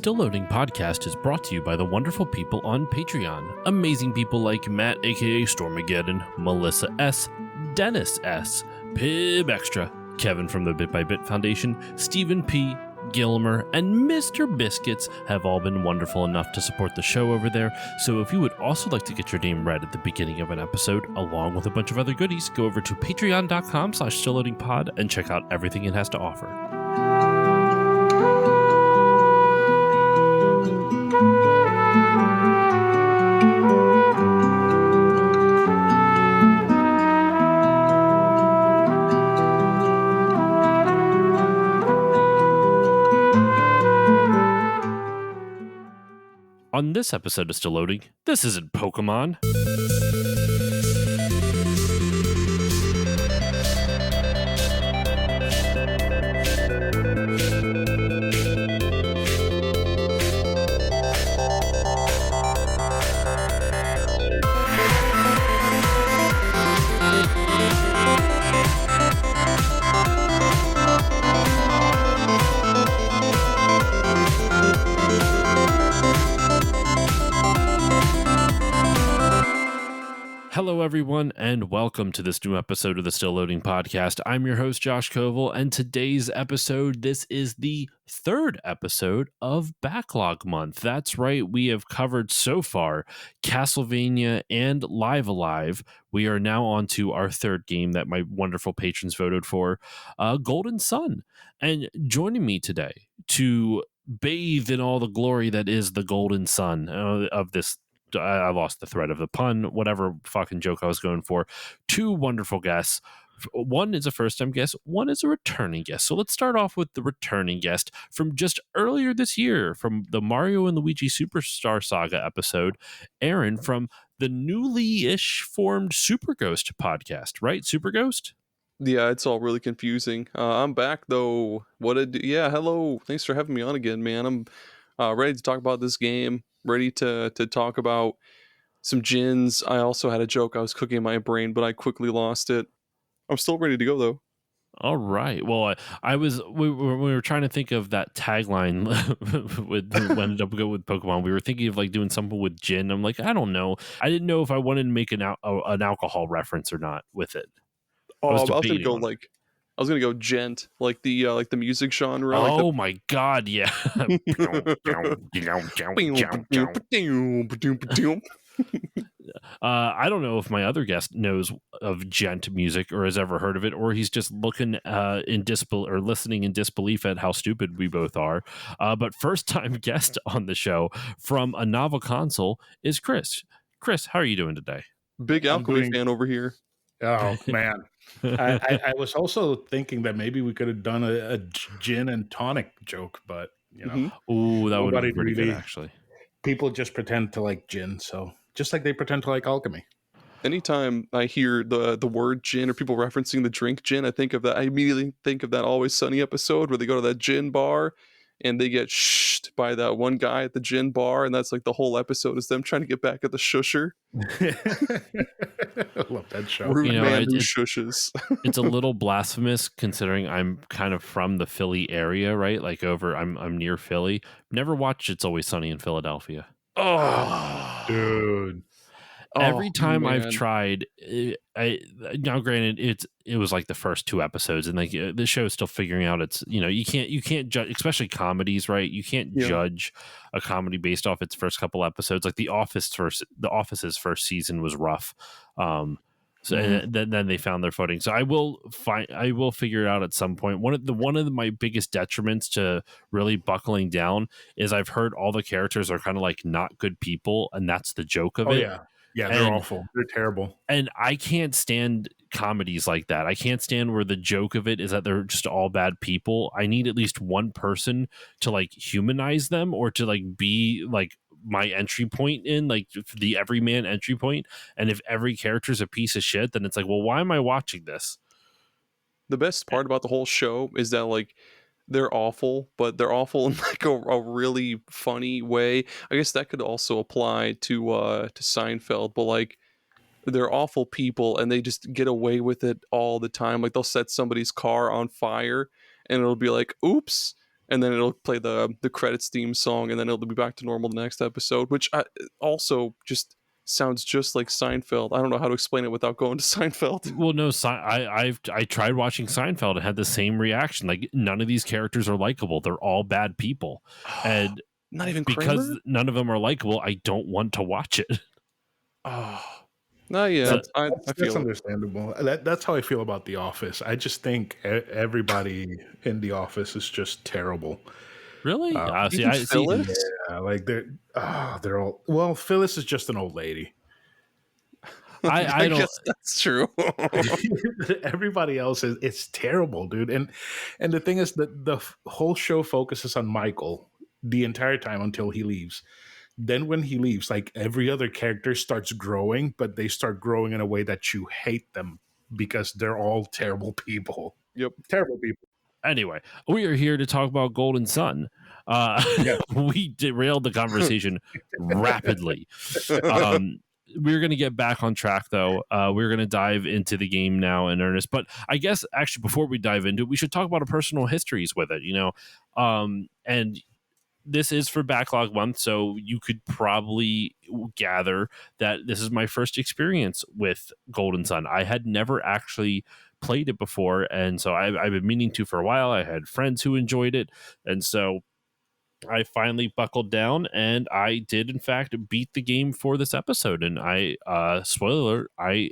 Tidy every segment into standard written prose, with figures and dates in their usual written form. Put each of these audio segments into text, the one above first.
Still Loading podcast is brought to you by the wonderful people on Patreon. Amazing people like Matt, aka Stormageddon, Melissa S., Dennis S., Pib Extra, Kevin from the Bit by Bit Foundation, Stephen P., Gilmer, and Mr. Biscuits have all been wonderful enough to support the show over there. So if you would also like to get your name read at the beginning of an episode, along with a bunch of other goodies, go over to patreon.com/stillloadingpod and check out everything it has to offer. On this episode of Still Loading, this isn't Pokemon. Hello, everyone, and welcome to this new episode of the Still Loading podcast. I'm your host, Josh Koval, and today's episode, this is the third episode of Backlog Month. That's right, we have covered so far Castlevania and Live Alive. We are now on to our third game that my wonderful patrons voted for, Golden Sun. And joining me today to bathe in all the glory that is the Golden Sun of this, I lost the thread of the pun, whatever fucking joke I was going for. Two wonderful guests. One is a first-time guest. One is a returning guest. So let's start off with the returning guest from just earlier this year, from the Mario and Luigi Superstar Saga episode, Aaron from the newly-ish formed Super Ghost podcast, right? Super Ghost? Yeah, it's all really confusing. I'm back, though. Yeah, hello. Thanks for having me on again, man. I'm ready to talk about this game. Ready to talk about some gins. I also had a joke I was cooking in my brain, but I quickly lost it. I'm still ready to go, though. All right. Well, we were trying to think of that tagline with who ended up going with Pokemon. We were thinking of like doing something with gin. I'm like, I don't know. I didn't know if I wanted to make an alcohol reference or not with it. I was gonna go gent, like the music genre. Oh my god, yeah. I don't know if my other guest knows of gent music or has ever heard of it, or he's just looking in disbelief or listening in disbelief at how stupid we both are. But first time guest on the show from a novel console is Chris. Chris, how are you doing today? Big alcohol fan over here. Oh man. I was also thinking that maybe we could have done a gin and tonic joke, but you know, ooh, that would be pretty good actually. People just pretend to like gin, so just like they pretend to like alchemy. Anytime I hear the word gin or people referencing the drink gin, I immediately think of that Always Sunny episode where they go to that gin bar and they get shushed by that one guy at the gin bar, and that's like the whole episode is them trying to get back at the shusher. I love that show. Rude man who shushes. It's a little blasphemous considering I'm kind of from the Philly area, right? Like I'm near Philly. Never watched It's Always Sunny in Philadelphia. Oh, dude. Every time I've tried, now granted it was like the first two episodes, and like the show is still figuring out its, you can't judge, especially comedies, right? You can't judge a comedy based off its first couple episodes. Like The Office's first season was rough, and then they found their footing. So I will figure it out at some point. One of my biggest detriments to really buckling down is I've heard all the characters are kind of like not good people, and that's the joke of it. Yeah, they're awful. They're terrible. And I can't stand comedies like that. I can't stand where the joke of it is that they're just all bad people. I need at least one person to like humanize them or to like be like my entry point in, like the everyman entry point. And if every character is a piece of shit, then it's like, well, why am I watching this? The best part about the whole show is that like they're awful, but they're awful in like a really funny way. I guess that could also apply to Seinfeld, but like they're awful people and they just get away with it all the time. Like they'll set somebody's car on fire and it'll be like, oops, and then it'll play the credits theme song, and then it'll be back to normal the next episode, which also just sounds just like Seinfeld. I don't know how to explain it without going to Seinfeld. Well, no, I tried watching Seinfeld and had the same reaction. Like, none of these characters are likable. They're all bad people, and Not even because Kramer? none of them are likable, I don't want to watch it. Oh, no, yeah, So- I That's feel it. understandable. That's how I feel about The Office. I just think everybody in The Office is just terrible. Really? See, Even I see. Phyllis? Yeah, like they're all, well, Phyllis is just an old lady. I don't. guess that's true. Everybody else is, it's terrible, dude. And the thing is that the whole show focuses on Michael the entire time until he leaves. Then when he leaves, like every other character starts growing, but they start growing in a way that you hate them because they're all terrible people. Yep. Terrible people. Anyway, we are here to talk about Golden Sun. Yeah. We derailed the conversation rapidly. We're going to get back on track, though. We're going to dive into the game now in earnest. But I guess, actually, before we dive into it, we should talk about our personal histories with it, and this is for Backlog Month, so you could probably gather that this is my first experience with Golden Sun. I had never actually played it before, and so I've been meaning to for a while. I had friends who enjoyed it, and so I finally buckled down, and I did in fact beat the game for this episode. And spoiler, I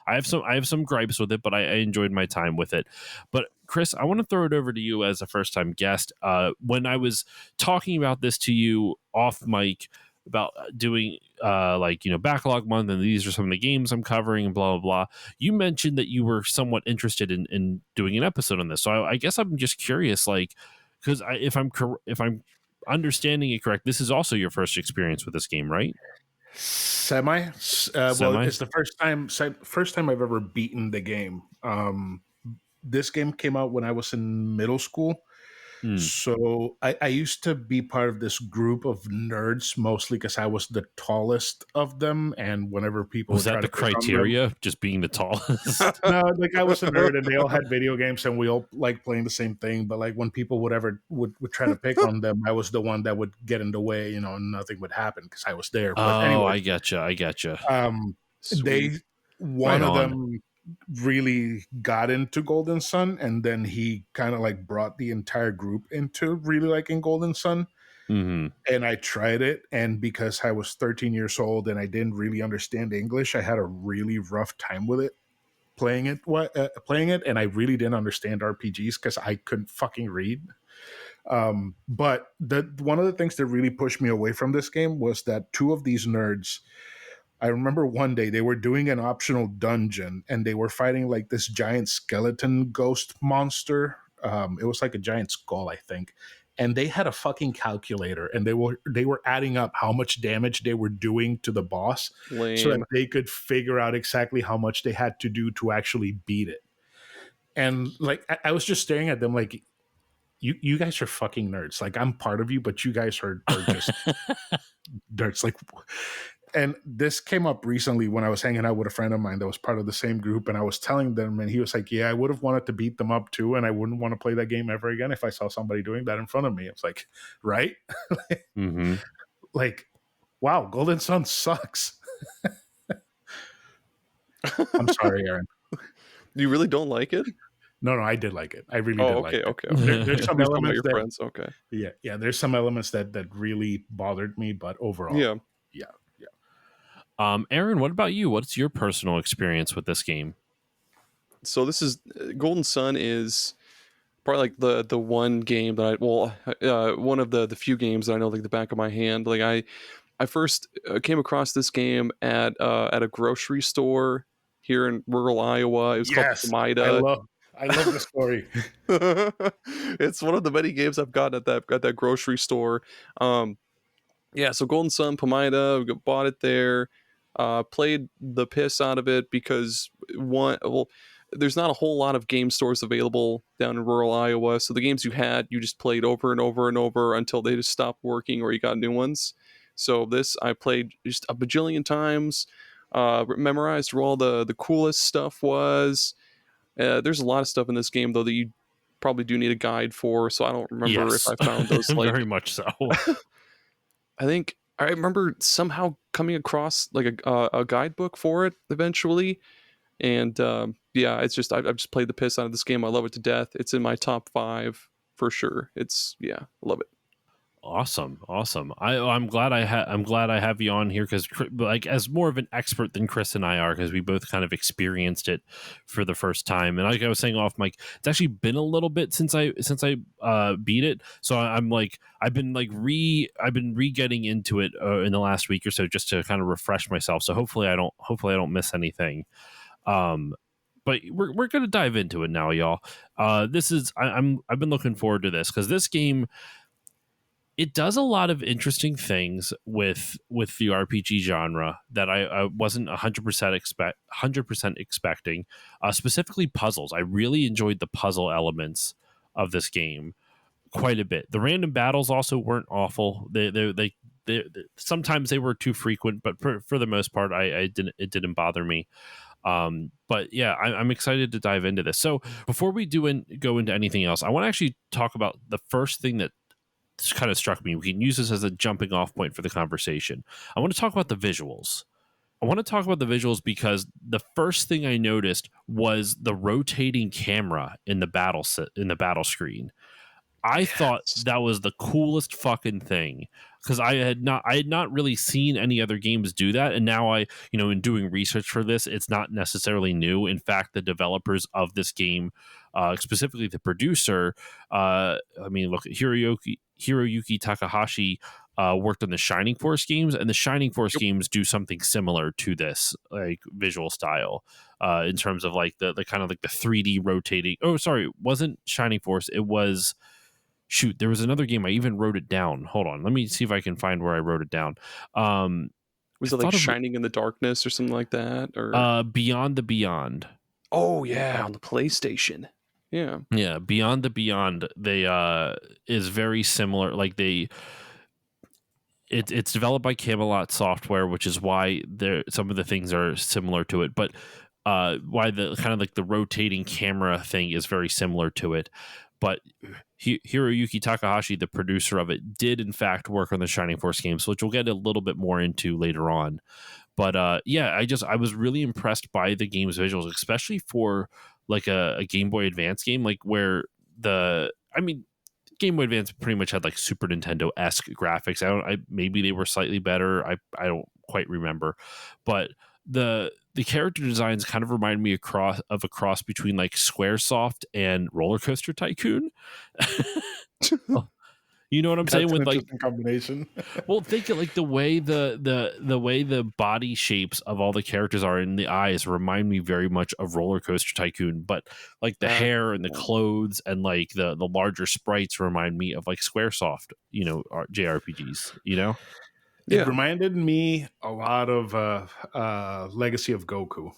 have some gripes with it, but I enjoyed my time with it. But Chris, I want to throw it over to you as a first time guest. When I was talking about this to you off mic about doing Backlog Month, and these are some of the games I'm covering, and blah blah blah, you mentioned that you were somewhat interested in doing an episode on this. So I guess I'm just curious, like, because if I'm understanding it correct, this is also your first experience with this game, right? Semi. Well, it's the first time I've ever beaten the game. This game came out when I was in middle school. So I used to be part of this group of nerds, mostly because I was the tallest of them. And whenever people Was would that try the to pick on them- criteria, just being the tallest? no, like I was a nerd, and they all had video games, and we all like playing the same thing. But like when people would try to pick on them, I was the one that would get in the way, and nothing would happen because I was there. But anyway, I getcha. they Sweet. one Right of on. them really got into Golden Sun, and then he kind of like brought the entire group into really liking Golden Sun. Mm-hmm. And I tried it, and because I was 13 years old and I didn't really understand English, I had a really rough time with it playing it, and I really didn't understand RPGs because I couldn't fucking read. But one of the things that really pushed me away from this game was that two of these nerds, I remember one day they were doing an optional dungeon and they were fighting like this giant skeleton ghost monster. It was like a giant skull, I think. And they had a fucking calculator, and they were adding up how much damage they were doing to the boss, Lame. so that they could figure out exactly how much they had to do to actually beat it. And like I was just staring at them like, you guys are fucking nerds. Like, I'm part of you, but you guys are just nerds. Like, and this came up recently when I was hanging out with a friend of mine that was part of the same group, and I was telling them, and he was like, yeah, I would have wanted to beat them up too, and I wouldn't want to play that game ever again if I saw somebody doing that in front of me. I was like, right? Mm-hmm. Like, wow, Golden Sun sucks. I'm sorry, Aaron. You really don't like it? No, I did like it. I really did like it. Okay. There's some You're talking about elements your that, friends. Okay. yeah, there's some elements that really bothered me, but overall, Yeah. Aaron, what about you? What's your personal experience with this game? So this is Golden Sun is probably like the one game that one of the few games that I know like the back of my hand. Like I first came across this game at a grocery store here in rural Iowa. It was called Pomida. I love the story. It's one of the many games I've gotten at that grocery store. So Golden Sun, Pomida, we bought it there. Played the piss out of it because there's not a whole lot of game stores available down in rural Iowa. So the games you had, you just played over and over and over until they just stopped working or you got new ones. So this I played just a bajillion times. Memorized where all the coolest stuff was. There's a lot of stuff in this game though that you probably do need a guide for. So I don't remember if Yes, I found those like very much so. I think I remember somehow coming across like a guidebook for it eventually, and yeah, it's just I've just played the piss out of this game. I love it to death. It's in my top 5 for sure. It's yeah, I love it. Awesome. I'm glad I'm glad I have you on here because like as more of an expert than Chris and I are, because we both kind of experienced it for the first time. And like I was saying off mic, it's actually been a little bit since I beat it. So I'm like I've been re getting into it in the last week or so just to kind of refresh myself. So hopefully I don't miss anything. But we're gonna dive into it now, y'all. This is I've been looking forward to this because this game, it does a lot of interesting things with the RPG genre that I wasn't 100% expecting. Specifically puzzles. I really enjoyed the puzzle elements of this game quite a bit. The random battles also weren't awful. They sometimes they were too frequent, but for the most part, it didn't bother me. But yeah, I'm excited to dive into this. So before we go into anything else, I want to actually talk about the first thing that kind of struck me. We can use this as a jumping off point for the conversation. I want to talk about the visuals. Because the first thing I noticed was the rotating camera in the battle screen. I thought Yes. that was the coolest fucking thing because I had not really seen any other games do that, and now in doing research for this, it's not necessarily new. In fact, the developers of this game, specifically the producer, look, Hiroyuki Takahashi worked on the Shining Force games, and the Shining Force Yep. games do something similar to this, like visual style, in terms of like the kind of like the 3D rotating. Oh, sorry, it wasn't Shining Force. It was. Shoot, there was another game. I even wrote it down. Hold on. Let me see if I can find where I wrote it down. I Was it like thought of Shining in the Darkness or something like that? Or Beyond the Beyond. oh yeah, on the PlayStation. Yeah. Yeah, Beyond the Beyond. They is very similar. Like it's developed by Camelot Software, which is why some of the things are similar to it. But why the kind of like the rotating camera thing is very similar to it. But Hiroyuki Takahashi, the producer of it, did in fact work on the Shining Force games, which we'll get a little bit more into later on. But yeah, I was really impressed by the game's visuals, especially for like a Game Boy Advance game, like where Game Boy Advance pretty much had like Super Nintendo-esque graphics. Maybe they were slightly better. I don't quite remember, but the character designs kind of remind me of a cross between like Squaresoft and Roller Coaster Tycoon. You know what I'm saying? That's an With like, interesting combination. well, think of like the way the way the body shapes of all the characters are in the eyes remind me very much of Roller Coaster Tycoon, but like the hair and the clothes and like the larger sprites remind me of like Squaresoft, JRPGs. It Yeah. reminded me a lot of Legacy of Goku.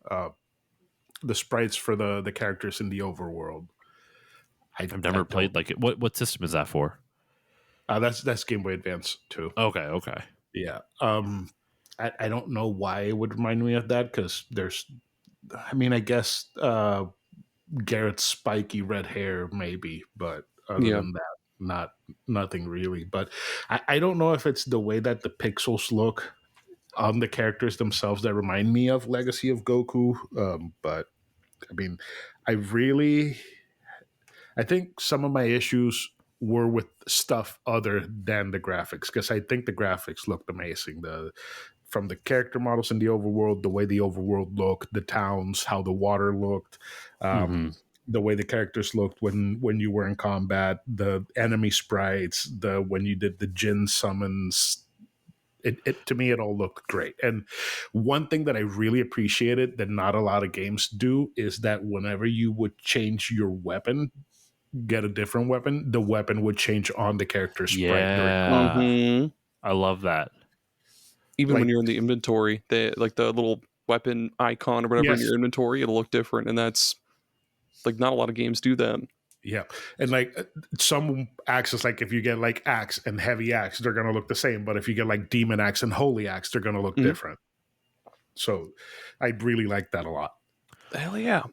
The sprites for the characters in the overworld. I've never played like it. What system is that for? That's Game Boy Advance too. Okay. Yeah. I don't know why it would remind me of that because I guess Garrett's spiky red hair maybe, but other Yeah. than that, nothing really. But I don't know if it's the way that the pixels look on the characters themselves that remind me of Legacy of Goku. But I mean, I think some of my issues were with stuff other than the graphics because I think the graphics looked amazing. From the character models in the overworld, the way the overworld looked, the towns, how the water looked, the way the characters looked when you were in combat, the enemy sprites, when you did the Jin summons. It to me it all looked great. And one thing that I really appreciated that not a lot of games do is that whenever you would change your weapon, get a different weapon, the weapon would change on the character's sprite during combat. Mm-hmm. I love that. Even when Like, you're in the inventory, like the little weapon icon or whatever in yes, your inventory, it'll look different, and that's like not a lot of games do that. yeah. And like some axes, like if you get like axe and heavy axe, they're gonna look the same. But if you get like demon axe and holy axe, they're gonna look Mhm. different. So I really like that a lot. Hell yeah.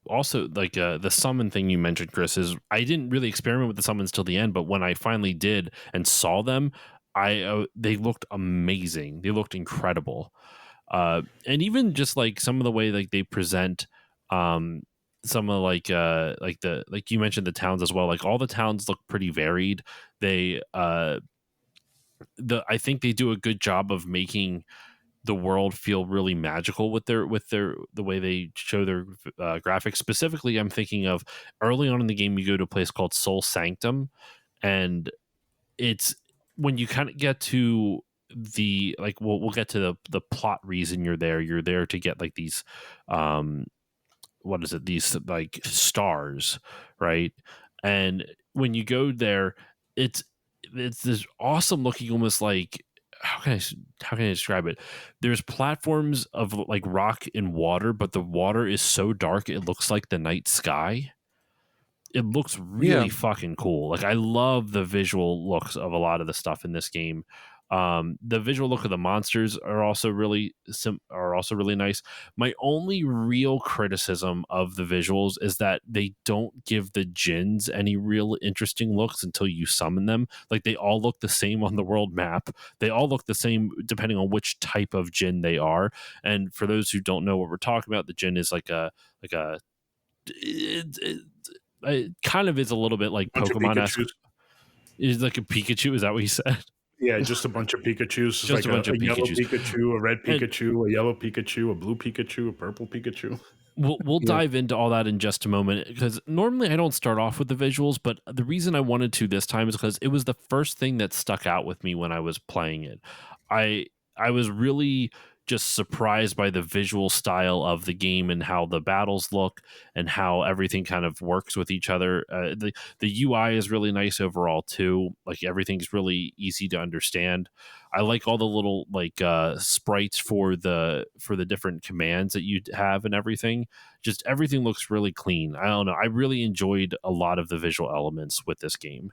also like the summon thing you mentioned, Chris, is I didn't really experiment with the summons till the end, but when I finally did and saw them, they looked amazing. They looked incredible. And even just like some of the way like they present um some of like you mentioned the towns as well, like all the towns look pretty varied. They I think they do a good job of making the world feel really magical with their the way they show their graphics. Specifically, I'm thinking of early on in the game, you go to a place called Soul Sanctum, and it's when you kind of get to the like we'll get to the plot reason you're there to get like these what is it, these like stars, right? And when you go there, it's it's this awesome looking, almost like how can I describe it? There's platforms of like rock and water, but the water is so dark it looks like the night sky. It looks Yeah. really fucking cool. Like I love the visual looks of a lot of the stuff in this game. The visual look of the monsters are also really nice. My only real criticism of the visuals is that they don't give the djinns any real interesting looks until you summon them. Like they all look the same on the world map. They all look the same depending on which type of djinn they are. And for those who don't know what we're talking about, the djinn is like a it kind of is a little bit like Bunch of Pokemon-esque. Pikachus. Is like a Pikachu? Is that what you said? Yeah, just a bunch of Pikachus. It's Just like a bunch of a yellow Pikachus. Pikachu, a red And Pikachu, a yellow Pikachu, a blue Pikachu, a purple Pikachu. we'll Yeah. dive into all that in just a moment, because normally I don't start off with the visuals, but the reason I wanted to this time is because it was the first thing that stuck out with me when I was playing it. I I was really just surprised by the visual style of the game and how the battles look and how everything kind of works with each other. The UI is really nice overall too. Like everything's really easy to understand. I like all the little like sprites for the different commands that you have and everything. Just everything looks really clean. I don't know. I really enjoyed a lot of the visual elements with this game.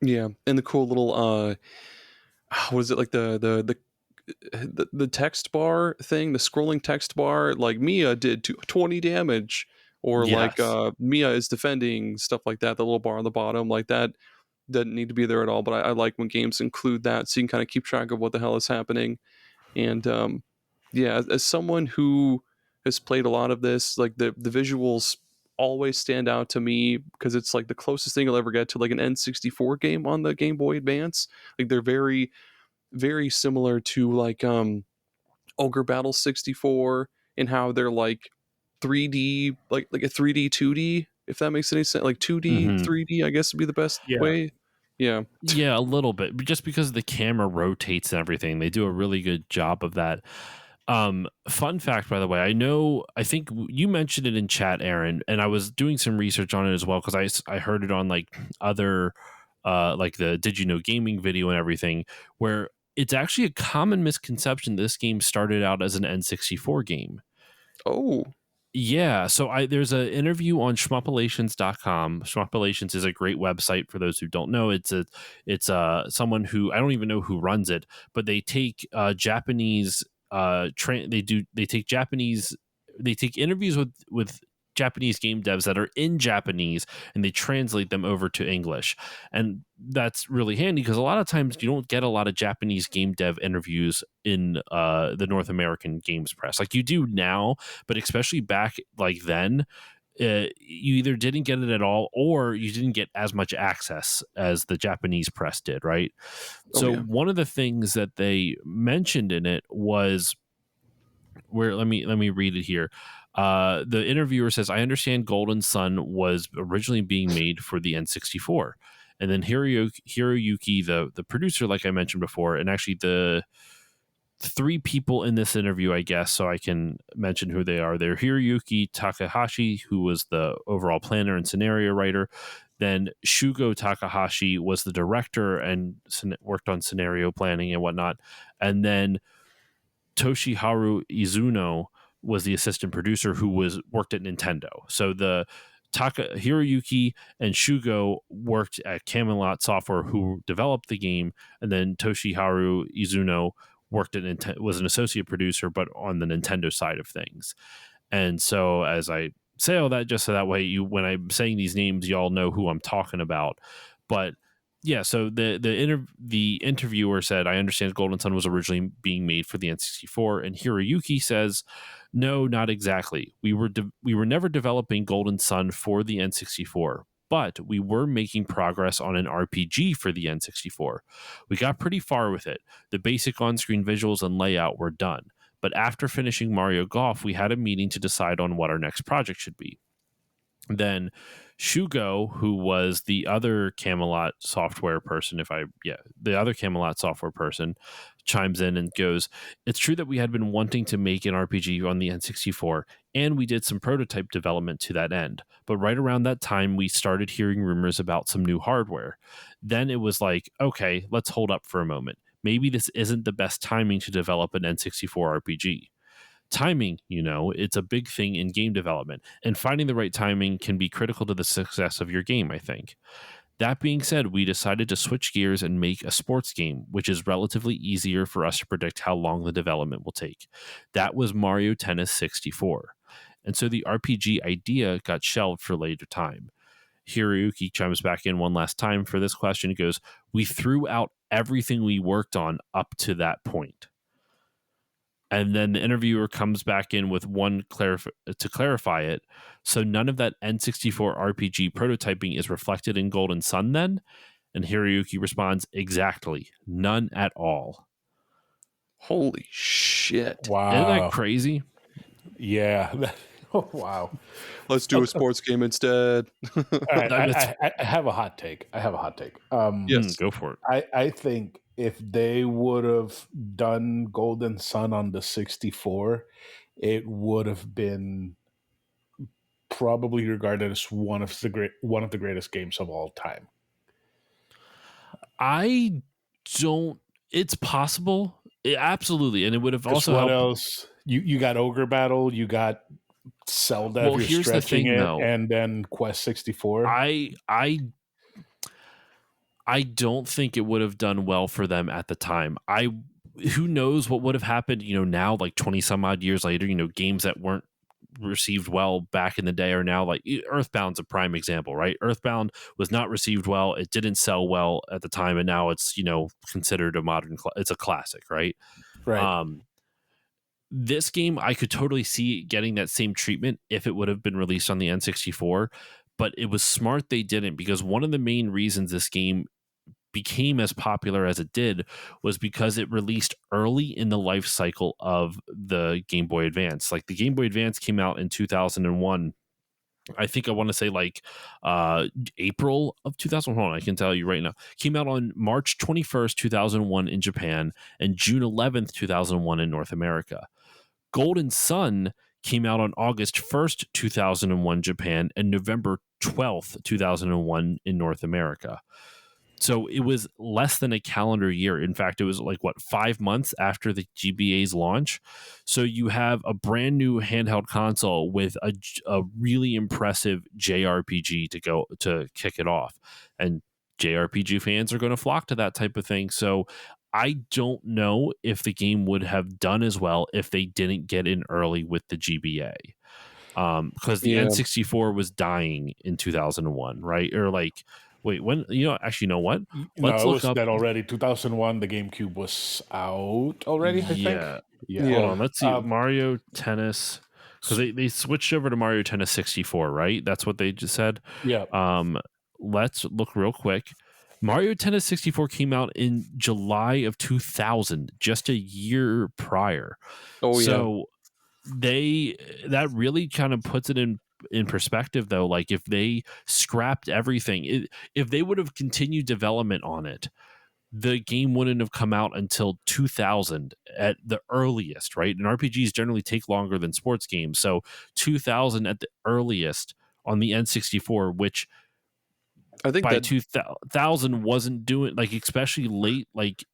Yeah, and the cool little what is it, like the text bar thing, the scrolling text bar, like Mia did 20 damage, or like Yes. Mia is defending, stuff like that. The little bar on the bottom, like that, doesn't need to be there at all. But I like when games include that, so you can kind of keep track of what the hell is happening. And yeah, as someone who has played a lot of this, like the visuals always stand out to me because it's like the closest thing you'll ever get to like an N64 game on the Game Boy Advance. Like they're very, very similar to like Ogre Battle 64, and how they're like 3D, like a 3D 2D, if that makes any sense. Like 2D Hmm. 3D, I guess would be the best Yeah. way. Yeah. Yeah, a little bit, but just because the camera rotates and everything, they do a really good job of that. Fun fact, by the way, I think you mentioned it in chat, Aaron, and I was doing some research on it as well because I heard it on like other, like the Did You Know Gaming video and everything, where it's actually a common misconception this game started out as an N64 game. Oh. Yeah, so there's an interview on schmuppalations.com. Schmuppalations is a great website for those who don't know. It's someone who I don't even know who runs it, but they take Japanese they take interviews with Japanese game devs that are in Japanese, and they translate them over to English. And that's really handy because a lot of times you don't get a lot of Japanese game dev interviews in the North American games press. Like you do now, but especially back like then, you either didn't get it at all or you didn't get as much access as the Japanese press did, right? Oh So yeah. one of the things that they mentioned in it was where let me read it here. The interviewer says, "I understand Golden Sun was originally being made for the N64." And then Hiroyuki, the producer, like I mentioned before, and actually the three people in this interview, I guess, so I can mention who they are. They're Hiroyuki Takahashi, who was the overall planner and scenario writer. Then Shugo Takahashi was the director and worked on scenario planning and whatnot. And then Toshiharu Izuno was the assistant producer who worked at Nintendo. So the Hiroyuki and Shugo worked at Camelot Software, who developed the game, and then Toshiharu Izuno worked at was an associate producer, but on the Nintendo side of things. And so, as I say all that just so that way when I'm saying these names, y'all know who I'm talking about. But yeah, so the interviewer said, "I understand Golden Sun was originally being made for the N64," and Hiroyuki says, "No, not exactly. We were never developing Golden Sun for the N64." But we were making progress on an RPG for the N64. We got pretty far with it. The basic on screen visuals and layout were done. But after finishing Mario Golf, we had a meeting to decide on what our next project should be. Then Shugo, who was the other Camelot software person, the other Camelot software person, chimes in and goes, "It's true that we had been wanting to make an RPG on the N64, and we did some prototype development to that end. But right around that time, we started hearing rumors about some new hardware. Then it was like, okay, let's hold up for a moment. Maybe this isn't the best timing to develop an N64 RPG. Timing, it's a big thing in game development, and finding the right timing can be critical to the success of your game, I think. That being said, we decided to switch gears and make a sports game, which is relatively easier for us to predict how long the development will take. That was Mario Tennis 64. And so the RPG idea got shelved for later time." Hiroyuki chimes back in one last time for this question. He goes, "We threw out everything we worked on up to that point." And then the interviewer comes back in with to clarify it. "So none of that N64 RPG prototyping is reflected in Golden Sun then?" And Hiroyuki responds, "Exactly. None at all." Holy shit. Wow. Isn't that crazy? Yeah. Oh, wow. Let's do a sports game instead. All right, I have a hot take. Yes. Go for it. I think if they would have done Golden Sun on the 64, it would have been probably regarded as one of the greatest games of all time. I don't. It's possible. Absolutely. And it would have also what helped. else? You got Ogre Battle, you got Zelda, Well, if you're here's the stretching thing, it, though. and then Quest 64. I don't think it would have done well for them at the time. Who knows what would have happened, now, like 20 some odd years later, games that weren't received well back in the day are now, like, Earthbound's a prime example, right? Earthbound was not received well. It didn't sell well at the time, and now it's, considered a it's a classic, right? Right. This game, I could totally see getting that same treatment if it would have been released on the N64, but it was smart they didn't, because one of the main reasons this game became as popular as it did was because it released early in the life cycle of the Game Boy Advance. Like, the Game Boy Advance came out in 2001. I think I want to say like April of 2001. I can tell you right now. Came out on March 21st, 2001 in Japan, and June 11th, 2001 in North America. Golden Sun came out on August 1st, 2001 Japan, and November 12th, 2001 in North America. So it was less than a calendar year. In fact, it was like 5 months after the GBA's launch. So you have a brand new handheld console with a really impressive JRPG to kick it off, and JRPG fans are going to flock to that type of thing. So I don't know if the game would have done as well if they didn't get in early with the GBA. Because the N64 was dying in 2001, right? Or like, wait, when? Actually, you know what? Let's look up. That already 2001. The GameCube was out already. I think. Yeah. Hold on. Let's see. Mario Tennis, because they switched over to Mario Tennis 64, right? That's what they just said. Yeah. Let's look real quick. Mario Tennis 64 came out in July of 2000, just a year prior. Oh, so that really kind of puts it in perspective, though. Like, if they scrapped everything, if they would have continued development on it, the game wouldn't have come out until 2000 at the earliest, right? And RPGs generally take longer than sports games. So 2000 at the earliest on the N64, which I think by 2000 wasn't doing, like, especially late, like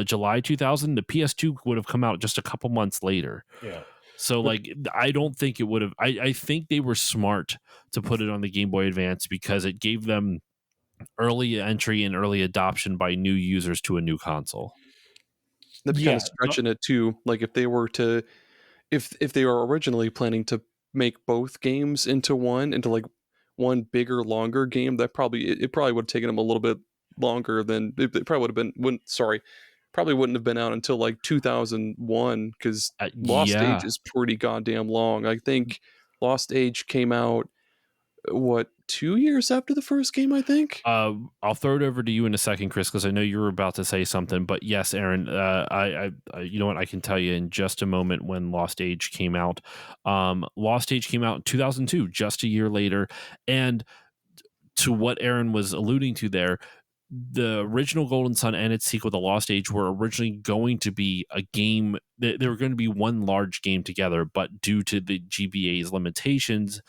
July 2000, the PS2 would have come out just a couple months later. Yeah. So, like, I don't think it would have. I think they were smart to put it on the Game Boy Advance because it gave them early entry and early adoption by new users to a new console. That'd be kind of stretching it too. Like, if they were originally planning to make both games into like one bigger, longer game, that it probably would have taken them a little bit longer than it probably would have been. Probably wouldn't have been out until like 2001, because Lost Age Yeah. is pretty goddamn long. I think Lost Age came out, what, 2 years after the first game, I think. I'll throw it over to you in a second, Chris, because I know you were about to say something. But yes, Aaron, you know what? I can tell you in just a moment when Lost Age came out. Lost Age came out in 2002, just a year later. And to what Aaron was alluding to there, the original Golden Sun and its sequel, The Lost Age, were originally going to be a game. They were going to be one large game together, but due to the GBA's limitations,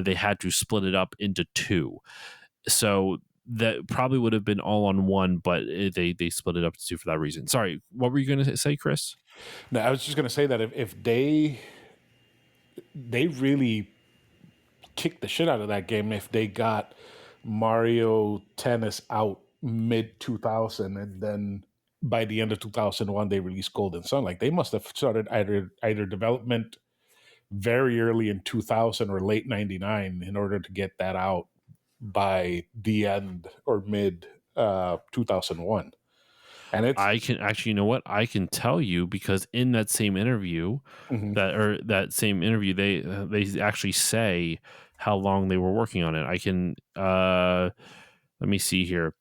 they had to split it up into two. So that probably would have been all on one, but they split it up to two for that reason. Sorry, what were you going to say, Chris? No, I was just going to say that if they really kicked the shit out of that game, if they got Mario Tennis out mid 2000 and then by the end of 2001 they released Golden Sun, like they must have started either development very early in 2000 or late 99 in order to get that out by the end or mid 2001. And it's I can actually, you know what? I can tell you because in that same interview, Mhm. they actually say how long they were working on it. I can let me see here.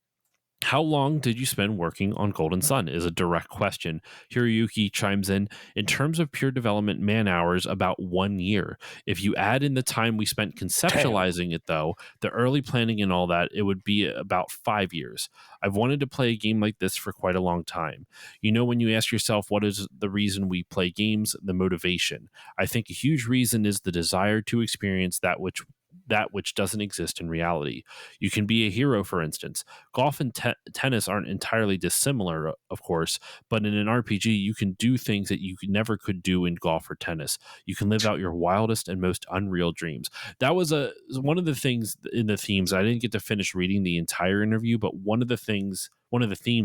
How long did you spend working on Golden Sun is a direct question. Hiroyuki chimes in terms of pure development man hours, about 1 year. If you add in the time we spent conceptualizing it, though, the early planning and all that, it would be about 5 years. I've wanted to play a game like this for quite a long time. You know, when you ask yourself, what is the reason we play games? The motivation. I think a huge reason is the desire to experience that which doesn't exist in reality. You can be a hero, for instance. Golf and tennis aren't entirely dissimilar, of course, but in an RPG, you can do things that you never could do in golf or tennis. You can live out your wildest and most unreal dreams. That was one of the things in the themes. I didn't get to finish reading the entire interview, but one of the themes,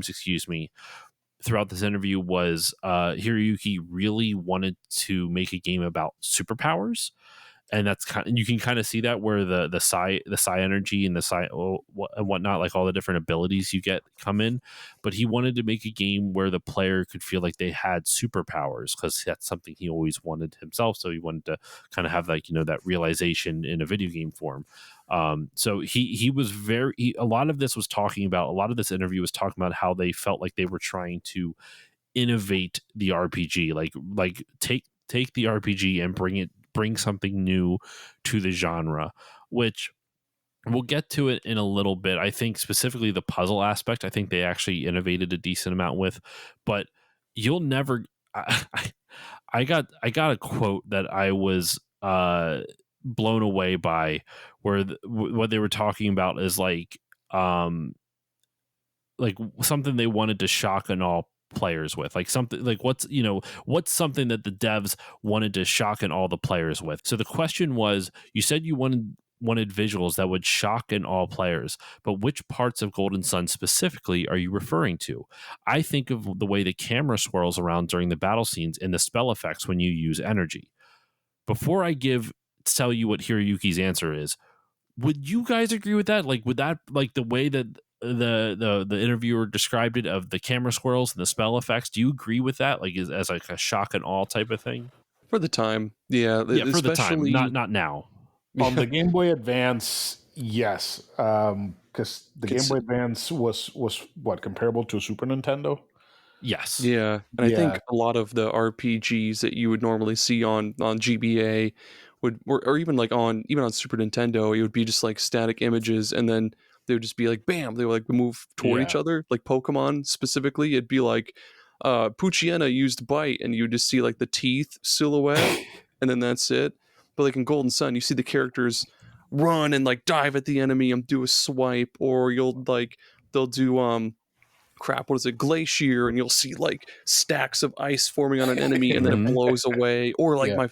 excuse me, throughout this interview was Hiroyuki really wanted to make a game about superpowers, and that's you can kind of see that where the psi energy and the psi and whatnot, like all the different abilities you get come in. But he wanted to make a game where the player could feel like they had superpowers, because that's something he always wanted himself. So he wanted to kind of have, like, you know, that realization in a video game form. So he was a lot of this interview was talking about how they felt like they were trying to innovate the RPG, like take the RPG and bring something new to the genre, which we'll get to it in a little bit. I think specifically the puzzle aspect, I think they actually innovated a decent amount with, but you'll never. I got a quote that I was blown away by, where what they were talking about is like something they wanted to shock and all players with, like something like what's something that the devs wanted to shock and all the players with. So the question was, you said you wanted visuals that would shock and all players, but which parts of Golden Sun specifically are you referring to? I think of the way the camera swirls around during the battle scenes and the spell effects when you use energy. Before I tell you what Hiroyuki's answer is, would you guys agree with that? Like, would that, like, the way that the interviewer described it, of the camera swirls and the spell effects, do you agree with that? Like, as like a shock and awe type of thing? For the time, yeah, Yeah, for the time, especially not now. on the Game Boy Advance, yes, because the Game Boy Advance was what, comparable to a Super Nintendo. Yes. Yeah, and I Yeah. think a lot of the RPGs that you would normally see on GBA or even like on Super Nintendo, it would be just like static images, and then they would just be like bam, they would like move toward each Yeah. other. Like Pokemon specifically, it'd be like Poochyena used bite, and you would just see like the teeth silhouette, and then that's it. But like in Golden Sun, you see the characters run and like dive at the enemy and do a swipe, or they'll do crap, what is it, glacier, and you'll see like stacks of ice forming on an enemy, and then it Mhm. blows away. Or like Yeah.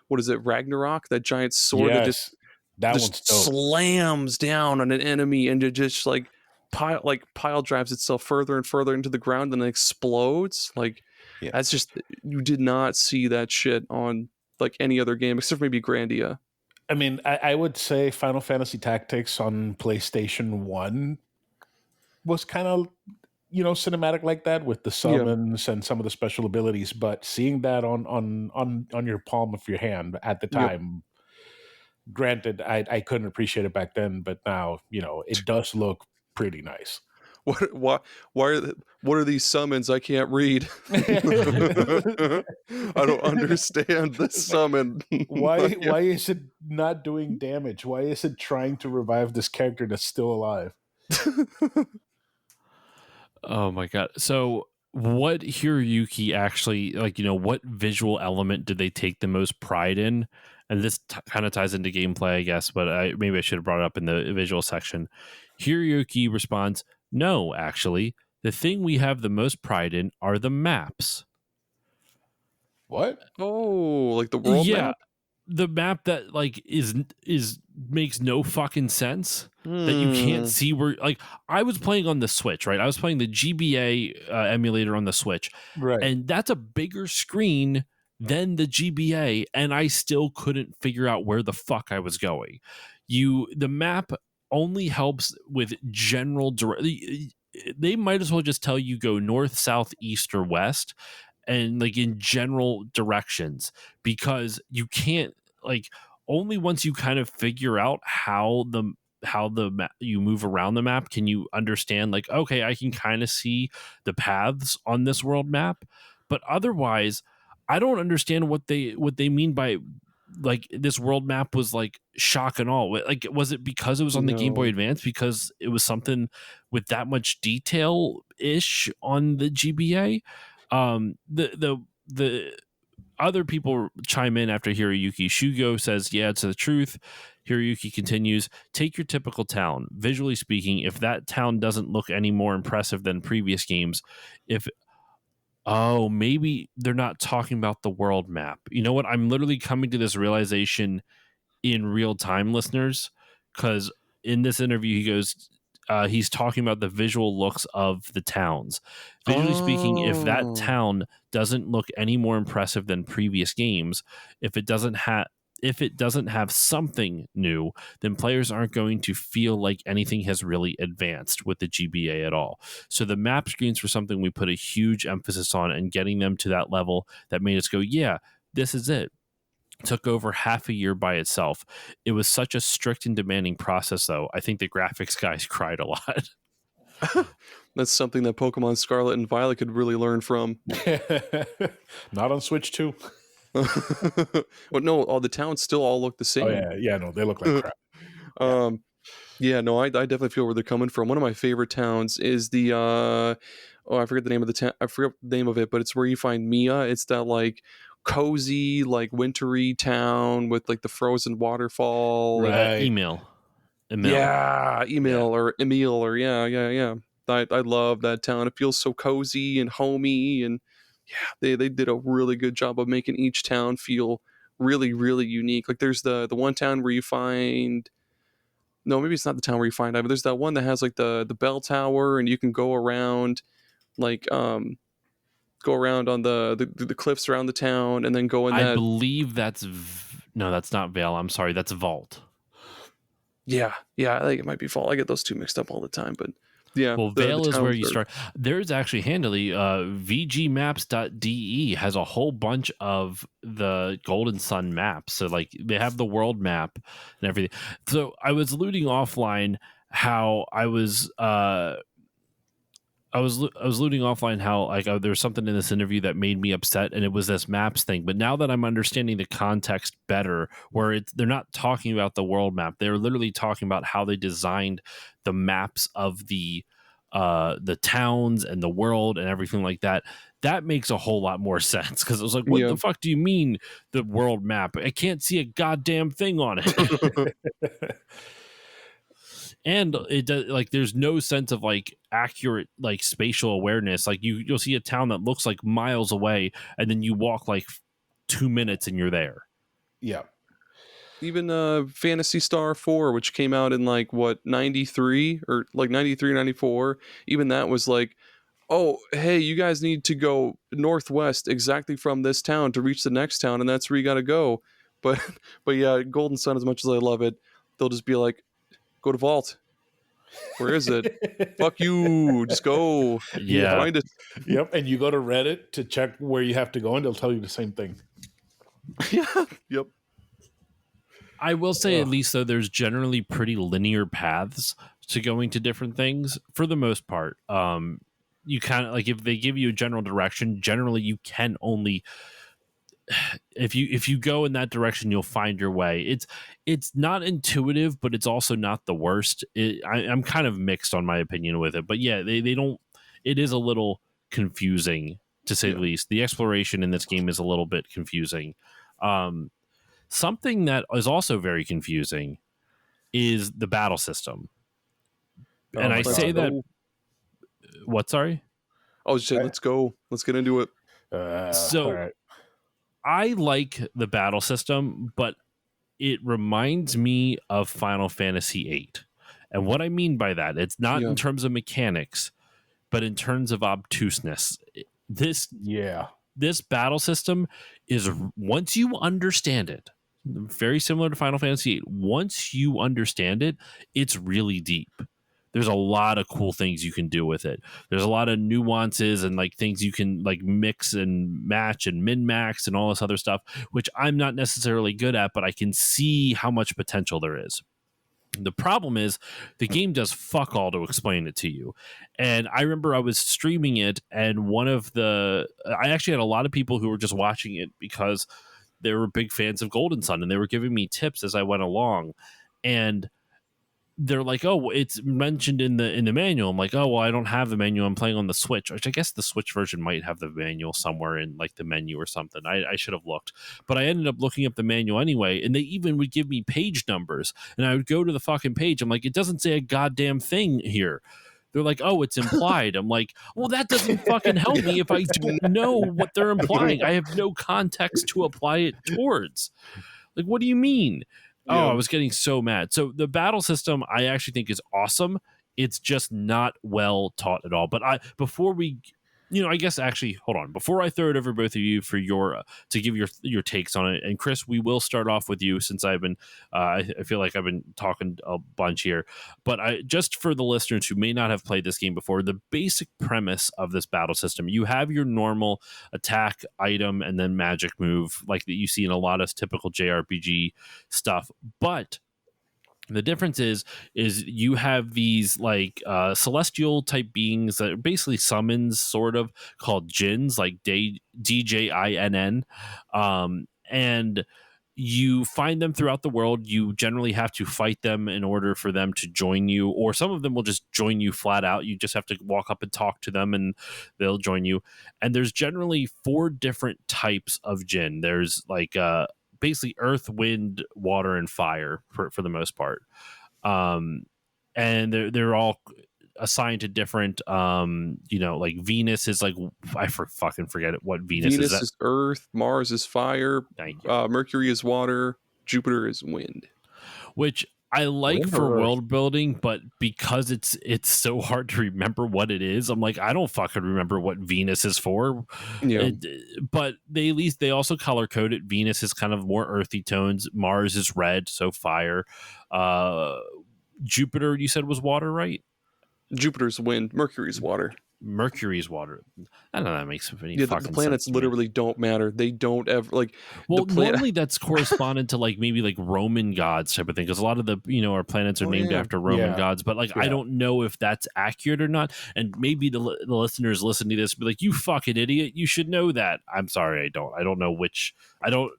what is it, Ragnarok, that giant sword that Yes, that one's just dope. slams down on an enemy, and it just like pile drives itself further and further into the ground and then explodes. Like, Yeah. that's just, you did not see that shit on like any other game except for maybe Grandia. I mean, I would say Final Fantasy Tactics on PlayStation 1 was kind of, cinematic like that with the Yeah, summons and some of the special abilities, but seeing that on your palm of your hand at the yep. time, granted, I couldn't appreciate it back then, but now, it does look pretty nice. What are these summons I can't read? I don't understand this It's like, summon. why is it not doing damage? Why is it trying to revive this character that's still alive? Oh my god. So what Hiroyuki actually, like, what visual element did they take the most pride in? And this kind of ties into gameplay, I guess, but maybe I should have brought it up in the visual section. Hiroyuki responds, "No, actually, the thing we have the most pride in are the maps." What? Oh, like the world Yeah, map? the map that like is makes no fucking sense, that you can't Hmm. see where, like, I was playing on the Switch, right? I was playing the GBA emulator on the Switch, Right. and that's a bigger screen than the GBA, and I still couldn't figure out where the fuck I was going. The map only helps with general they might as well just tell you go north, south, east, or west, and like in general directions, because you can't, like, only once you kind of figure out you move around the map can you understand, like, okay, I can kind of see the paths on this world map, but otherwise I don't understand what they mean by, like, this world map was like shock and all. Like, was it because it was on the Game Boy No. Advance, because it was something with that much detail ish on the GBA? The other people chime in after Hiroyuki. Shugo says, "Yeah, it's the truth." Hiroyuki continues, "Take your typical town. Visually speaking, if that town doesn't look any more impressive than previous games, if oh, maybe they're not talking about the world map. You know what? I'm literally coming to this realization in real time, listeners, because in this interview he goes, he's talking about the visual looks of the towns. Visually speaking, if that Oh. town doesn't look any more impressive than previous games, if it doesn't have something new, then players aren't going to feel like anything has really advanced with the GBA at all. So the map screens were something we put a huge emphasis on, and getting them to that level that made us go, yeah, this is it. Took over half a year by itself. It was such a strict and demanding process, though. I think the graphics guys cried a lot." That's something that Pokemon Scarlet and Violet could really learn from. Not on Switch 2. Well, no, all the towns still all look the Oh same. yeah, no, they look like crap. Yeah. um, yeah, no, I definitely feel where they're coming from. One of my favorite towns is the oh, I forget the name of the town. I forget the name of it, but it's where you find Mia. It's that like cozy, like wintry town with like the frozen waterfall and Right. Emil. yeah, Yeah. email or Emil or yeah. I love that town. It feels so cozy and homey, and yeah, they did a really good job of making each town feel really really unique. Like there's the one town where you find, no, maybe it's not the town where you find it, but there's that one that has like the bell tower, and you can go around, like go around on the cliffs around the town, and then go in I that. believe no, that's not Vale. I'm sorry, that's Vault. Yeah, I think it might be fall. I get those two mixed up all the time, but yeah, Well, the Vale is where towns you are. start. There's actually handily vgmaps.de has a whole bunch of the Golden Sun maps. So like they have the world map and everything. So I was alluding offline how I was alluding offline how, like, there was something in this interview that made me upset, and it was this maps thing. But now that I'm understanding the context better, where they're not talking about the world map, they're literally talking about how they designed the maps of the towns and the world and everything like that. That makes a whole lot more sense, because it was like, what Yeah. the fuck do you mean the world map? I can't see a goddamn thing on it. And it does, like, there's no sense of like accurate like spatial awareness. Like you'll see a town that looks like miles away, and then you walk like 2 minutes and you're there. Yeah. Even Fantasy Star 4, which came out in like what 93 or like 93 94, even that was like oh, hey, you guys need to go northwest exactly from this town to reach the next town, and that's where you got to go. But but yeah, Golden Sun, as much as I love it, they'll just be like, go to Vault. Where is it? Fuck you. Just go. Yeah. Find it. Yep. And you go to Reddit to check where you have to go, and they'll tell you the same thing. Yeah. Yep. I will say, at least, though, there's generally pretty linear paths to going to different things for the most part. You kind of like, if they give you a general direction, generally you can only, if you go in that direction, you'll find your way. It's not intuitive, but it's also not the worst. I'm kind of mixed on my opinion with it, but yeah, they don't. It is a little confusing, to say the least. The exploration in this game is a little bit confusing. Something that is also very confusing is the battle system. And I say that. What? Sorry? I was just saying, let's go. Let's get into it. So, all right. I like the battle system, but it reminds me of Final Fantasy VIII. And what I mean by that, it's not in terms of mechanics, but in terms of obtuseness. This battle system is, once you understand it, very similar to Final Fantasy VIII. Once you understand it, it's really deep. There's a lot of cool things you can do with it. There's a lot of nuances and like things you can like mix and match and min-max and all this other stuff, which I'm not necessarily good at, but I can see how much potential there is. The problem is the game does fuck all to explain it to you. And I remember I was streaming it, and I actually had a lot of people who were just watching it because they were big fans of Golden Sun, and they were giving me tips as I went along. And they're like, oh, it's mentioned in the manual. I'm like, oh, well, I don't have the manual. I'm playing on the Switch, which I guess the Switch version might have the manual somewhere in like the menu or something. I should have looked, but I ended up looking up the manual anyway. And they even would give me page numbers, and I would go to the fucking page. I'm like, it doesn't say a goddamn thing here. They're like, oh, it's implied. I'm like, well, that doesn't fucking help me if I don't know what they're implying. I have no context to apply it towards. Like, what do you mean? Oh, I was getting so mad. So the battle system, I actually think, is awesome. It's just not well taught at all. But before we, I guess actually, hold on. Before I throw it over both of you for to give your takes on it, and Chris, we will start off with you since I've been, I feel like I've been talking a bunch here. But just for the listeners who may not have played this game before, the basic premise of this battle system: you have your normal attack, item, and then magic move, like that you see in a lot of typical JRPG stuff, but the difference is you have these like celestial type beings that are basically summons, sort of, called djinns, like DJINN, and you find them throughout the world. You generally have to fight them in order for them to join you, or some of them will just join you flat out. You just have to walk up and talk to them, and they'll join you. And there's generally 4 different types of djinn. There's like basically earth, wind, water, and fire for the most part. And they're all assigned to different, like Venus is like, fucking forget it. What Venus is earth, Mars is fire, Mercury is water, Jupiter is wind. Which I like for world building, but because it's so hard to remember what it is, I'm like, I don't fucking remember what Venus is for. Yeah. But they also color code it. Venus is kind of more earthy tones. Mars is red, so fire. Jupiter, you said, was water, right? Jupiter's wind. Mercury's water. Mercury's water. I don't know, that makes any fucking sense. The planets literally don't matter. They don't ever like. Well, normally that's corresponded to like maybe like Roman gods type of thing, because a lot of the our planets are named after Roman gods. But like I don't know if that's accurate or not. And maybe the listeners listening to this be like, "You fucking idiot! You should know that." I'm sorry, I don't. I don't know which. I don't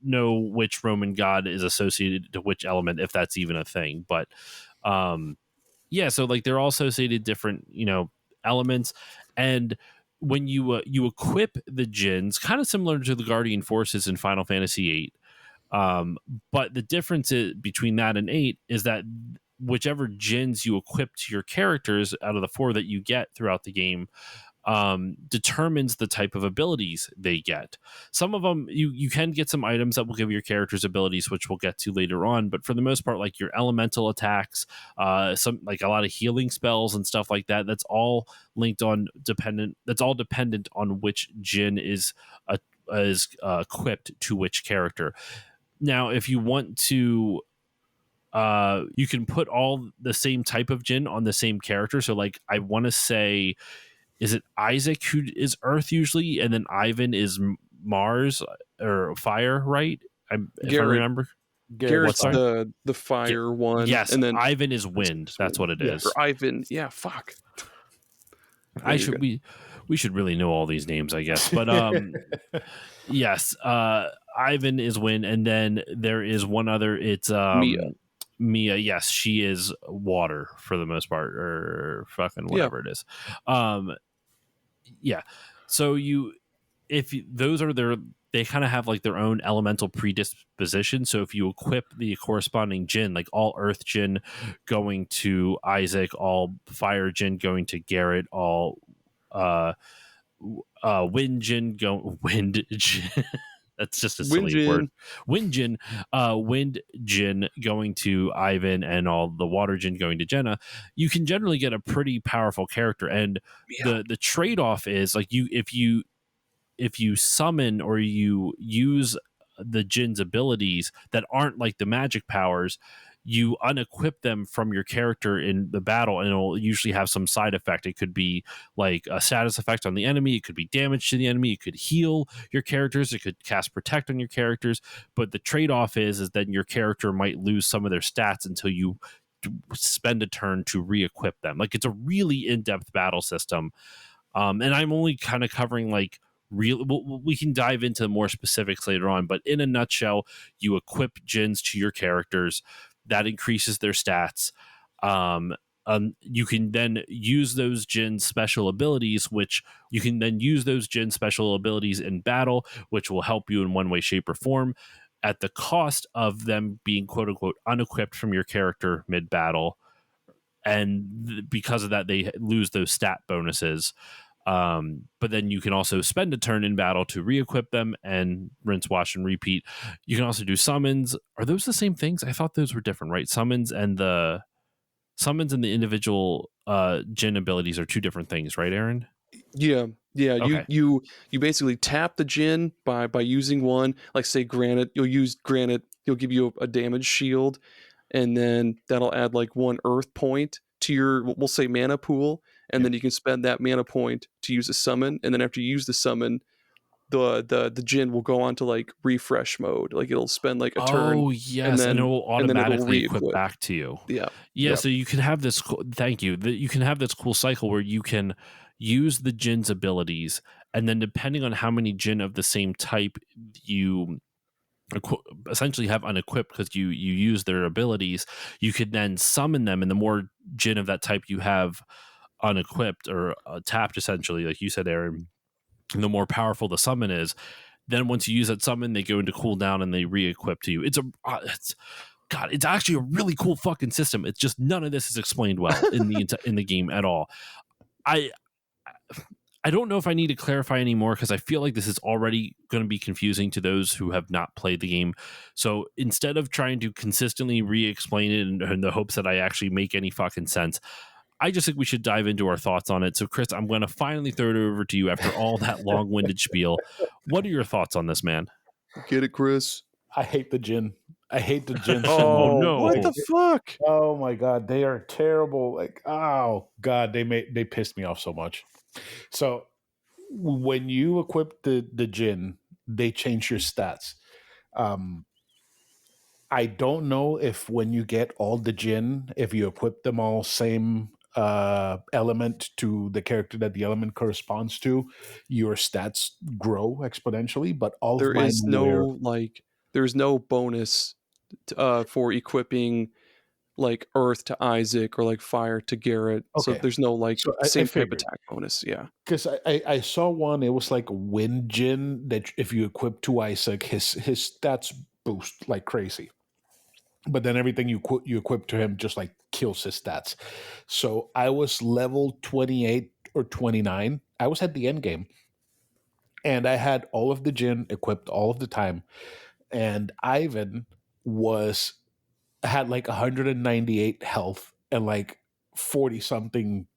know which Roman god is associated to which element, if that's even a thing. But yeah, so like they're all associated different elements. And when you equip the djinns, kind of similar to the Guardian Forces in Final Fantasy VIII, but the difference between that and 8 is that whichever djinns you equip to your characters out of the 4 that you get throughout the game, determines the type of abilities they get. Some of them, you can get some items that will give your characters abilities, which we'll get to later on. But for the most part, like your elemental attacks, some like a lot of healing spells and stuff like that, that's all linked on dependent. That's all dependent on which Jin is equipped to which character. Now, if you want to, you can put all the same type of Jin on the same character. So, like, I want to say, is it Isaac who is Earth usually, and then Ivan is Mars or fire, right? If I remember, Garrett's the fire one. Yes, and then Ivan is wind. That's what it is. Or Ivan, yeah, fuck. We should really know all these names, I guess. But yes, Ivan is wind, and then there is one other. It's Mia, yes, she is water for the most part, or fucking whatever it is. Yeah. So those are they kind of have like their own elemental predisposition. So if you equip the corresponding Jin, like all Earth Jin going to Isaac, all Fire Jin going to Garrett, all Wind Jin Wind Jin. That's just a silly word. Wind Jin going to Ivan, and all the Water Jin going to Jenna. You can generally get a pretty powerful character, and the trade off is like if you summon or you use the Jin's abilities that aren't like the magic powers, you unequip them from your character in the battle, and it'll usually have some side effect. It could be like a status effect on the enemy. It could be damage to the enemy. It could heal your characters. It could cast protect on your characters. But the trade-off is that your character might lose some of their stats until you spend a turn to re-equip them. Like, it's a really in-depth battle system. And I'm only kind of covering like we can dive into more specifics later on, but in a nutshell, you equip Jins to your characters. That increases their stats. You can then use those Jin special abilities, which you can then use those Jin special abilities in battle, which will help you in one way, shape, or form, at the cost of them being quote unquote unequipped from your character mid battle. And because of that, they lose those stat bonuses. But then you can also spend a turn in battle to re-equip them and rinse, wash, and repeat. You can also do summons. Are those the same things? I thought those were different, right? Summons and the individual Jin abilities are two different things, right, Aaron? Yeah. Okay. You basically tap the Jin by using one, like say Granite. You'll use Granite. He'll give you a damage shield, and then that'll add like one Earth point to your, we'll say, mana pool, and then you can spend that mana point to use a summon, and then after you use the summon, the Jin will go on to like refresh mode. Like it'll spend like a turn. Oh yes, and it will automatically equip back to you. Yeah. Yep. So you can have this. Thank you. You can have this cool cycle where you can use the Jin's abilities, and then depending on how many Jin of the same type you essentially have unequipped because you use their abilities, you could then summon them, and the more Jin of that type you have unequipped or tapped, essentially, like you said, Aaron, the more powerful the summon is. Then once you use that summon, they go into cooldown and they re-equip to you. It's actually a really cool fucking system. It's just none of this is explained well in the game at all. I don't know if I need to clarify anymore because I feel like this is already going to be confusing to those who have not played the game. So instead of trying to consistently re-explain it in the hopes that I actually make any fucking sense, I just think we should dive into our thoughts on it. So, Chris, I'm going to finally throw it over to you after all that long-winded spiel. What are your thoughts on this, man? Get it, Chris? I hate the Jin. I hate the Jin. Oh no! What the fuck? Oh my god, they are terrible. Like, oh god, they pissed me off so much. So when you equip the Jin, they change your stats. I don't know if when you get all the Jin, if you equip them all same element to the character that the element corresponds to, your stats grow exponentially. But all there of mine is no there's no bonus for equipping like Earth to Isaac or like Fire to Garrett. Okay. So there's no same type attack bonus. Yeah, because I saw one. It was like Wind Jin that if you equip to Isaac, his stats boost like crazy. But then everything you equip to him just like kills his stats. So I was level 28 or 29. I was at the end game, and I had all of the Jin equipped all of the time, and Ivan had like 198 health and like 40 something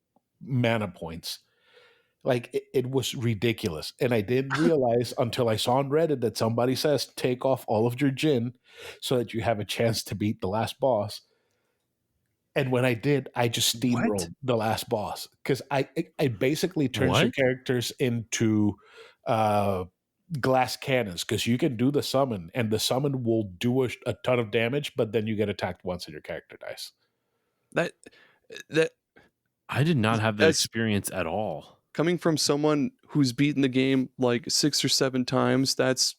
mana points. Like it was ridiculous. And I didn't realize until I saw on Reddit that somebody says take off all of your Jin so that you have a chance to beat the last boss. And when I did, I just steamrolled the last boss because I basically turns your characters into glass cannons, because you can do the summon and the summon will do a ton of damage, but then you get attacked once and your character dies. That I did not have that that's experience at all. coming from someone who's beaten the game like 6 or 7 times. That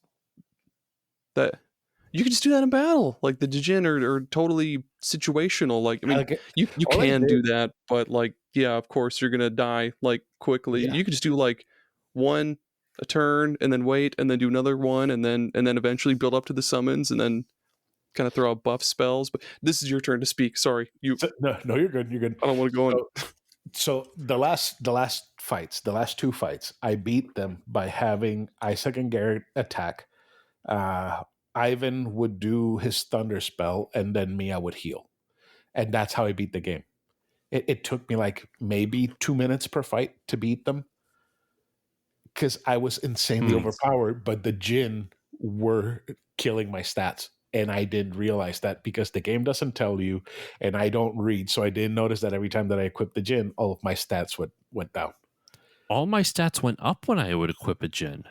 you can just do that in battle. Like the Djinn are totally situational. Like, I mean, you can do that, but like, yeah, of course you're gonna die like quickly. Yeah. You could just do like a turn and then wait and then do another one and then eventually build up to the summons and then kind of throw out buff spells. But this is your turn to speak. Sorry, No, you're good. You're good. I don't want to go in. So the last two fights, I beat them by having Isaac and Garrett attack. Ivan would do his thunder spell, and then Mia would heal, and that's how I beat the game. It took me like maybe 2 minutes per fight to beat them because I was insanely overpowered, but the Jinn were killing my stats. And I didn't realize that because the game doesn't tell you, and I don't read. So I didn't notice that every time that I equipped the Jinn, all of my stats went down. All my stats went up when I would equip a Jinn.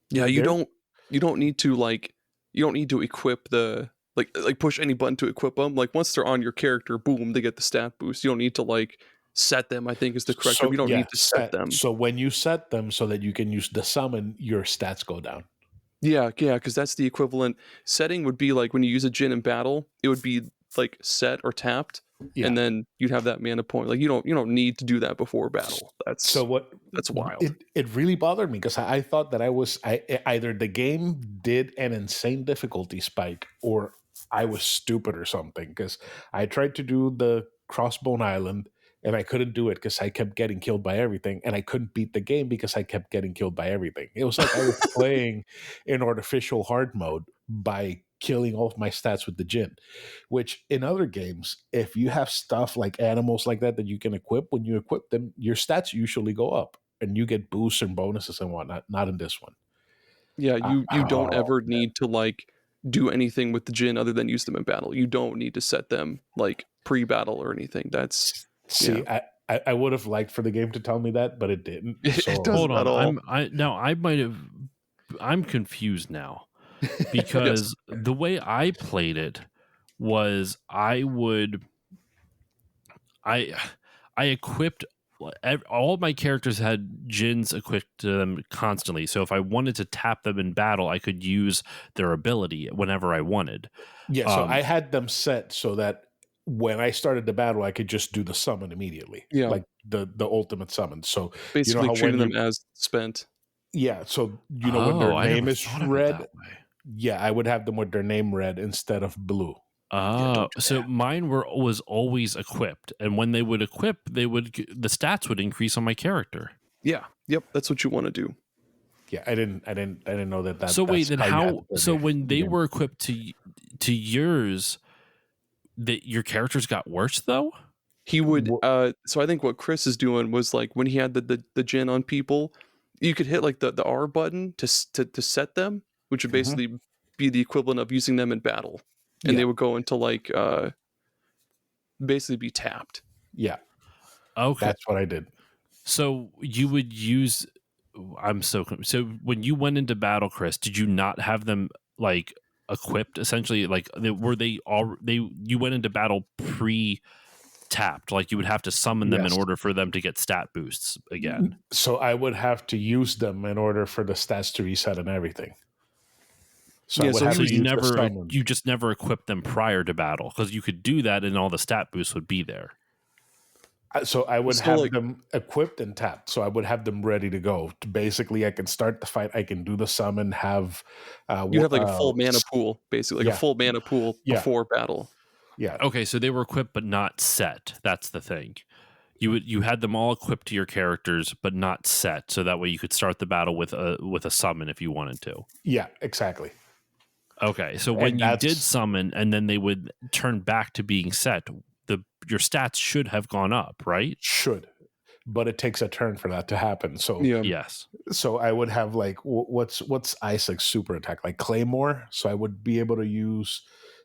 Yeah, you don't need to equip the like push any button to equip them. Like once they're on your character, boom, they get the stat boost. You don't need to like set them, I think is the correct term. You don't need to set them. So when you set them so that you can use the summon, your stats go down. Yeah, because that's the equivalent. Setting would be like when you use a Jinn in battle, it would be like set or tapped, and then you'd have that mana point. Like you don't need to do that before battle. That's wild. It really bothered me because I thought that either the game did an insane difficulty spike or I was stupid or something, because I tried to do the Crossbone Island and I couldn't do it because I kept getting killed by everything, and I couldn't beat the game because I kept getting killed by everything. It was like I was playing in artificial hard mode by killing all of my stats with the Jinn, which in other games, if you have stuff like animals like that you can equip, when you equip them, your stats usually go up and you get boosts and bonuses and whatnot. Not in this one. Yeah, you don't ever need to like do anything with the Jinn other than use them in battle. You don't need to set them like pre-battle or anything. That's I would have liked for the game to tell me that, but it didn't. So. It doesn't at all. I'm confused now because the way I played it was I equipped all of my characters had Jinns equipped to them constantly. So if I wanted to tap them in battle, I could use their ability whenever I wanted. Yeah, so I had them set so that when I started the battle, I could just do the summon immediately. Yeah. Like the ultimate summon. So basically treating them as spent. Yeah. So when their name is red. Yeah, I would have them with their name red instead of blue. So mine was always equipped, and when they would equip, the stats would increase on my character. Yeah. Yep. That's what you want to do. Yeah, I didn't know that. So wait, then how? So when they were equipped to yours, that your characters got worse though? He would. So I think what Chris is doing was like when he had the Jinn on people, you could hit like the R button to set them, which would basically be the equivalent of using them in battle, and they would go into like basically be tapped. Yeah. Okay, that's what I did. So you would use. So when you went into battle, Chris, did you not have them like equipped essentially? Like you went into battle pre-tapped, like you would have to summon them in order for them to get stat boosts again. So I would have to use them in order for the stats to reset and everything. So you just never equipped them prior to battle, because you could do that and all the stat boosts would be there. So I would have them equipped and tapped. So I would have them ready to go. Basically, I can start the fight. I can do the summon. You have like a full mana pool, basically, like a full mana pool before battle. Yeah. Okay, so they were equipped but not set. That's the thing. you had them all equipped to your characters, but not set, so that way you could start the battle with a summon if you wanted to. Yeah, exactly. Okay, so And when you did that's- summon and then they would turn back to being set, your stats should have gone up, right? Should, but it takes a turn for that to happen. So Yeah. Yes. so I would have like what's Isaac's super attack, like Claymore. So I would be able to use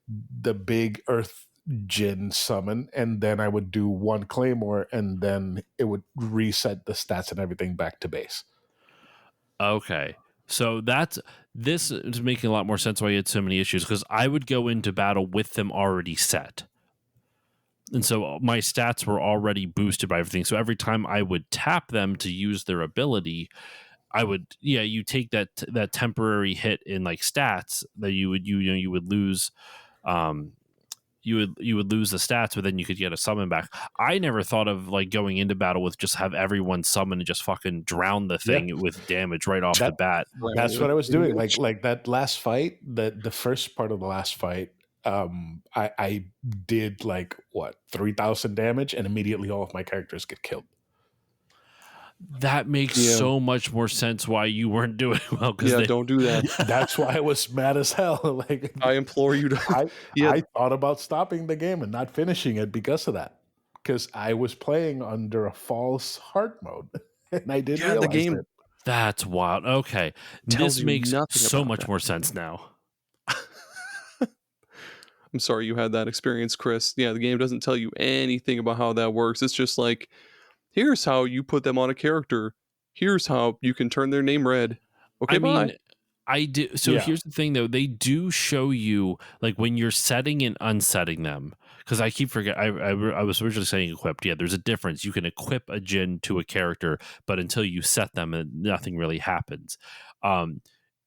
the big Earth Jin summon, and then I would do one Claymore, and then it would reset the stats and everything back to base. Okay. So this is making a lot more sense why you had so many issues, because I would go into battle with them already set. And so my stats were already boosted by everything. So every time I would tap them to use their ability, I would, you take that temporary hit in like stats that you would lose, you would lose the stats, but then you could get a summon back. I never thought of like going into battle with just have everyone summon and just fucking drown the thing with damage right off the bat. That's what I was doing. Like that last fight, the first part of the last fight, I did like 3,000 damage, and immediately all of my characters get killed. That makes so much more sense why you weren't doing well. Don't do that. That's why I was mad as hell. Like, I implore you to. I thought about stopping the game and not finishing it because of that. Because I was playing under a false heart mode, and I didn't realize the game. it. That's wild. Okay, this makes so much more sense now. I'm sorry you had that experience, Chris. Yeah, the game doesn't tell you anything about how that works. It's just like, here's how you put them on a character. Here's how you can turn their name red. Okay, bye. I do. So here's the thing, though. They do show you, like, when you're setting and unsetting them. Because I keep forgetting. I was originally saying equipped. Yeah, there's a difference. You can equip a djinn to a character, but until you set them, nothing really happens.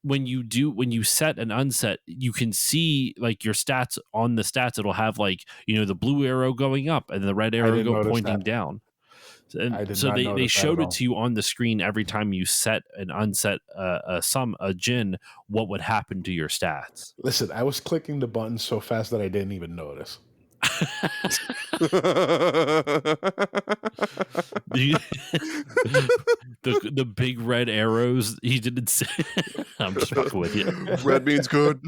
When you set and unset, you can see like your stats on the stats. It'll have like, the blue arrow going up and the red arrow pointing down. And so they showed it to you on the screen every time you set and unset a djinn, what would happen to your stats. Listen, I was clicking the button so fast that I didn't even notice. the big red arrows, he didn't say. I'm just fucking with you. Red means good.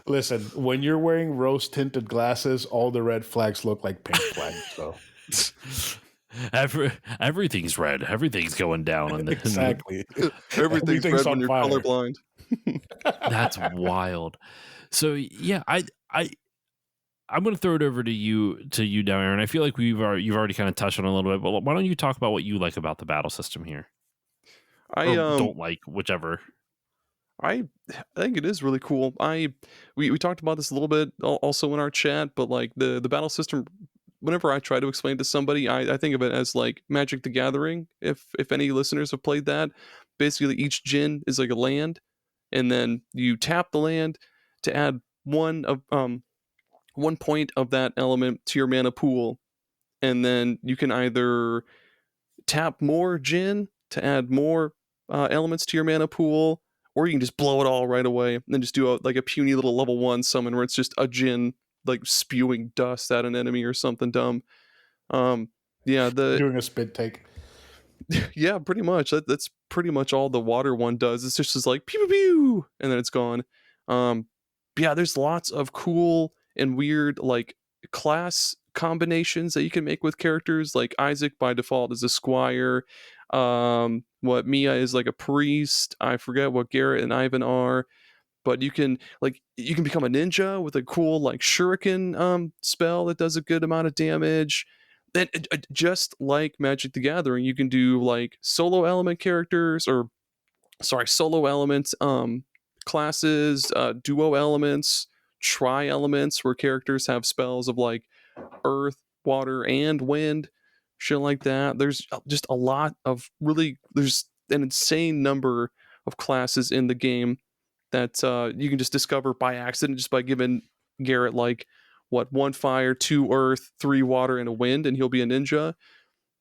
Listen, when you're wearing rose tinted glasses, all the red flags look like pink flags. So everything's red. Everything's going down on the exactly. Everything's red when you're colorblind. That's wild. So yeah, I'm going to throw it over to you now, Aaron. I feel like you've already kind of touched on it a little bit, but why don't you talk about what you like about the battle system here? I don't like, whichever. I think it is really cool. We talked about this a little bit also in our chat, but like the battle system, whenever I try to explain to somebody, I think of it as like Magic the Gathering. If any listeners have played that, basically each djinn is like a land, and then you tap the land to add one point of that element to your mana pool, and then you can either tap more djinn to add more elements to your mana pool, or you can just blow it all right away and then just do a puny little level 1 summon where it's just a djinn like spewing dust at an enemy or something dumb. Doing a spit take. Yeah, pretty much. That's pretty much all the water one does. It's just like pew pew pew, and then it's gone. Yeah, there's lots of cool and weird like class combinations that you can make with characters. Like Isaac by default is a squire. What Mia is like a priest. I forget what Garrett and Ivan are, but you can become a ninja with a cool like shuriken spell that does a good amount of damage. Then just like Magic the Gathering, you can do like solo element classes, duo elements, tri elements where characters have spells of like earth, water, and wind, shit like that. There's just a lot of there's an insane number of classes in the game that you can just discover by accident just by giving Garrett like 1 fire, 2 earth, 3 water, and a wind, and he'll be a ninja.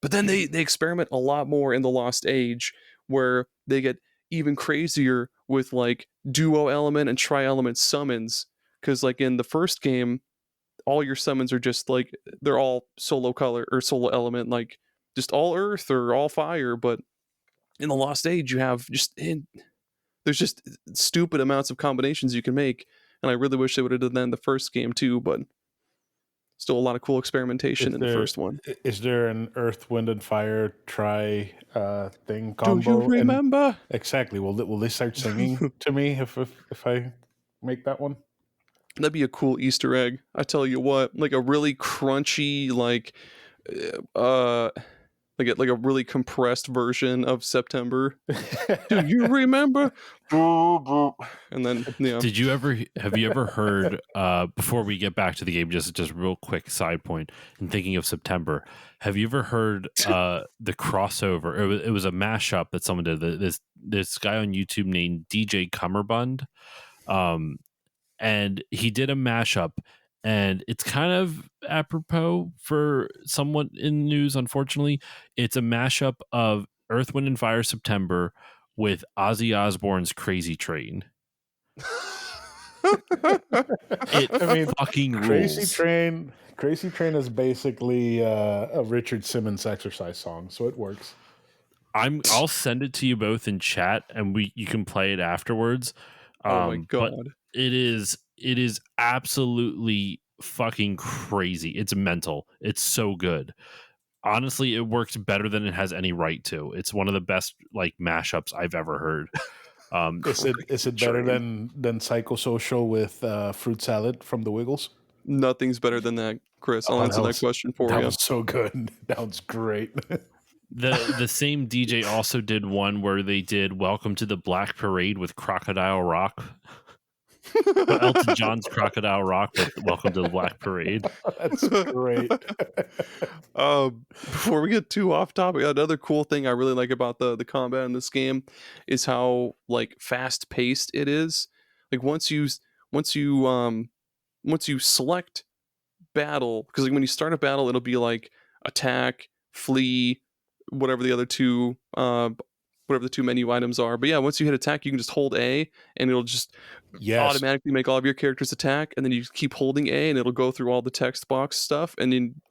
But then they experiment a lot more in the Lost Age, where they get even crazier with like duo element and tri-element summons. Because like in the first game, all your summons are just like they're all solo color or solo element, like just all earth or all fire. But in the Lost Age, you have there's just stupid amounts of combinations you can make, and I really wish they would have done that in the first game too. But still, a lot of cool experimentation in the first one. Is there an Earth, Wind, and Fire thing Do you combo? remember? Exactly. Will they start singing to me if I make that one? That'd be a cool Easter egg. I tell you what, like a really crunchy, like like a really compressed version of September. Do you remember? And then Have you ever heard before we get back to the game, just real quick side point, and thinking of September, have you ever heard the crossover? It was a mashup that someone did. This guy on YouTube named DJ Cummerbund, and he did a mashup, and it's kind of apropos for someone in the news. Unfortunately, it's a mashup of Earth, Wind, and Fire September with Ozzy Osbourne's Crazy Train. Fucking rules. Crazy Train is basically a Richard Simmons exercise song, so it works. I'll send it to you both in chat, and you can play it afterwards. Oh my god! But it is absolutely fucking crazy. It's mental. It's so good. Honestly, it works better than it has any right to. It's one of the best like mashups I've ever heard. Is it better than Psychosocial with fruit salad from the Wiggles? Nothing's better than that, Chris. I'll answer that question for you. That was so good. That was great. The same DJ also did one where they did "Welcome to the Black Parade" with Crocodile Rock. Elton John's Crocodile Rock with "Welcome to the Black Parade." That's great. Before we get too off topic, another cool thing I really like about the combat in this game is how like fast paced it is. Like once you select battle, because like when you start a battle, it'll be like attack, flee, whatever the two menu items are. But yeah, once you hit attack, you can just hold A, and it'll just automatically make all of your characters attack, and then you keep holding A, and it'll go through all the text box stuff, and then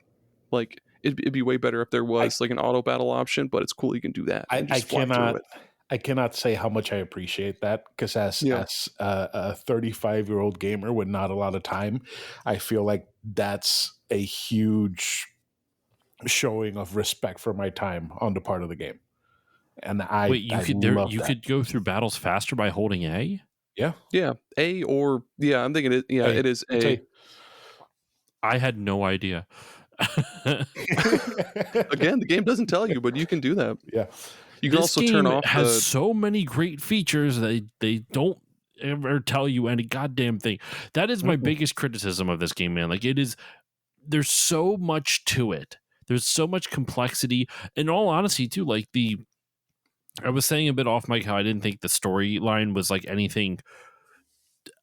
like it'd be way better if there was like an auto battle option, but it's cool you can do that. I cannot say how much I appreciate that, because as a 35-year-old gamer with not a lot of time, I feel like that's a huge showing of respect for my time on the part of the game. And you could go through battles faster by holding A? Yeah. A or I'm thinking it it is A. I had no idea. Again, the game doesn't tell you, but you can do that. Yeah. You can also turn off. It has so many great features that they don't ever tell you any goddamn thing. That is my biggest criticism of this game, man. Like there's so much to it. There's so much complexity. In all honesty, too, like I was saying a bit off mic how I didn't think the storyline was like anything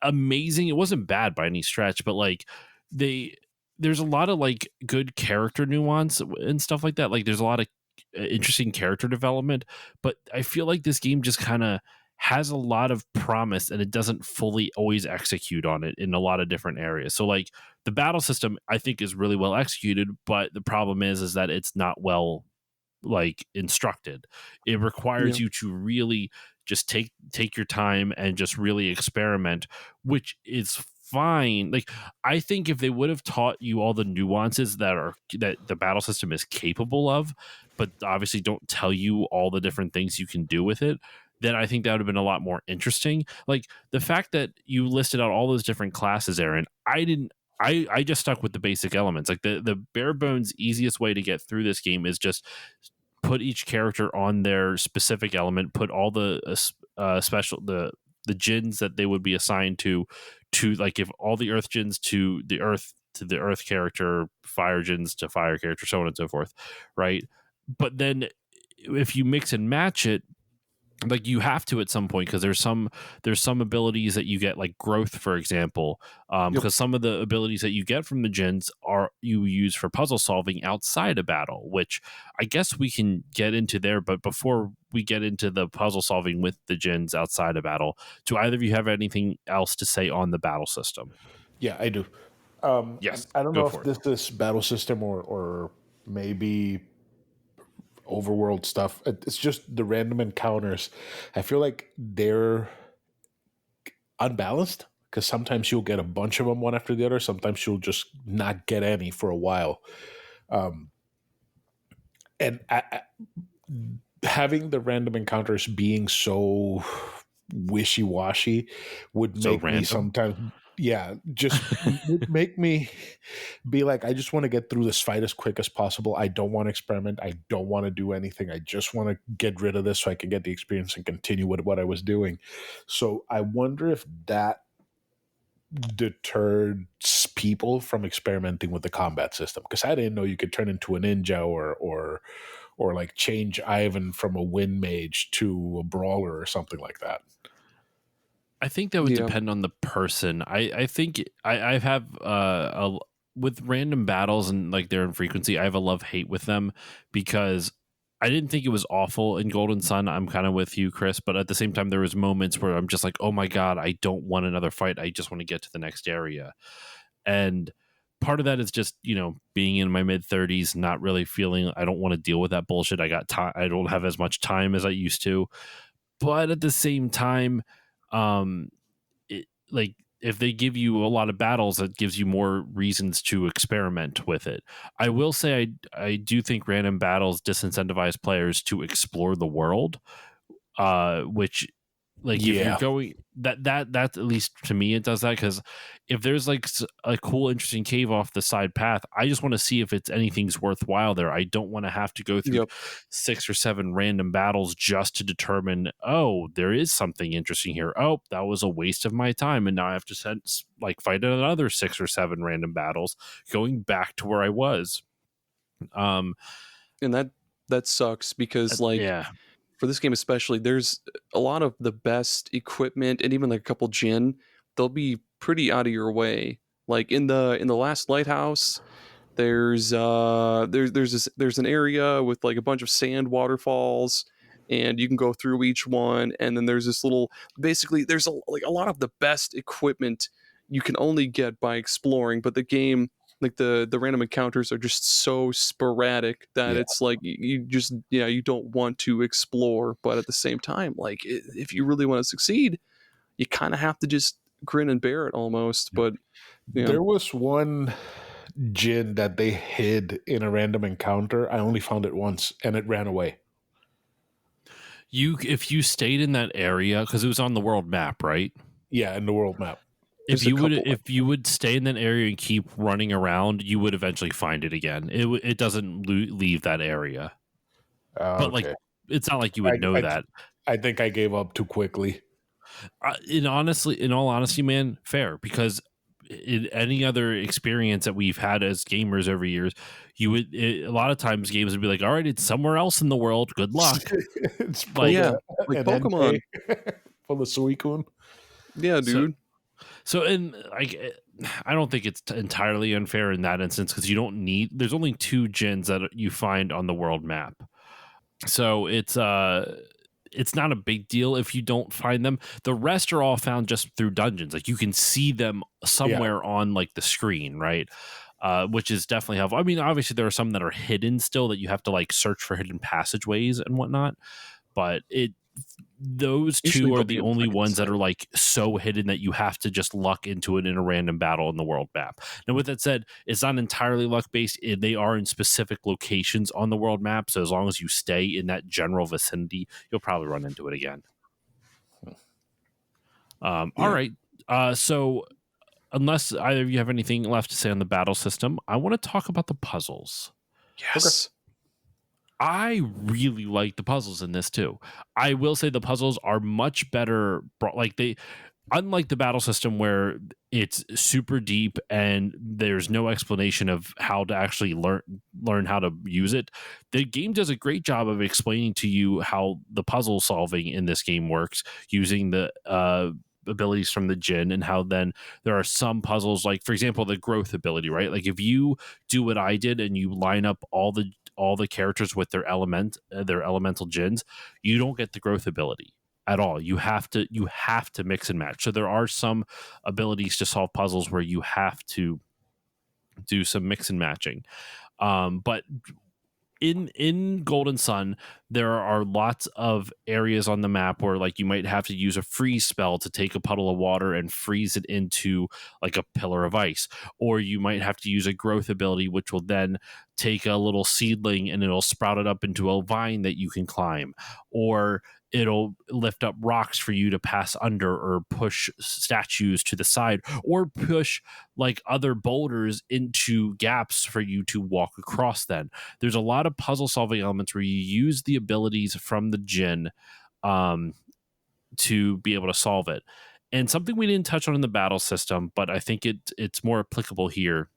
amazing. It wasn't bad by any stretch, but like there's a lot of like good character nuance and stuff like that. Like there's a lot of interesting character development, but I feel like this game just kind of has a lot of promise, and it doesn't fully always execute on it in a lot of different areas. So like the battle system I think is really well executed, but the problem is that it's not well like instructed. It requires you to really just take your time and just really experiment, which is fine. Like I think if they would have taught you all the nuances that the battle system is capable of, but obviously don't tell you all the different things you can do with it, then I think that would have been a lot more interesting. Like the fact that you listed out all those different classes, Aaron, I just stuck with the basic elements. Like the bare bones easiest way to get through this game is just put each character on their specific element, put all the special the djinns that they would be assigned to like give all the earth djinns to the earth character, fire djinns to fire character, so on and so forth, right? But then if you mix and match it, like you have to at some point, because there's some abilities that you get, like growth, for example, because some of the abilities that you get from the djinns are you use for puzzle solving outside a battle, which I guess we can get into there. But before we get into the puzzle solving with the djinns outside a battle, do either of you have anything else to say on the battle system? Yeah, I do. Yes, I don't go know if for it. this is battle system or maybe overworld stuff. It's just the random encounters. I feel like they're unbalanced because sometimes you'll get a bunch of them one after the other. Sometimes you'll just not get any for a while. Um, and having the random encounters being so wishy-washy would So make me random. sometimes, yeah, just would make me be like, I just want to get through this fight as quick as possible. I don't want to experiment. I don't want to do anything. I just want to get rid of this so I can get the experience and continue with what I was doing. So I wonder if that deterred people from experimenting with the combat system, because I didn't know you could turn into a ninja or like change Ivan from a wind mage to a brawler or something like that. I think that would Yeah. depend on the person. I think I have with random battles and like their infrequency, I have a love hate with them because I didn't think it was awful in Golden Sun. I'm kind of with you, Chris, but at the same time, there was moments where I'm just like, oh my god, I don't want another fight. I just want to get to the next area, and part of that is just being in my mid 30s, not really feeling I don't want to deal with that bullshit. I got time. I don't have as much time as I used to, but at the same time, um like if they give you a lot of battles, that gives you more reasons to experiment with it. I will say I do think random battles disincentivize players to explore the world, which like if you're Yeah. going that at least to me it does that, because if there's like a cool interesting cave off the side path, I just want to see if it's anything's worthwhile there. I don't want to have to go through Yep. 6 or 7 random battles just to determine, oh, there is something interesting here, oh, that was a waste of my time, and now I have to fight another 6 or 7 random battles going back to where I was. And that sucks because like Yeah. for this game especially, there's a lot of the best equipment and even like a couple gin, they'll be pretty out of your way. Like in the last lighthouse, there's an area with like a bunch of sand waterfalls, and you can go through each one, and then there's this little, basically there's a lot of the best equipment you can only get by exploring, but the game, like the random encounters are just so sporadic that Yeah. it's like you just, yeah, you don't want to explore, but at the same time, like if you really want to succeed, you kind of have to just grin and bear it almost. But yeah. There was one gin that they hid in a random encounter. I only found it once and it ran away. If you stayed in that area, because it was on the world map, right? Yeah, in the world map. If There's a couple, if you would stay in that area and keep running around, you would eventually find it again. It doesn't leave that area, but like Okay. it's not like you would know that. I think I gave up too quickly. In all honesty, man, fair, because in any other experience that we've had as gamers over years, a lot of times games would be like, all right, it's somewhere else in the world. Good luck. It's Like, yeah, like an Pokemon. NK for the Suicune. Yeah, dude. So, and like, I don't think it's entirely unfair in that instance, because there's only 2 gens that you find on the world map. So it's not a big deal if you don't find them. The rest are all found just through dungeons. Like you can see them somewhere on like the screen, right? Which is definitely helpful. I mean, obviously there are some that are hidden still that you have to like search for hidden passageways and whatnot, but those Usually 2 are they'll be the in only plain ones that sight. are like so hidden that you have to just luck into it in a random battle in the world map. Now, with that said, it's not entirely luck based. They are in specific locations on the world map. So as long as you stay in that general vicinity, you'll probably run into it again. All right. So unless either of you have anything left to say on the battle system, I want to talk about the puzzles. Yes. I really like the puzzles in this too. I will say the puzzles are much better. Unlike the battle system where it's super deep and there's no explanation of how to actually learn how to use it, the game does a great job of explaining to you how the puzzle solving in this game works using the abilities from the Jin, and how then there are some puzzles, like for example the growth ability, right? Like if you do what I did and you line up all the characters with their elemental Jins, you don't get the growth ability at all. You have to mix and match. So there are some abilities to solve puzzles where you have to do some mix and matching. But in Golden Sun, there are lots of areas on the map where like you might have to use a freeze spell to take a puddle of water and freeze it into like a pillar of ice, or you might have to use a growth ability which will then take a little seedling and it'll sprout it up into a vine that you can climb, or it'll lift up rocks for you to pass under, or push statues to the side, or push like other boulders into gaps for you to walk across. Then there's a lot of puzzle solving elements where you use the abilities from the Jinn to be able to solve it. And something we didn't touch on in the battle system, but I think it's more applicable here,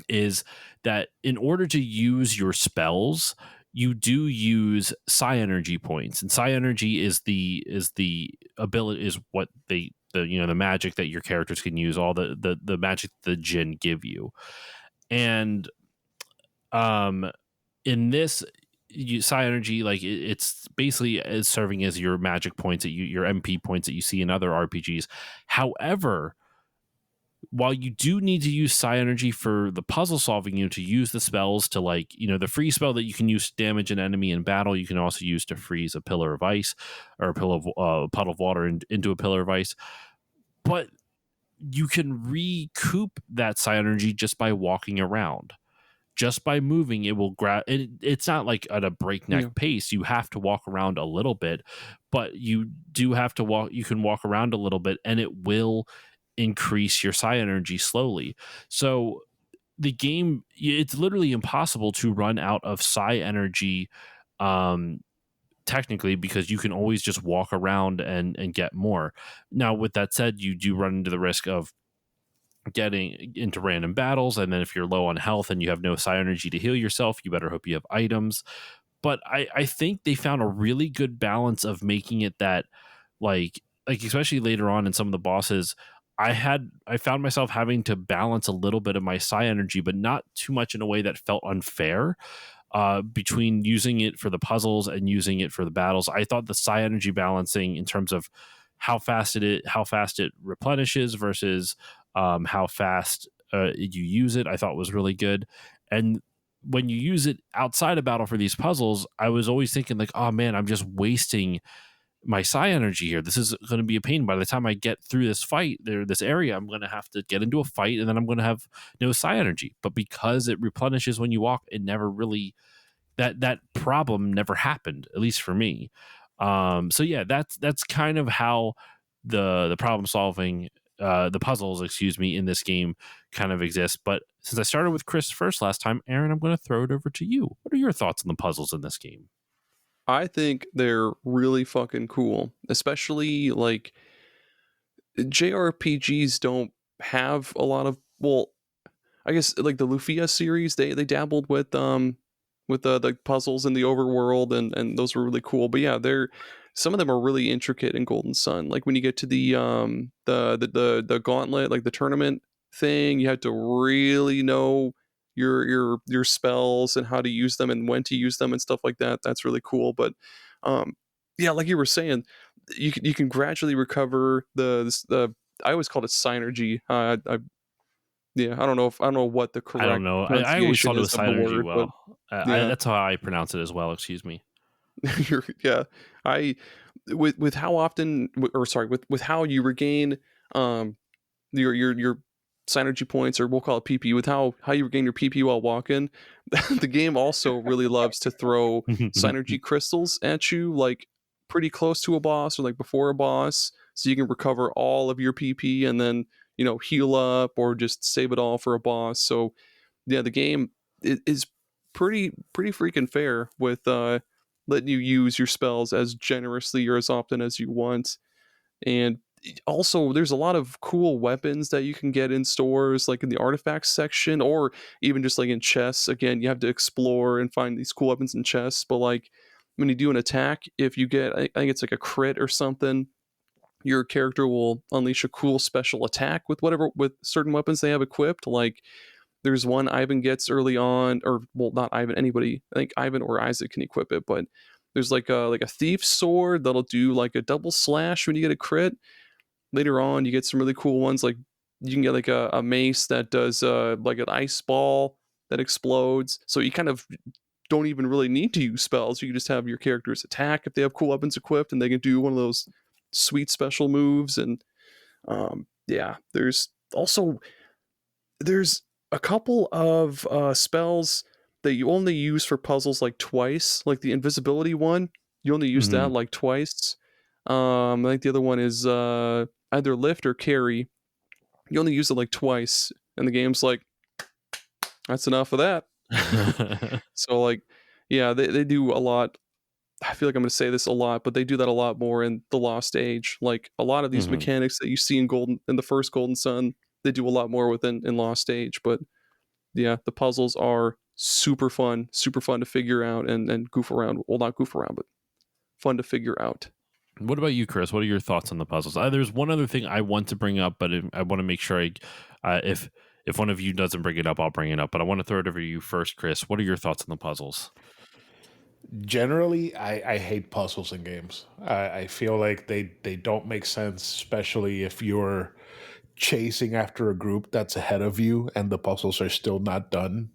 is that in order to use your spells, you do use psi energy points, and psi energy is the ability, is what the magic that your characters can use, all the magic the Jinn give you. And in this, psi energy, like it's basically is serving as your magic points, your MP points that you see in other RPGs. However, while you do need to use psi energy for the puzzle solving, to use the spells to, like, the free spell that you can use to damage an enemy in battle, you can also use to freeze a pillar of ice, or a puddle of water into a pillar of ice. But you can recoup that psi energy just by walking around. Just by moving, it will grab. It's not like at a breakneck pace. You have to walk around a little bit, but you do have to walk. You can walk around a little bit, and it will increase your psi energy slowly. So the game, it's literally impossible to run out of psi energy, technically, because you can always just walk around and get more. Now, with that said, you do run into the risk of getting into random battles, and then if you're low on health and you have no psi energy to heal yourself, you better hope you have items. But I think they found a really good balance of making it that, like especially later on in some of the bosses, I found myself having to balance a little bit of my psi energy, but not too much in a way that felt unfair. Between using it for the puzzles and using it for the battles, I thought the psi energy balancing in terms of how fast it replenishes versus how fast you use it, I thought was really good. And when you use it outside of battle for these puzzles, I was always thinking like, oh man, I'm just wasting my psi energy here. This is going to be a pain. By the time I get through this fight, this area, I'm going to have to get into a fight, and then I'm going to have no psi energy. But because it replenishes when you walk, it never really, that problem never happened, at least for me. So yeah, that's kind of how the problem solving, the puzzles, excuse me, in this game kind of exist. But since I started with Chris first last time, Aaron, I'm going to throw it over to you. What are your thoughts on the puzzles in this game? I think they're really fucking cool, especially like JRPGs don't have a lot of, well, I guess like the Lufia series, they dabbled with the puzzles in the overworld, and those were really cool. But yeah, they're, some of them are really intricate in Golden Sun. Like when you get to the gauntlet, like the tournament thing, you have to really know your spells and how to use them and when to use them and stuff like that. That's really cool. But yeah, like you were saying, you can gradually recover the I always called it synergy. Yeah, I don't know what the I don't correct know. I always pronunciation thought it was is of the synergy. word, but Well, yeah. that's how I pronounce it as well. Excuse me. Yeah, I, with how often, or sorry, with how you regain um your synergy points, or we'll call it PP, with how you regain your PP while walking. The game also really loves to throw synergy crystals at you, like pretty close to a boss or like before a boss, so you can recover all of your PP and then heal up or just save it all for a boss. So yeah, the game is pretty freaking fair with letting you use your spells as generously or as often as you want. And also, there's a lot of cool weapons that you can get in stores, like in the artifacts section, or even just like in chests. Again, you have to explore and find these cool weapons in chests. But like when you do an attack, if you get, I think it's like a crit or something, your character will unleash a cool special attack with certain weapons they have equipped. Like there's one Ivan gets early on, or well, not Ivan, anybody. I think Ivan or Isaac can equip it, but there's like a thief's sword that'll do like a double slash when you get a crit. Later on, you get some really cool ones, like you can get like a mace that does like an ice ball that explodes. So you kind of don't even really need to use spells. You can just have your characters attack if they have cool weapons equipped, and they can do one of those sweet special moves. And yeah, there's a couple of spells that you only use for puzzles like twice, like the invisibility one. You only use that like twice. I think the other one is either lift or carry. You only use it like twice, and the game's like, that's enough of that. So like, yeah, they do a lot. I feel like I'm going to say this a lot, but they do that a lot more in the Lost Age. Like a lot of these mechanics that you see in the first Golden Sun, they do a lot more within in Lost Age. But yeah, the puzzles are super fun to figure out and goof around. Well, not goof around, but fun to figure out. What about you, Chris? What are your thoughts on the puzzles? There's one other thing I want to bring up, but I want to make sure if one of you doesn't bring it up, I'll bring it up. But I want to throw it over to you first, Chris. What are your thoughts on the puzzles? Generally, I hate puzzles in games. I feel like they don't make sense, especially if you're chasing after a group that's ahead of you and the puzzles are still not done.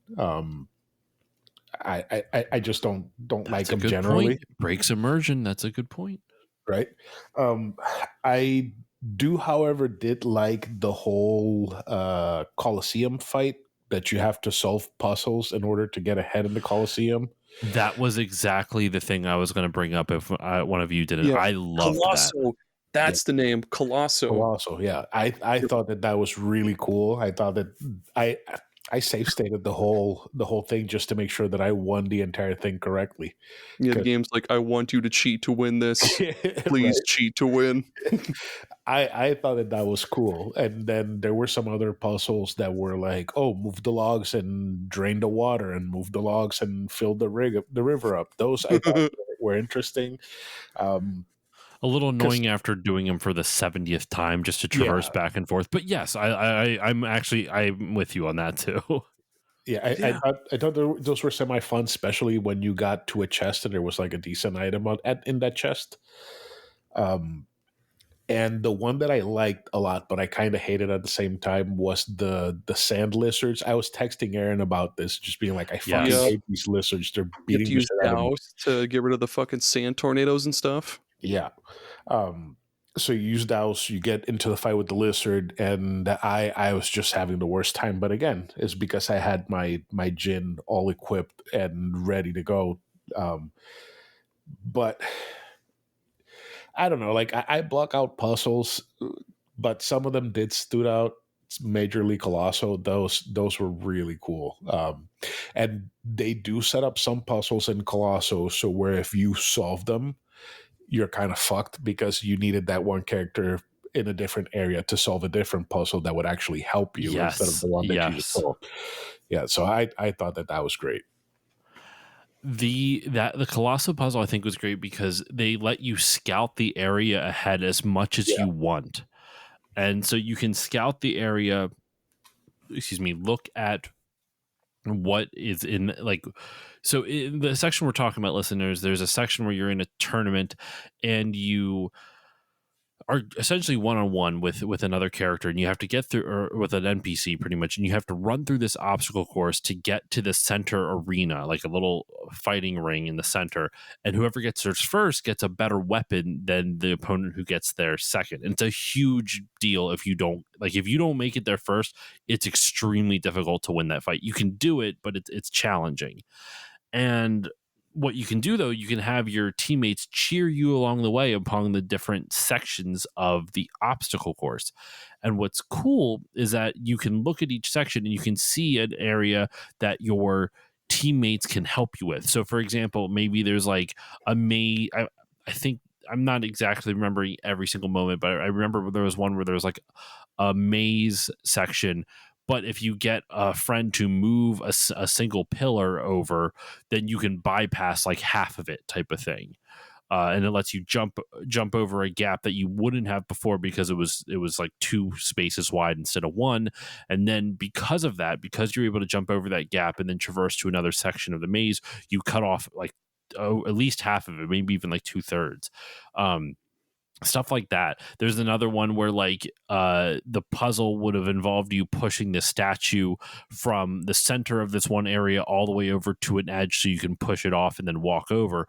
I just don't like them generally. Point. Breaks immersion. That's a good point. Right. I do, however, did like the whole Colosseum fight that you have to solve puzzles in order to get ahead in the Colosseum. That was exactly the thing I was going to bring up if one of you didn't. Yeah. I loved that. That's the name, Colosso. Yeah. I thought that was really cool. I thought that I save stated the whole thing just to make sure that I won the entire thing correctly. Yeah, the game's like, I want you to cheat to win this. Please cheat to win. I thought that was cool. And then there were some other puzzles that were like, oh, move the logs and drain the water, and move the logs and fill the river up. Those I thought were interesting. A little annoying after doing them for the 70th time just to traverse back and forth. But yes, I'm with you on that too. Yeah, I thought those were semi-fun, especially when you got to a chest and there was like a decent item in that chest. And the one that I liked a lot, but I kind of hated at the same time, was the sand lizards. I was texting Aaron about this, just being like, I fucking hate these lizards. They're beating you have to use douse to get rid of the fucking sand tornadoes and stuff. Yeah. So you use douse, you get into the fight with the lizard, and I was just having the worst time. But again, it's because I had my djinn all equipped and ready to go. But I don't know, like I block out puzzles, but some of them did stood out. Majorly Colosso, those were really cool. And they do set up some puzzles in Colosso, so where if you solve them, you're kind of fucked because you needed that one character in a different area to solve a different puzzle that would actually help you instead of the one that you just solved. Yeah, so I thought that was great. The Colosso puzzle I think was great because they let you scout the area ahead as much as you want. And so you can scout the area, look at what is in, like, so in the section we're talking about, listeners, there's a section where you're in a tournament and you are essentially one-on-one with another character, and you have to get through, or with an NPC pretty much, and you have to run through this obstacle course to get to the center arena, like a little fighting ring in the center, and whoever gets there first gets a better weapon than the opponent who gets there second. And it's a huge deal if you don't make it there first. It's extremely difficult to win that fight. You can do it, but it's challenging. And what you can do, though, you can have your teammates cheer you along the way upon the different sections of the obstacle course. And what's cool is that you can look at each section and you can see an area that your teammates can help you with. So, for example, maybe there's like a maze. I think I'm not exactly remembering every single moment, but I remember there was one where there was like a maze section. But if you get a friend to move a single pillar over, then you can bypass like half of it, type of thing. And it lets you jump over a gap that you wouldn't have before because it was like 2 spaces wide instead of 1. And then because of that, because you're able to jump over that gap and then traverse to another section of the maze, you cut off like at least half of it, maybe even like 2/3. stuff like that. There's another one where like the puzzle would have involved you pushing the statue from the center of this one area all the way over to an edge so you can push it off and then walk over.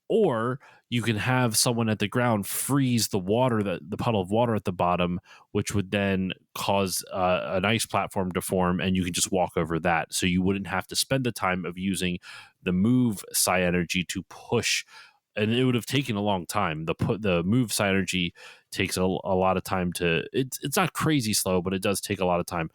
Or you can have someone at the ground freeze the water, the puddle of water at the bottom, which would then cause an ice platform to form, and you can just walk over that. So you wouldn't have to spend the time of using the move psi energy to push, and it would have taken a long time. The move psi energy takes a lot of time to. It's not crazy slow, but it does take a lot of time.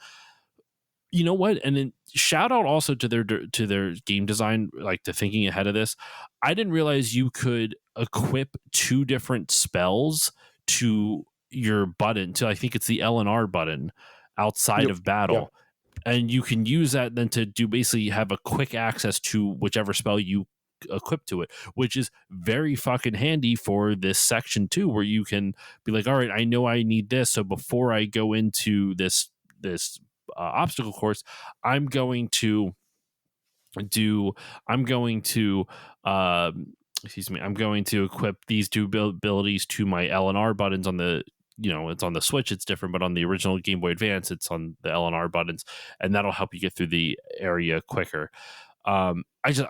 You know what? And then shout out also to their game design, like to thinking ahead of this. I didn't realize you could equip 2 different spells to your button. To I think it's the L and R button outside Yep. of battle, and you can use that then to do basically have a quick access to whichever spell you equip to it, which is very fucking handy for this section too, where you can be like, all right, I know I need this, so before I go into this obstacle course, I'm going to I'm going to equip these 2 abilities to my L and R buttons on the, it's on the Switch, it's different, but on the original Game Boy Advance, it's on the L and R buttons, and that'll help you get through the area quicker. I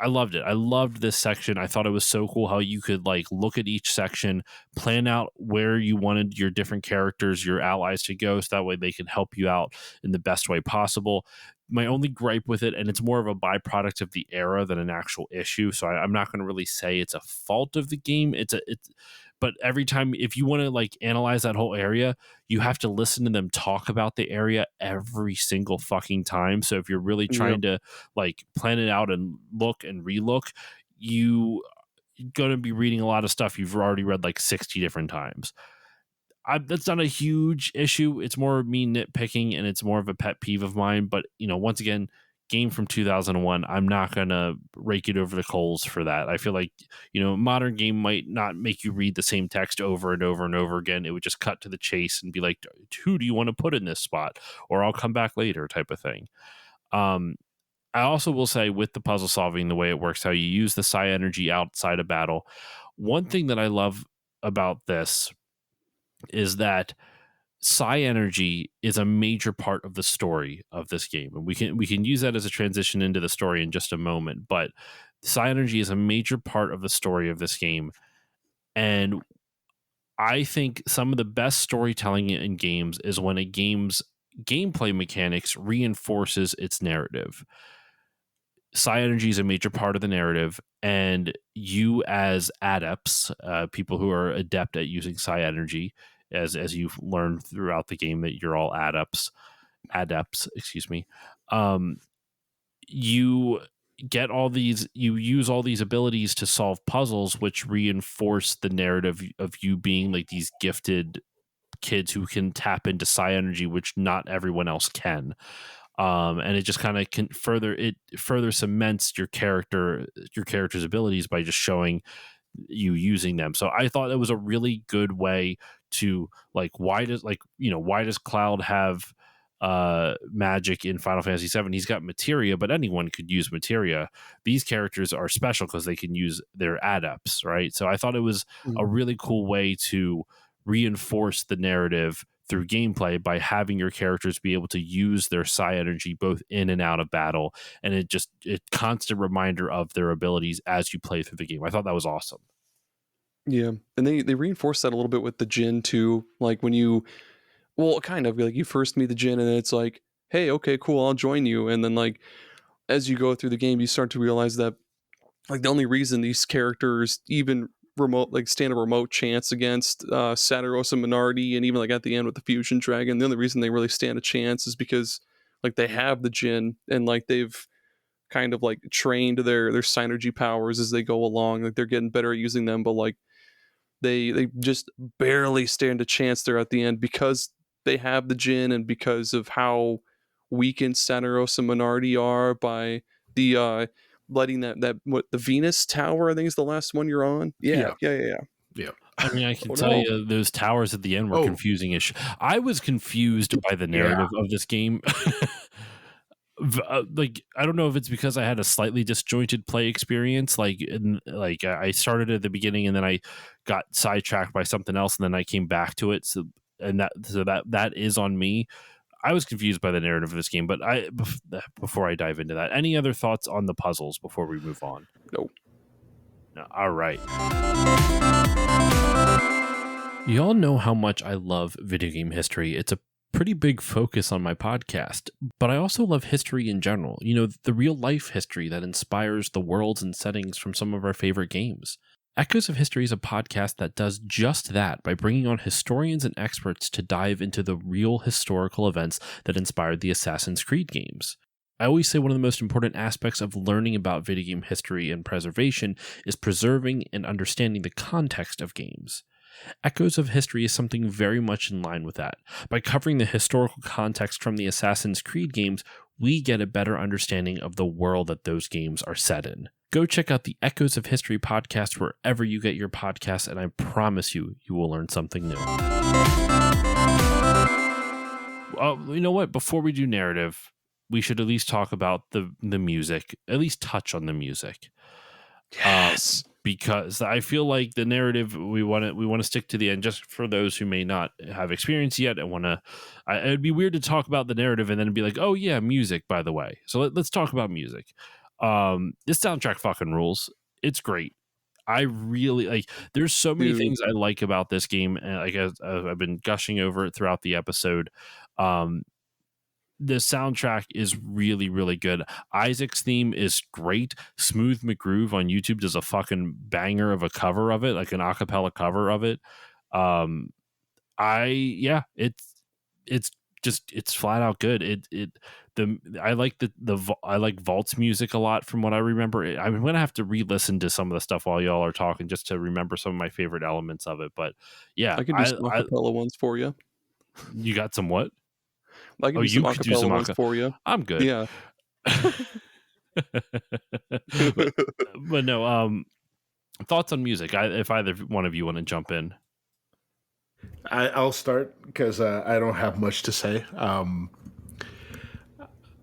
loved it. I loved this section. I thought it was so cool how you could like look at each section, plan out where you wanted your different characters, your allies to go, so that way they can help you out in the best way possible. My only gripe with it, and it's more of a byproduct of the era than an actual issue, so I'm not going to really say it's a fault of the game. But every time, if you want to like analyze that whole area, you have to listen to them talk about the area every single fucking time. So if you're really trying to like plan it out and look and relook, you're going to be reading a lot of stuff you've already read like 60 different times. That's not a huge issue. It's more me nitpicking, and it's more of a pet peeve of mine. But, once again, game from 2001, I'm not going to rake it over the coals for that. I feel like, modern game might not make you read the same text over and over and over again. It would just cut to the chase and be like, who do you want to put in this spot? Or I'll come back later type of thing. I also will say with the puzzle solving, the way it works, how you use the psi energy outside of battle. One thing that I love about this is that psi energy is a major part of the story of this game, and we can use that as a transition into the story in just a moment. But psi energy is a major part of the story of this game, and I think some of the best storytelling in games is when a game's gameplay mechanics reinforces its narrative. Psi energy is a major part of the narrative, and you as adepts, people who are adept at using psi energy, as you've learned throughout the game that you're all adepts, excuse me. You get all these, you use all these abilities to solve puzzles, which reinforce the narrative of you being like these gifted kids who can tap into psi energy, which not everyone else can. And it just kind of can further cements your character's abilities by just showing you using them. So I thought it was a really good way to like, why does Cloud have magic in Final Fantasy VII? He's got materia, but anyone could use materia. These characters are special because they can use their adepts, right? So I thought it was a really cool way to reinforce the narrative through gameplay by having your characters be able to use their psi energy both in and out of battle, and it constant reminder of their abilities as you play through the game. I thought that was awesome. Yeah, and they reinforce that a little bit with the Jin too. Like when you, kind of like you first meet the Jin, and it's like, hey, okay, cool, I'll join you, and then like as you go through the game, you start to realize that like the only reason these characters even stand a remote chance against Sataros and Minardi, and even like at the end with the Fusion Dragon, the only reason they really stand a chance is because like they have the Jin, and like they've kind of like trained their synergy powers as they go along. Like they're getting better at using them, but like they just barely stand a chance there at the end because they have the Jin, and because of how weakened Sataros and Minardi are by the letting that what the Venus Tower, I think is the last one you're on. Yeah. I mean, I can Oh, tell no. you those towers at the end were confusing. I was confused by the narrative of this game. like I don't know if it's because I had a slightly disjointed play experience. I started at the beginning and then I got sidetracked by something else and then I came back to it. So that is on me. I was confused by the narrative of this game, but before I dive into that, any other thoughts on the puzzles before we move on? Nope. No, all right. You all know how much I love video game history. It's a pretty big focus on my podcast, but I also love history in general. You know, the real life history that inspires the worlds and settings from some of our favorite games. Echoes of History is a podcast that does just that by bringing on historians and experts to dive into the real historical events that inspired the Assassin's Creed games. I always say one of the most important aspects of learning about video game history and preservation is preserving and understanding the context of games. Echoes of History is something very much in line with that. By covering the historical context from the Assassin's Creed games, we get a better understanding of the world that those games are set in. Go check out the Echoes of History podcast wherever you get your podcasts, and I promise you will learn something new. You know what? Before we do narrative, we should at least talk about the music, at least touch on the music. Yes. Because I feel like the narrative we want to stick to the end, just for those who may not have experience yet. It'd be weird to talk about the narrative and then be like, oh yeah, music, by the way. So let's talk about music. This soundtrack fucking rules. It's great. I really like. There's so many things I like about this game, and I've been gushing over it throughout the episode. The soundtrack is really, really good. Isaac's theme is great. Smooth McGroove on YouTube does a fucking banger of a cover of it, like an acapella cover of it. It's flat out good. I like Vault's music a lot from what I remember. I'm gonna have to re-listen to some of the stuff while y'all are talking just to remember some of my favorite elements of it. But yeah, I can do some acapella ones for you. You got some what? I can do some acapella ones for you. I'm good. Yeah. but no, thoughts on music. If either one of you want to jump in. I'll start because I don't have much to say.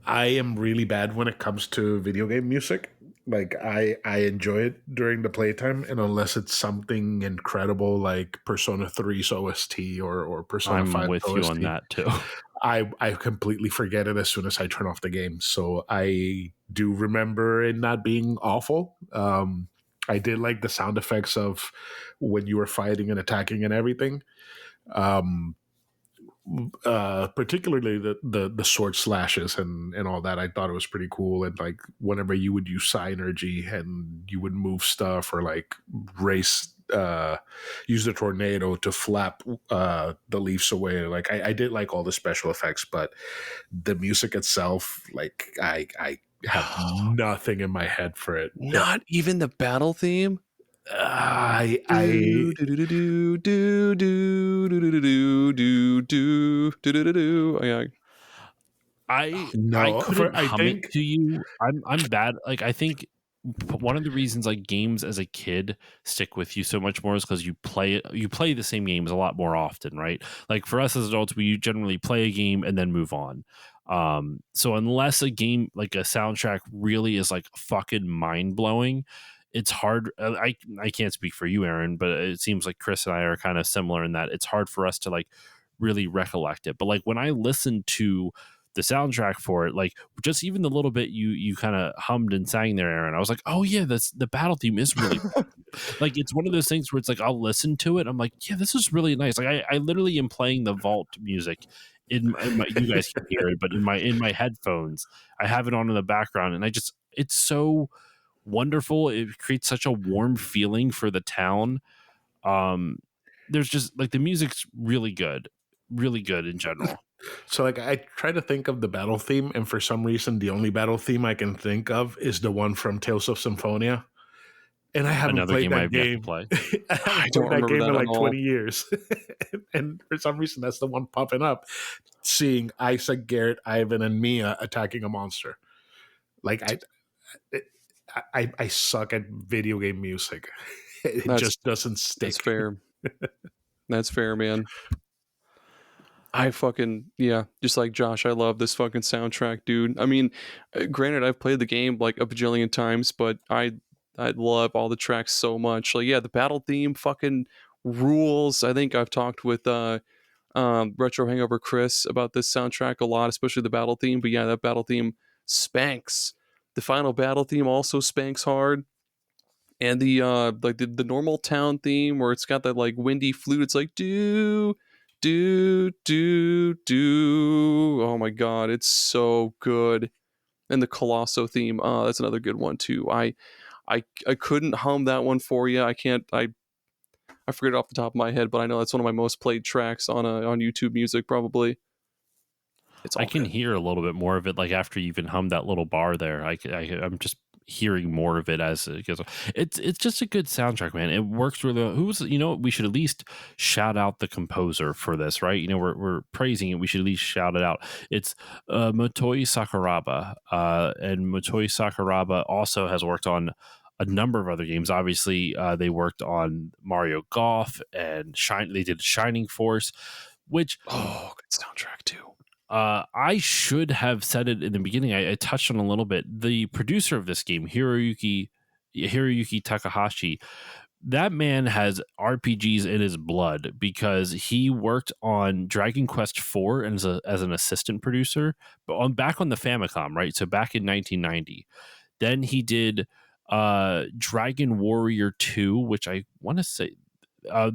I am really bad when it comes to video game music. Like I enjoy it during the playtime, and unless it's something incredible like Persona 3's OST or Persona 5's I'm with OST, you on that too. I completely forget it as soon as I turn off the game. So I do remember it not being awful. I did like the sound effects of when you were fighting and attacking and everything. Particularly the sword slashes and all that. I thought it was pretty cool. And like whenever you would use psi energy and you would move stuff or like use the tornado to flap the leaves away. Like I did like all the special effects, but the music itself, like I have nothing in my head for it. Not even the battle theme. I couldn't hum it to you. I'm bad. Like I think one of the reasons like games as a kid stick with you so much more is because you play the same games a lot more often, right? Like for us as adults, we generally play a game and then move on. So unless a game like a soundtrack really is like fucking mind blowing, it's hard. I can't speak for you, Aaron, but it seems like Chris and I are kind of similar in that it's hard for us to like really recollect it. But like when I listen to the soundtrack for it, like just even the little bit you kind of hummed and sang there, Aaron, I was like, oh yeah, the battle theme is really like it's one of those things where it's like I'll listen to it, I'm like, yeah, this is really nice. Like I literally am playing the Vault music in my you guys can hear it, but in my headphones, I have it on in the background, and it's so wonderful. It creates such a warm feeling for the town. There's just like the music's really good in general. So like I try to think of the battle theme, and for some reason the only battle theme I can think of is the one from Tales of Symphonia. And I haven't played that game. I don't remember that game in like 20 years. And for some reason that's the one popping up, seeing Isaac, Garrett, Ivan, and Mia attacking a monster. Like I suck at video game music. It just doesn't stick. That's fair. That's fair, man. I fucking, yeah, just like Josh, I love this fucking soundtrack, dude. I mean, granted, I've played the game like a bajillion times, but I love all the tracks so much. Like, yeah, the battle theme fucking rules. I think I've talked with Retro Hangover Chris about this soundtrack a lot, especially the battle theme. But yeah, that battle theme spanks. The final battle theme also spanks hard. And the like the normal town theme where it's got that like windy flute, it's like do. Oh my god, it's so good. And the Colosso theme, that's another good one too. I couldn't hum that one for you. I forget it off the top of my head, but I know that's one of my most played tracks on YouTube Music probably. It's I all can good. hear a little bit more of it, like after you even hum that little bar there. I'm just hearing more of it as it goes on. It's just a good soundtrack, man. It works really well. Who's, you know, we should at least shout out the composer for this, right? You know, we're praising it. We should at least shout it out. It's Motoi Sakuraba, and Motoi Sakuraba also has worked on a number of other games. Obviously, they worked on Mario Golf and They did Shining Force, which Oh, good soundtrack too. I should have said it in the beginning. I touched on a little bit. The producer of this game, Hiroyuki Takahashi, that man has RPGs in his blood because he worked on Dragon Quest IV as an assistant producer, but back on the Famicom, right? So back in 1990. Then he did Dragon Warrior 2, which I want to say,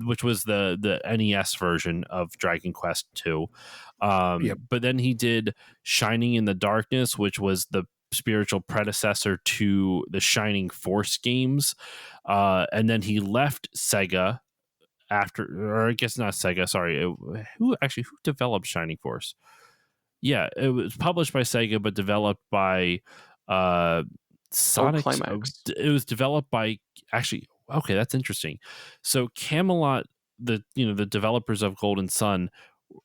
which was the NES version of Dragon Quest 2. Yep. But then he did Shining in the Darkness, which was the spiritual predecessor to the Shining Force games. And then he left Sega after, or I guess not Sega, sorry. Who developed Shining Force? Yeah, it was published by Sega, but developed by Oh, Sonic. Climax. It was developed by, actually, okay, that's interesting. So Camelot, the developers of Golden Sun,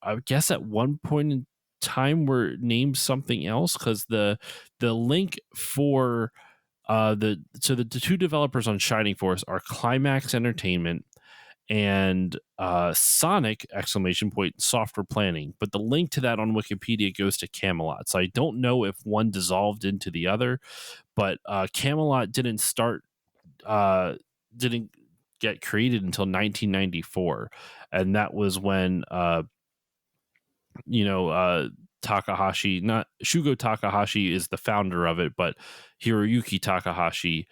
I guess at one point in time were named something else, because the link for the two developers on Shining Force are Climax Entertainment and Sonic Software Planning, but the link to that on Wikipedia goes to Camelot. So I don't know if one dissolved into the other, but Camelot didn't get created until 1994, and that was when Takahashi, not Shugo Takahashi, is the founder of it, but Hiroyuki Takahashi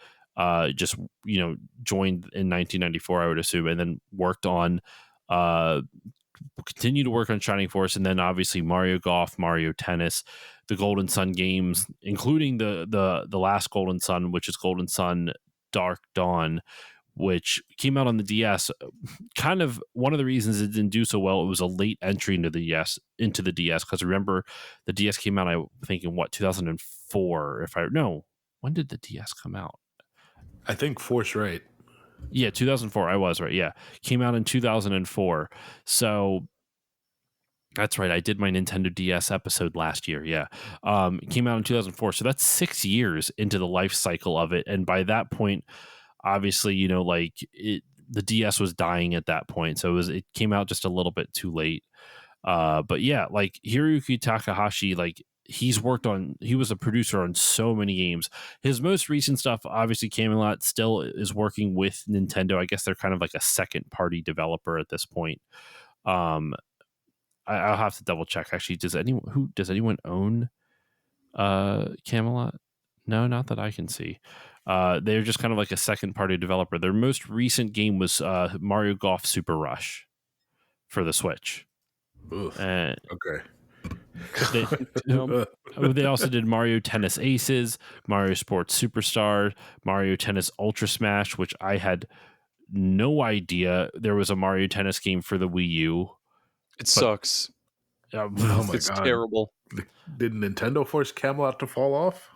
just joined in 1994, I would assume, and then worked on continue to work on Shining Force, and then obviously Mario Golf, Mario Tennis, the Golden Sun games, including the last Golden Sun, which is Golden Sun Dark Dawn, which came out on the DS. Kind of one of the reasons it didn't do so well, it was a late entry into the DS, because remember, the DS came out, I think, in 2004. When did the DS come out? I think Force right. Yeah, 2004. I was right. Yeah, came out in 2004. So that's right. I did my Nintendo DS episode last year. Yeah, it came out in 2004. So that's 6 years into the life cycle of it, and by that point, obviously, the DS was dying at that point, so it came out just a little bit too late. But yeah, like Hiroyuki Takahashi, like he was a producer on so many games. His most recent stuff, obviously Camelot, still is working with Nintendo. I guess they're kind of like a second party developer at this point. I'll have to double check. Actually, does anyone own Camelot? No, not that I can see. They're just kind of like a second party developer. Their most recent game was Mario Golf Super Rush for the Switch. Oof. And Okay. they also did Mario Tennis Aces, Mario Sports Superstar, Mario Tennis Ultra Smash, which I had no idea there was a Mario Tennis game for the Wii U. It sucks. Oh my It's God. terrible. Did Nintendo force Camelot to fall off?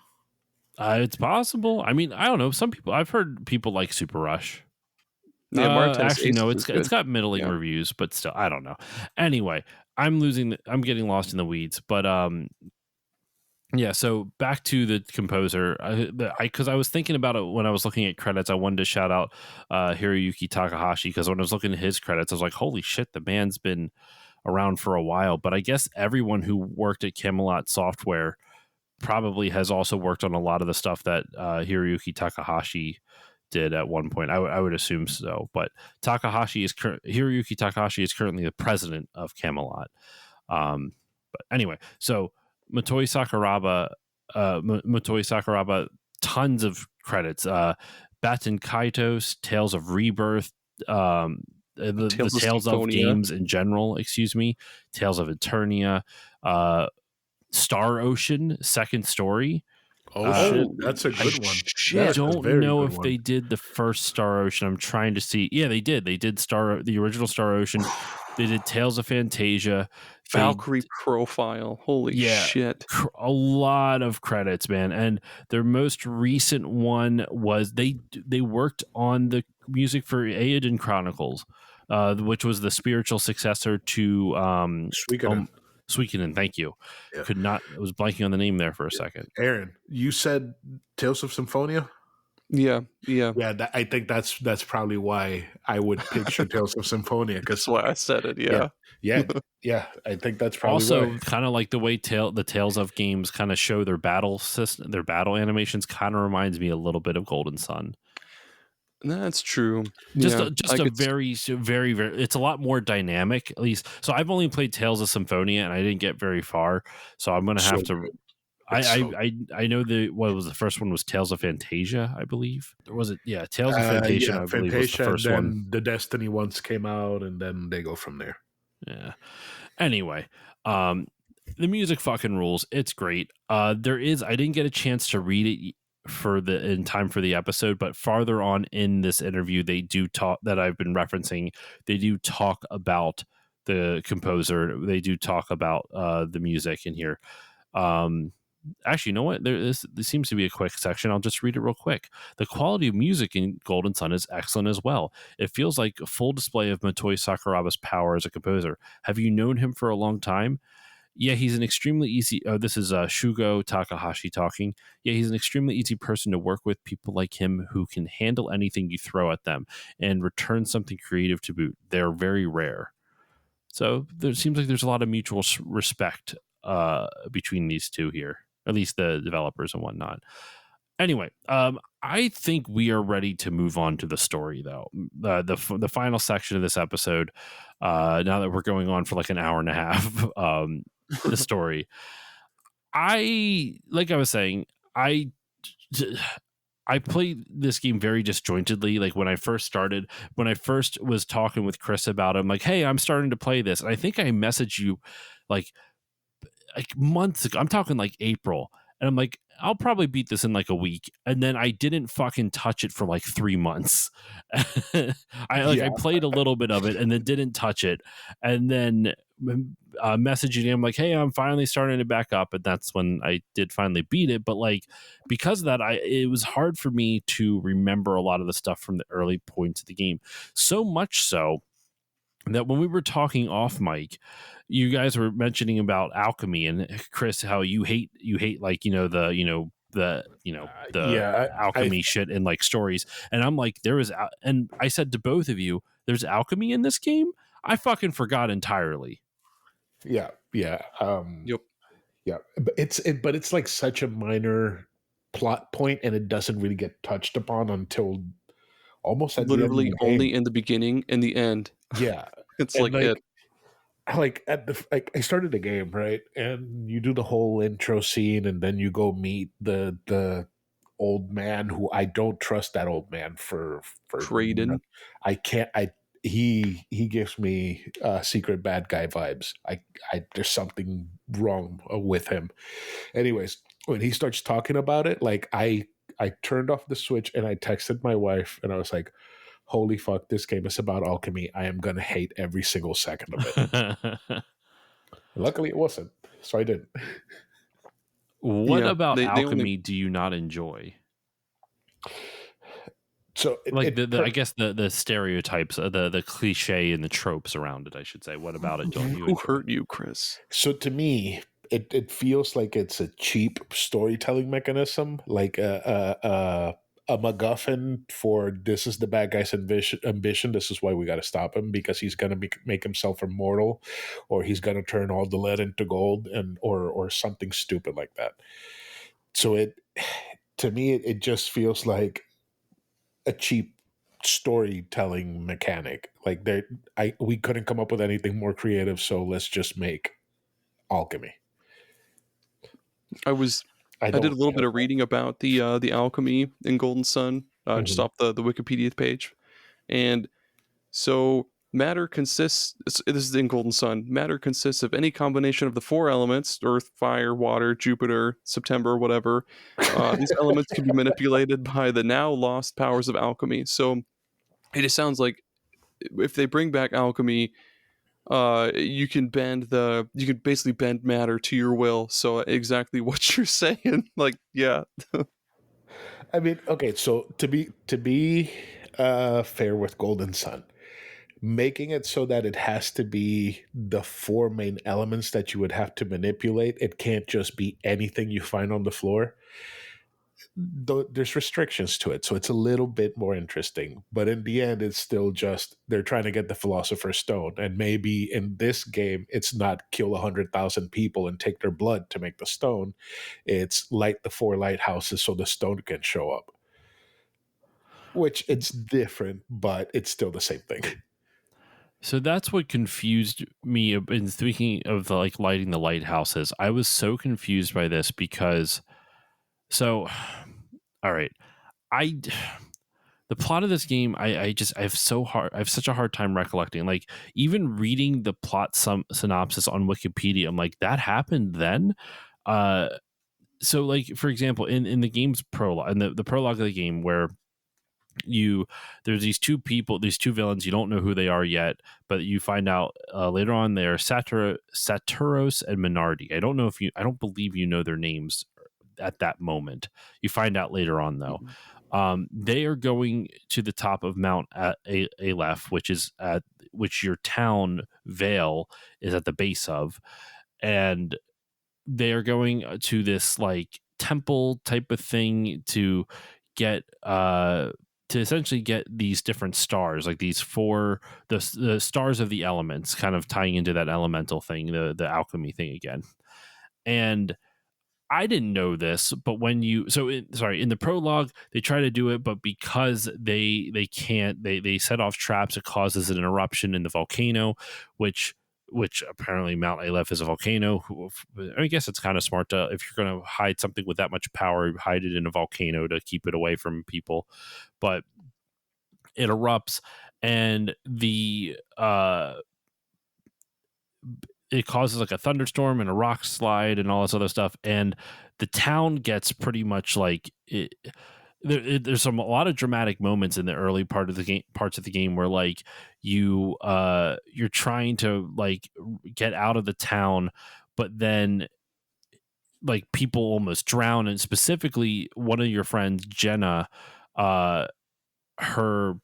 It's possible. I mean, I don't know. I've heard people like Super Rush. Yeah, Mario Tennis Actually, no, Aces is it's good. got middling Yeah. reviews, but still, I don't know. Anyway, I'm getting lost in the weeds, but yeah. So back to the composer, because I was thinking about it when I was looking at credits. I wanted to shout out Hiroyuki Takahashi, because when I was looking at his credits, I was like, holy shit, the man's been around for a while. But I guess everyone who worked at Camelot Software probably has also worked on a lot of the stuff that Hiroyuki Takahashi did at one point. I would assume so. But Hiroyuki Takahashi is currently the president of Camelot. But anyway, so Motoi Sakuraba, tons of credits. Batten Kaitos, Tales of Rebirth, the Tales of games in general, Tales of Eternia, Star Ocean, Second Story. Shit, that's a good one. I don't know if they did the first Star Ocean. I'm trying to see. Yeah, they did. They did the original Star Ocean. They did Tales of Fantasia. Valkyrie Profile. Holy shit. A lot of credits, man. And their most recent one was they worked on the music for Eiyuden Chronicles, which was the spiritual successor to Suikoden, thank you. Yeah. I was blanking on the name there for a second. Aaron, you said Tales of Symphonia? Yeah. I think that's probably why I would picture Tales of Symphonia. That's why I said it. Yeah. I think that's probably also kind of like the way the Tales of games kind of show their battle system, their battle animations. Kind of reminds me a little bit of Golden Sun. That's true. Just a very, very, very. It's a lot more dynamic, at least. So I've only played Tales of Symphonia, and I didn't get very far. So I'm going to have to. I know what was the first one was Tales of Fantasia, I believe. Or was it? Yeah, Tales of Fantasia. I believe was the first one. The Destiny ones came out, and then they go from there. Yeah. Anyway, the music fucking rules. It's great. I didn't get a chance to read it in time for the episode, but farther on in this interview, they do talk that I've been referencing. They do talk about the composer. They do talk about the music in here. Actually, you know what? There seems to be a quick section. I'll just read it real quick. The quality of music in Golden Sun is excellent as well. It feels like a full display of Motoi Sakuraba's power as a composer. Have you known him for a long time? Yeah, he's an extremely easy... Oh, this is Shugo Takahashi talking. Yeah, he's an extremely easy person to work with. People like him who can handle anything you throw at them and return something creative to boot. They're very rare. So there seems like there's a lot of mutual respect between these two here, at least the developers and whatnot. Anyway, I think we are ready to move on to the story, though. The final section of this episode, now that we're going on for like an hour and a half, the story. Like I was saying, I played this game very disjointedly. Like when I first was talking with Chris about it, I'm like, hey, I'm starting to play this. And I think I messaged you like months ago. I'm talking like April. And I'm like, I'll probably beat this in like a week. And then I didn't fucking touch it for like 3 months. I played a little bit of it and then didn't touch it. And then messaging him like, hey, I'm finally starting to back up. And that's when I did finally beat it. But like, because of that, it was hard for me to remember a lot of the stuff from the early points of the game. So much so that when we were talking off mic, you guys were mentioning about alchemy, and Chris, how you hate like the alchemy shit in like stories, and I'm like, and I said to both of you, there's alchemy in this game. I fucking forgot entirely. Yeah. Yep. Yeah, but it's like such a minor plot point, and it doesn't really get touched upon until almost at literally the end of the game. Only in the beginning and the end. Yeah, it's like it. Like I started the game, right, and you do the whole intro scene, and then you go meet the old man, who I don't trust that old man for Kraden. I can't. He gives me secret bad guy vibes. I there's something wrong with him. Anyways, when he starts talking about it, like I turned off the switch and I texted my wife, and I was like, holy fuck, this game is about alchemy. I am going to hate every single second of it. Luckily, it wasn't, so I didn't. What about alchemy do you not enjoy? So, I guess the stereotypes, the cliche and the tropes around it, I should say. What about it don't you enjoy? Who hurt you, Chris? So to me, it feels like it's a cheap storytelling mechanism, like a a MacGuffin for this is the bad guy's ambition. This is why we got to stop him, because he's going to make himself immortal, or he's going to turn all the lead into gold, and or something stupid like that. So to me, it just feels like a cheap storytelling mechanic. Like we couldn't come up with anything more creative, so let's just make alchemy. I did a little bit of reading about the alchemy in Golden Sun, just off the Wikipedia page, and so matter consists. This is in Golden Sun. Matter consists of any combination of the four elements: earth, fire, water, Jupiter, September, whatever. These elements can be manipulated by the now lost powers of alchemy. So it just sounds like if they bring back alchemy, you can basically bend matter to your will. So exactly what you're saying. Like, yeah. I mean, okay, so to be fair with Golden Sun, making it so that it has to be the four main elements that you would have to manipulate. It can't just be anything you find on the floor. There's restrictions to it, so it's a little bit more interesting. But in the end, it's still just they're trying to get the Philosopher's Stone, and maybe in this game, it's not kill 100,000 people and take their blood to make the stone. It's light the four lighthouses so the stone can show up. Which it's different, but it's still the same thing. So that's what confused me in speaking of the, like, lighting the lighthouses. I was so confused by this because, so, all right, the plot of this game, I have such a hard time recollecting. Like, even reading the plot synopsis on Wikipedia, I'm like, that happened then. So, like, for example, in the game's prologue, in the prologue of the game, where there's these two villains, you don't know who they are yet, but you find out later on they are Saturos and Minardi. I don't believe you know their names at that moment. You find out later on, though. They are going to the top of Mount Aleph, which your town Vale is at the base of, and they are going to this, like, temple type of thing to get to essentially get these different stars, like these the stars of the elements, kind of tying into that elemental thing, the alchemy thing again. And I didn't know this, but in the prologue they try to do it, but because they can't, they set off traps, it causes an eruption in the volcano, which apparently Mount Aleph is a volcano. I guess it's kind of smart to, if you're going to hide something with that much power, hide it in a volcano to keep it away from people. But it erupts, and it causes, like, a thunderstorm and a rock slide and all this other stuff, and the town gets pretty much like it. There's a lot of dramatic moments in the early parts of the game where, like, you're trying to, like, get out of the town, but then, like, people almost drown, and specifically one of your friends, Jenna, her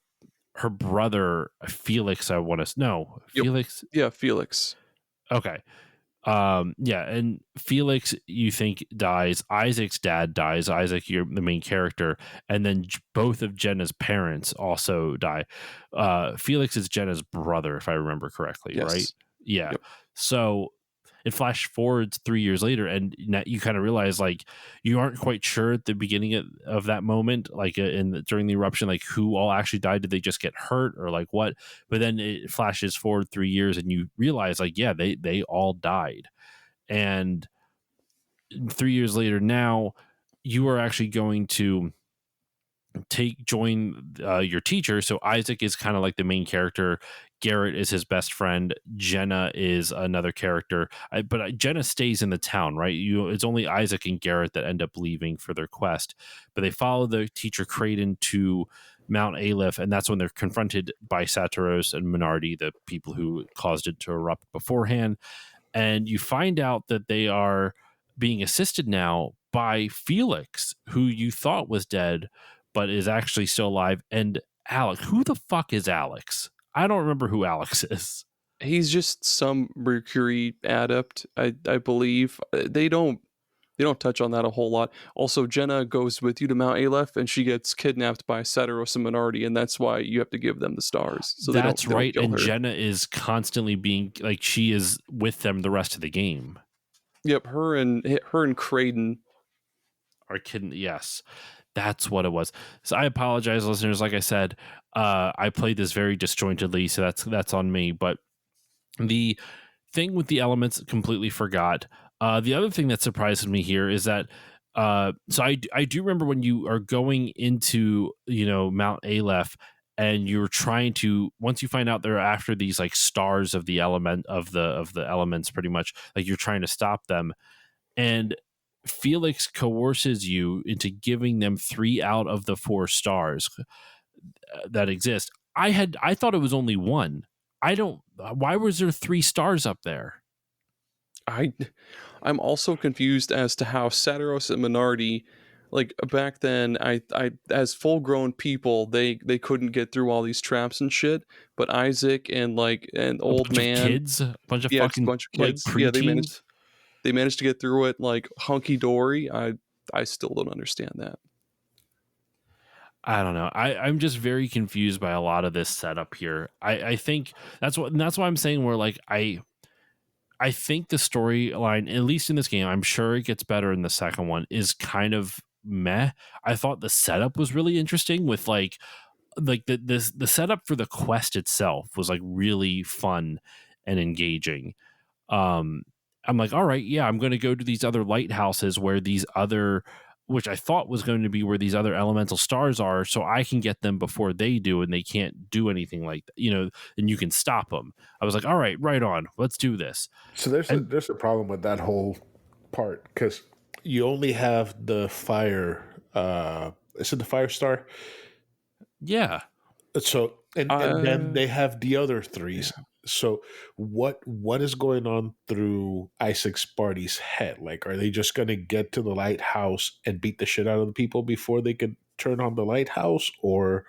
brother Felix, Felix. Yeah, Felix. Okay. And Felix, you think, dies. Isaac's dad dies. Isaac, you're the main character, and then both of Jenna's parents also die. Felix is Jenna's brother, if I remember correctly, Yes. right? Yeah. Yep. So it flash forwards 3 years later, and you kind of realize, like, you aren't quite sure at the beginning of that moment, like, during the eruption, like, who all actually died. Did they just get hurt, or, like, what? But then it flashes forward 3 years, and you realize, like, yeah, they all died. And 3 years later, now you are actually going to join your teacher. So Isaac is kind of like the main character. Garrett is his best friend. Jenna is another character. But Jenna stays in the town, right? It's only Isaac and Garrett that end up leaving for their quest. But they follow the teacher Creighton to Mount Aleph, and that's when they're confronted by Saturos and Minardi, the people who caused it to erupt beforehand. And you find out that they are being assisted now by Felix, who you thought was dead, but is actually still alive. And Alex, who the fuck is Alex? I don't remember who Alex is. He's just some Mercury adept, I believe. They don't They don't touch on that a whole lot. Also, Jenna goes with you to Mount Aleph, and she gets kidnapped by Satiros and Minardi, and that's why you have to give them the stars, so That's they don't right. kill And her. Jenna is constantly being like, she is with them the rest of the game. Yep, her and Creighton. Are kidding? Yes, that's what it was. So I apologize, listeners. Like I said, I played this very disjointedly, so that's on me. But the thing with the elements, completely forgot. The other thing that surprises me here is that so I do remember when you are going into, you know, Mount Aleph, and you're trying to, once you find out they're after these like stars of the of the elements, pretty much like you're trying to stop them, and Felix coerces you into giving them 3 out of the 4 stars that exist. I thought it was only 1. I don't. Why was there 3 stars up there? I'm also confused as to how Satiros and Minardi, like back then, I as full grown people, they couldn't get through all these traps and shit. But Isaac and like an A old bunch of man, kids, a bunch of yeah, just a fucking bunch of like kids, yeah, preteens. they managed to get through it like hunky dory. I still don't understand that. I don't know. I'm just very confused by a lot of this setup here. I think that's why I'm saying we're like I think the storyline, at least in this game, I'm sure it gets better in the second one, is kind of meh. I thought the setup was really interesting with like the setup for the quest itself was like really fun and engaging. um I'm like, all right, yeah, I'm going to go to these other lighthouses where these other, which I thought was going to be where these other elemental stars are, so I can get them before they do, and they can't do anything like that, you know, and you can stop them. I was like, all right, right on, let's do this. So And there's a problem with that whole part because you only have the fire. Is it the fire star? yeah, So and then Uh, they have the other yeah. threes. So what is going on through Isaac Sparty's head? Like, are they just going to get to the lighthouse and beat the shit out of the people before they can turn on the lighthouse, or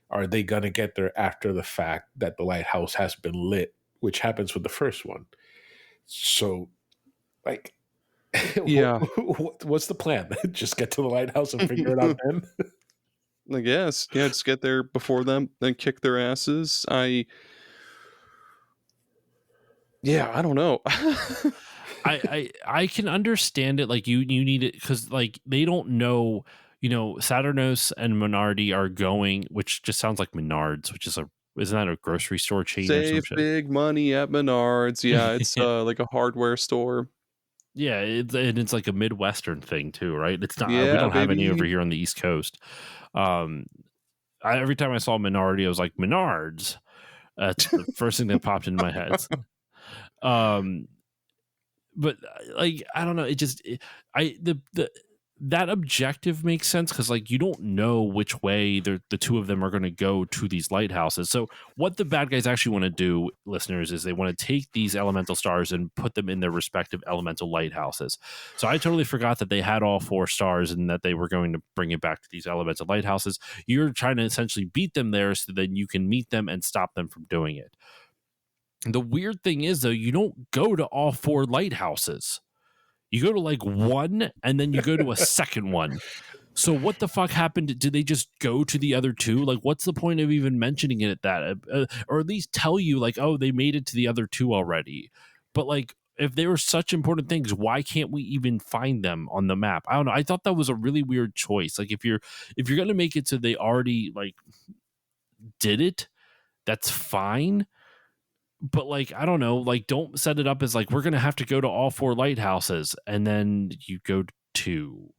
are they going to get there after the fact that the lighthouse has been lit, which happens with the first one? So, like, Yeah, what's the plan? Just get to the lighthouse and figure it out then? I guess. Yeah, just get there before them, then kick their asses. Yeah, I don't know. I can understand it. Like you need it because like they don't know. You know, Saturnos and Menardi are going, which just sounds like Menards, which is a, isn't that a grocery store chain or some Save shit? big money at Menards. Yeah, it's like a hardware store. Yeah, it's like a Midwestern thing too, right? It's not. We Yeah, don't have any over baby. here on the East Coast. Um, every time I saw Menardi, I was like Menards. That's the first thing that popped into my head. Um, but like I don't know, it just I the that objective makes sense because like you don't know which way the two of them are going to go to these lighthouses. So what the bad guys actually want to do, listeners, is they want to take these elemental stars and put them in their respective elemental lighthouses. So I totally forgot that they had all 4 stars and that they were going to bring it back to these elemental lighthouses. You're trying to essentially beat them there so that you can meet them and stop them from doing it. The weird thing is, though, you don't go to all 4 lighthouses. You go to like one, and then you go to a second one. So what the fuck happened? Did they just go to the other 2? Like, what's the point of even mentioning it at that? Or at least tell you, like, oh, they made it to the other 2 already. But like, if they were such important things, why can't we even find them on the map? I don't know. I thought that was a really weird choice. Like, if you're gonna make it so they already like did it, that's fine, but like I don't know, like don't set it up as like we're gonna have to go to all 4 lighthouses and then you go to 2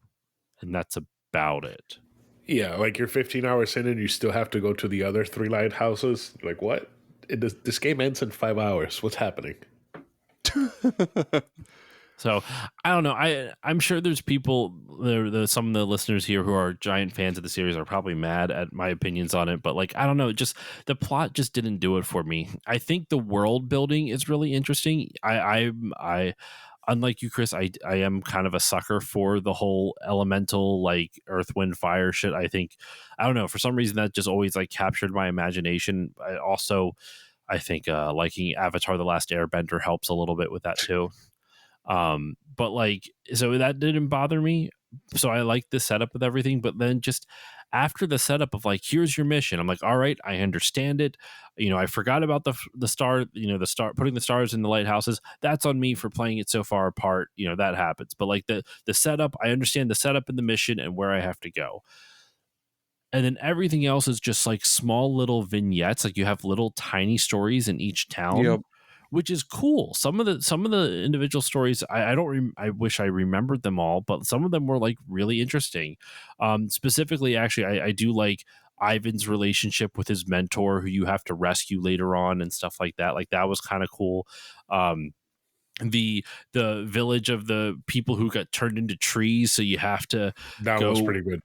and that's about it. Yeah, like you're 15 hours in and you still have to go to the other 3 lighthouses. Like, what? This game ends in 5 hours. What's happening? So I don't know. I'm sure there's people there, some of the listeners here who are giant fans of the series are probably mad at my opinions on it, but like I don't know, just the plot just didn't do it for me. I think the world building is really interesting. I unlike you, Chris, I am kind of a sucker for the whole elemental like earth, wind, fire shit. I think I don't know, for some reason that just always like captured my imagination. I think liking Avatar: The Last Airbender helps a little bit with that too. But like, so that didn't bother me. So I like the setup with everything, but then just after the setup of like, here's your mission, I'm like, all right, I understand it. I forgot about the star, the star, putting the stars in the lighthouses. That's on me for playing it so far apart. That happens. But like the setup, I understand the setup and the mission and where I have to go. And then everything else is just like small little vignettes. Like you have little tiny stories in each town, Yep. which is cool. Some of the individual stories, I don't I wish I remembered them all, but some of them were like really interesting. Specifically, actually, I do like Ivan's relationship with his mentor, who you have to rescue later on and stuff like that. Like that was kind of cool. The village of the people who got turned into trees, so you have to That was go pretty good.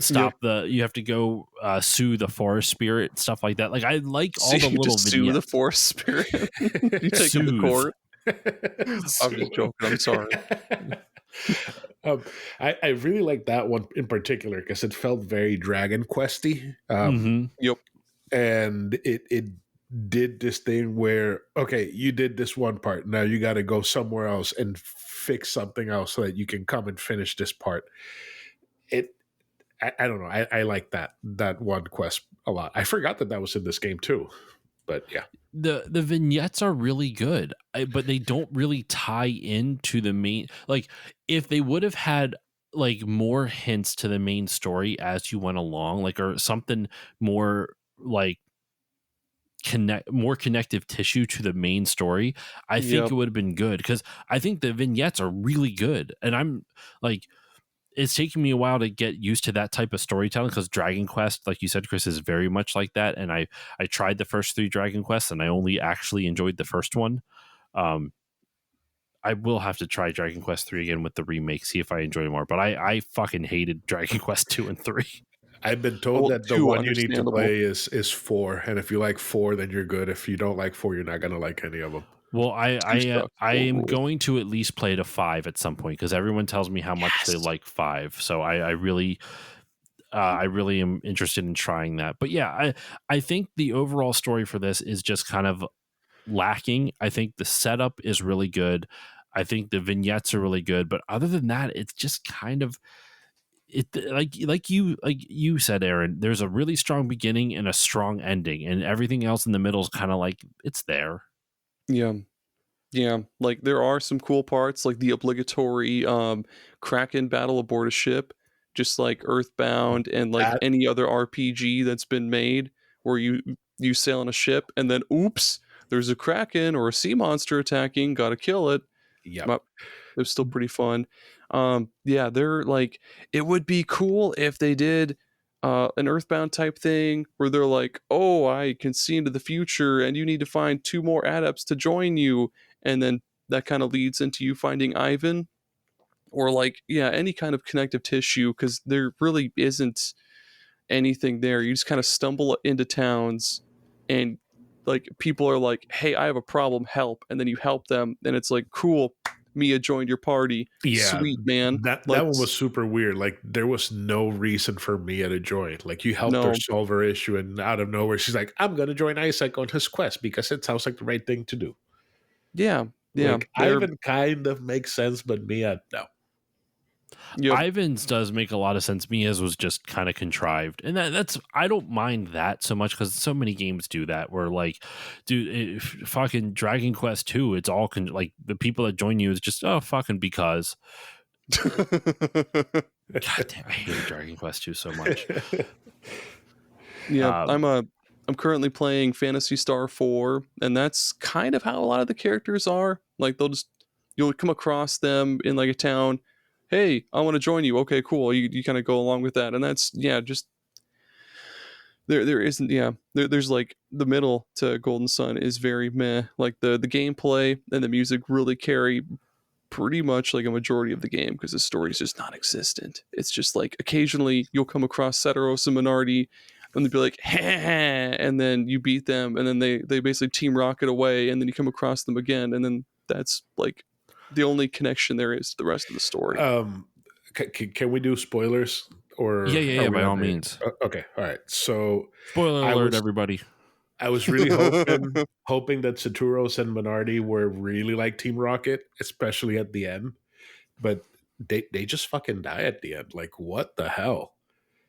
Yep. you have to go sue the forest spirit, stuff like that. Like I like all See, the you little just sue the vignettes. forest spirit. You take him to Soothe. court. I'm just joking. I'm sorry. um, I really like that one in particular because it felt very Dragon Questy, Yep. and it did this thing where, okay, you did this one part, now you got to go somewhere else and fix something else so that you can come and finish this part. I don't know. I like that one quest a lot. I forgot that was in this game too, but yeah. The vignettes are really good, but they don't really tie into the main. Like if they would have had like more hints to the main story as you went along, like or something more like more connective tissue to the main story, I think Yep. it would have been good, because I think the vignettes are really good, and I'm like, it's taking me a while to get used to that type of storytelling, because Dragon Quest, like you said, Chris, is very much like that. And I tried the first 3 Dragon Quests and I only actually enjoyed the first one. I will have to try Dragon Quest 3 again with the remake, see if I enjoy it more. But I fucking hated Dragon Quest 2 and 3. I've been told Well, that the too one you need to understandable. play is 4, and if you like 4, then you're good. If you don't like 4, you're not gonna like any of them. Well, I am Rules. going to at least play to 5 at some point, because everyone tells me how much they Yes. like 5. So I really am interested in trying that. But yeah, I think the overall story for this is just kind of lacking. I think the setup is really good. I think the vignettes are really good, but other than that, it's just kind of it like you said, Aaron. There's a really strong beginning and a strong ending, and everything else in the middle is kind of like it's there. Yeah. Yeah. Like there are some cool parts, like the obligatory Kraken battle aboard a ship, just like Earthbound and like That any other RPG that's been made, where you sail on a ship and then oops, there's a Kraken or a sea monster attacking, gotta kill it. Yep. But it was still pretty fun. Yeah, they're like, it would be cool if they did an Earthbound type thing where they're like, oh, I can see into the future and you need to find 2 more adepts to join you. And then that kind of leads into you finding Ivan, or like, yeah, any kind of connective tissue, because there really isn't anything there. You just kind of stumble into towns and like people are like, hey, I have a problem, help. And then you help them and it's like, cool, Mia joined your party. Yeah, Sweet, man. that Like, one was super weird. Like there was no reason for Mia to join. Like you helped her no, solve her issue, and out of nowhere, she's like, "I'm gonna join Isaac on his quest because it sounds like the right thing to do." yeah, yeah. Like They're, Ivan kind of makes sense, but Mia, no. yep, Ivan's does make a lot of sense. Mia's was just kind of contrived, and that's I don't mind that so much, because so many games do that. Where like, dude, fucking Dragon Quest 2, it's all like the people that join you is just fucking because. God damn, I hate Dragon Quest 2 so much. yeah. Um, I'm currently playing Phantasy Star 4, and that's kind of how a lot of the characters are. Like you'll come across them in like a town. Hey, I want to join you. Okay, cool. You kind of go along with that, and that's, yeah, just there isn't, yeah, there's like the middle to Golden Sun is very meh. Like the gameplay and the music really carry pretty much like a majority of the game, because the story is just non-existent. It's just like occasionally you'll come across Setaros and Minardi and they'll be like, ha, and then you beat them, and then they basically Team Rocket away, and then you come across them again, and then that's like the only connection there is to the rest of the story. Can we do spoilers, or yeah, are we by all under? means. Okay, all right. So Spoiler I alert, was everybody. I was really hoping that Saturos and Minardi were really like Team Rocket, especially at the end. But they just fucking die at the end. Like, what the hell?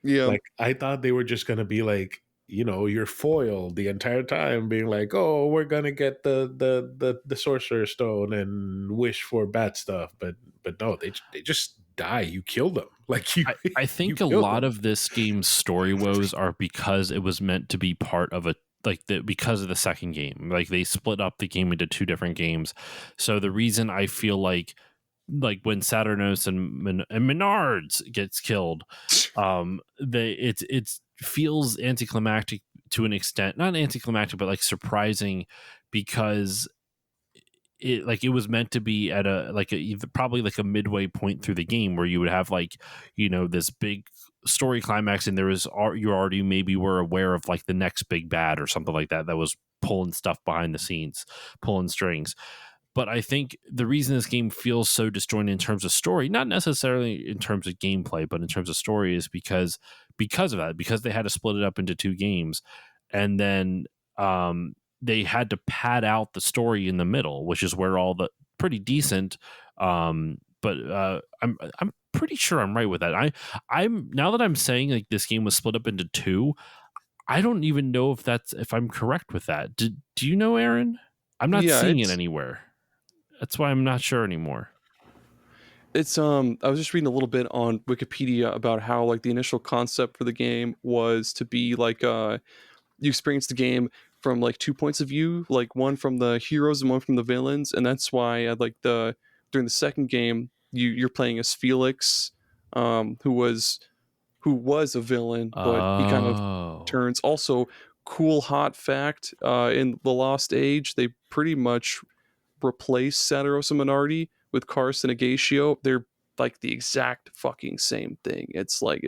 Yeah. Like, I thought they were just gonna be like, your foil the entire time, being like, "Oh, we're gonna get the Sorcerer Stone and wish for bad stuff," but no, they just die. You kill them, like I you think a kill lot them. of this game's story woes are because it was meant to be part of a because of the second game. Like they split up the game into two different games. So the reason I feel like when Saturnos and Menards gets killed, it feels anticlimactic to an extent, not anticlimactic, but like surprising, because it was meant to be at probably like a midway point through the game where you would have this big story climax, and you already maybe were aware of like the next big bad or something like that was pulling stuff behind the scenes, pulling strings. But I think the reason this game feels so disjointed in terms of story, not necessarily in terms of gameplay, but in terms of story, is because of that, because they had to split it up into two games, and then they had to pad out the story in the middle, which is where all the pretty decent. But I'm pretty sure I'm right with that. I'm now that I'm saying like this game was split up into two. I don't even know if I'm correct with that. Do you know, Aaron? I'm not Yeah, seeing it anywhere. That's why I'm not sure anymore. it's I was just reading a little bit on Wikipedia about how like the initial concept for the game was to be like you experience the game from like two points of view, like one from the heroes and one from the villains, and that's why during the second game you're playing as Felix, who was a villain, but he kind of Oh. turns. Also, cool hot fact: in the Lost Age, they pretty much replace Saturos and Minardi with Karst and Agatio. They're like the exact fucking same thing. It's like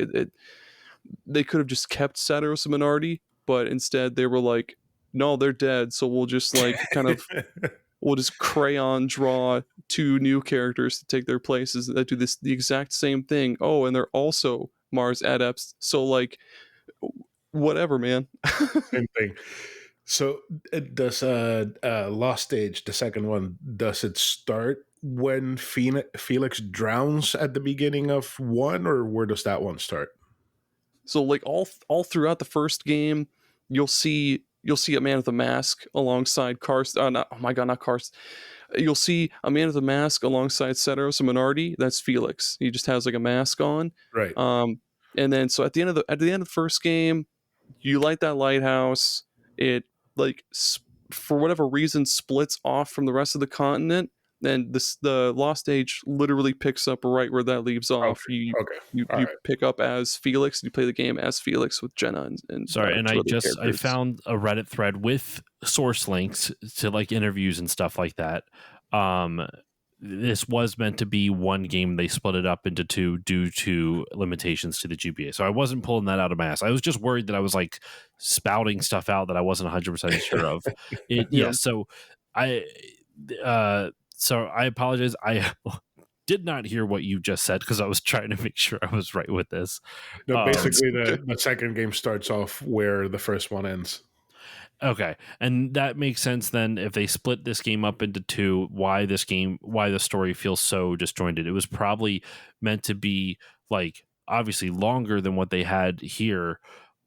they could have just kept Saturos and Minardi, but instead they were like, no, they're dead. So we'll just like we'll just crayon draw two new characters to take their places that do the exact same thing. Oh, and they're also Mars adepts. So like, whatever, man. Same thing. So does Lost Age, the second one, does it start when Felix drowns at the beginning of one, or where does that one start? So like all throughout the first game, you'll see a man with a mask alongside Karst. Not, oh my god, not Karst. You'll see a man with a mask alongside Seteros and Minardi. That's Felix. He just has like a mask on. Right. Um, and then so at the end of the first game, you light that lighthouse. It like for whatever reason splits off from the rest of the continent. And the Lost Age literally picks up right where that leaves off. Okay. Okay. All You right. pick up as Felix. You play the game as Felix with Jenna and Sorry, and two other I characters. found a Reddit thread with source links to like interviews and stuff like that. This was meant to be one game. They split it up into two due to limitations to the GBA. So I wasn't pulling that out of my ass. I was just worried that I was like spouting stuff out that I wasn't 100% sure of. Yeah. So I I apologize. I did not hear what you just said because I was trying to make sure I was right with this. No, basically Okay. the second game starts off where the first one ends. Okay, and that makes sense then. If they split this game up into two, why the story feels so disjointed? It was probably meant to be like obviously longer than what they had here,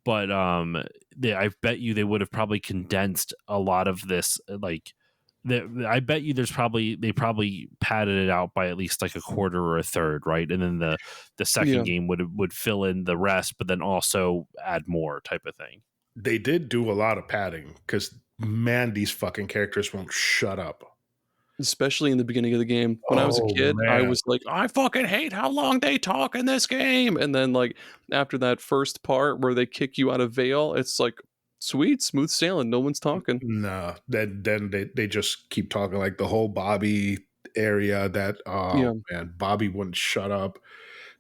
but I bet you they would have probably condensed a lot of this. I bet you they probably padded it out by at least like a quarter or a third, right? And then the second Yeah. game would fill in the rest, but then also add more type of thing. They did do a lot of padding because, man, these fucking characters won't shut up. Especially in the beginning of the game. When I was a Oh kid, I man. was like, I fucking hate how long they talk in this game. And then like after that first part where they kick you out of Vale, it's like sweet, smooth sailing. No one's talking. No, then they just keep talking, like the whole Bobby area. That, oh Yeah. man, Bobby wouldn't shut up.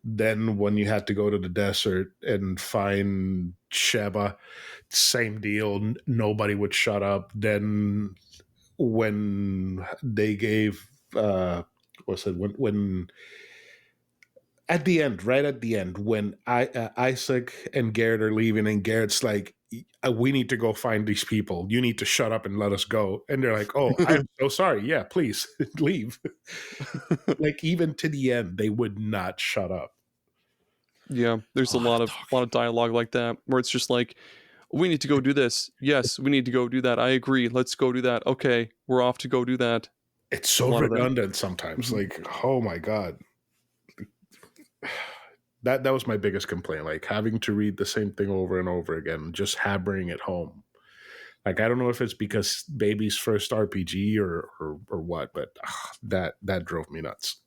Then when you had to go to the desert and find Sheba, same deal. Nobody would shut up. Then when they gave what's it when at the end, right at the end, when Isaac and Garrett are leaving, and Garrett's like, we need to go find these people. You need to shut up and let us go. And they're like, oh, I'm so sorry. Yeah, please leave. Like, even to the end, they would not shut up. Yeah, there's a lot of dialogue like that where it's just like, we need to go do this. Yes, we need to go do that. I agree. Let's go do that. Okay, we're off to go do that. It's so redundant sometimes. Like, oh my God. That was my biggest complaint, like having to read the same thing over and over again, just hammering it home. Like, I don't know if it's because baby's first RPG or what, but that drove me nuts.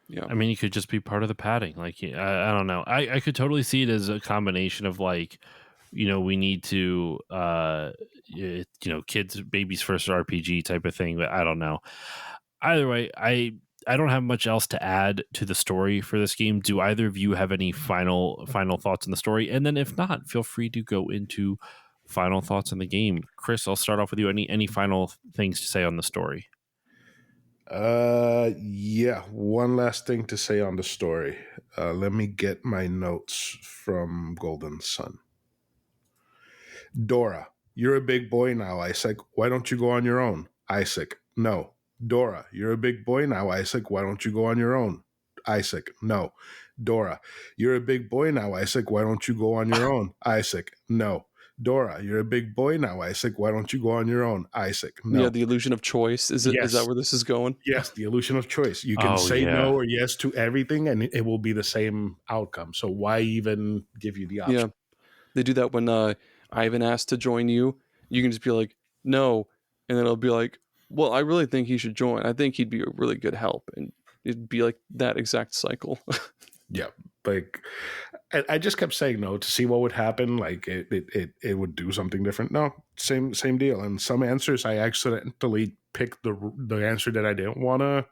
Yeah, I mean, you could just be part of the padding. Like, I don't know. I could totally see it as a combination of like, we need to, kids, baby's first RPG type of thing. But I don't know. Either way, I don't have much else to add to the story for this game. Do either of you have any final thoughts on the story? And then if not, feel free to go into final thoughts on the game. Chris, I'll start off with you. Any final things to say on the story? Yeah, one last thing to say on the story. Let me get my notes from Golden Sun. Dora, you're a big boy now, Isaac. Why don't you go on your own? Isaac, no. Dora, you're a big boy now, Isaac. Why don't you go on your own? Isaac, no. Dora, you're a big boy now, Isaac. Why don't you go on your own? Isaac, no. Dora, you're a big boy now, Isaac. Why don't you go on your own? Isaac, no. Yeah, the illusion of choice. Is that where this is going? Yes, the illusion of choice. You can say no or yes to everything, and it will be the same outcome. So why even give you the option? Yeah, they do that when Ivan asked to join you. You can just be like, no, and then it'll be like, well, I really think he should join. I think he'd be a really good help, and it'd be like that exact cycle. Yeah, like I just kept saying no to see what would happen. Like it would do something different. No, same deal. And some answers I accidentally picked the answer that I didn't want to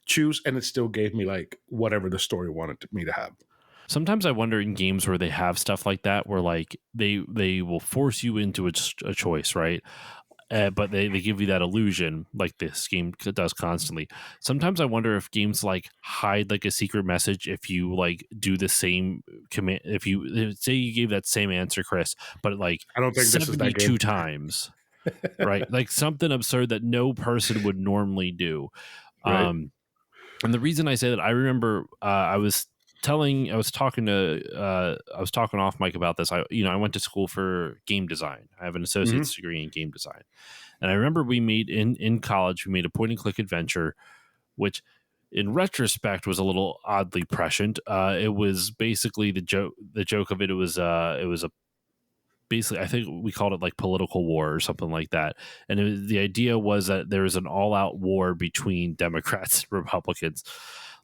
choose, and it still gave me like whatever the story wanted me to have. Sometimes I wonder in games where they have stuff like that, where like they will force you into a choice, right? But they give you that illusion, like this game does constantly. Sometimes I wonder if games like hide like a secret message if you like do the same command. If you say you gave that same answer, Chris, but like I don't think 72 times, right? Like something absurd that no person would normally do. Right. And the reason I say that, I remember I was talking off mic about this. I went to school for game design. I have an associate's degree in game design. And I remember we made in college, we made a point and click adventure, which in retrospect was a little oddly prescient. It was basically the joke of it. It was a basically, I think we called it like political war or something like that. And the idea was that there was an all out war between Democrats and Republicans.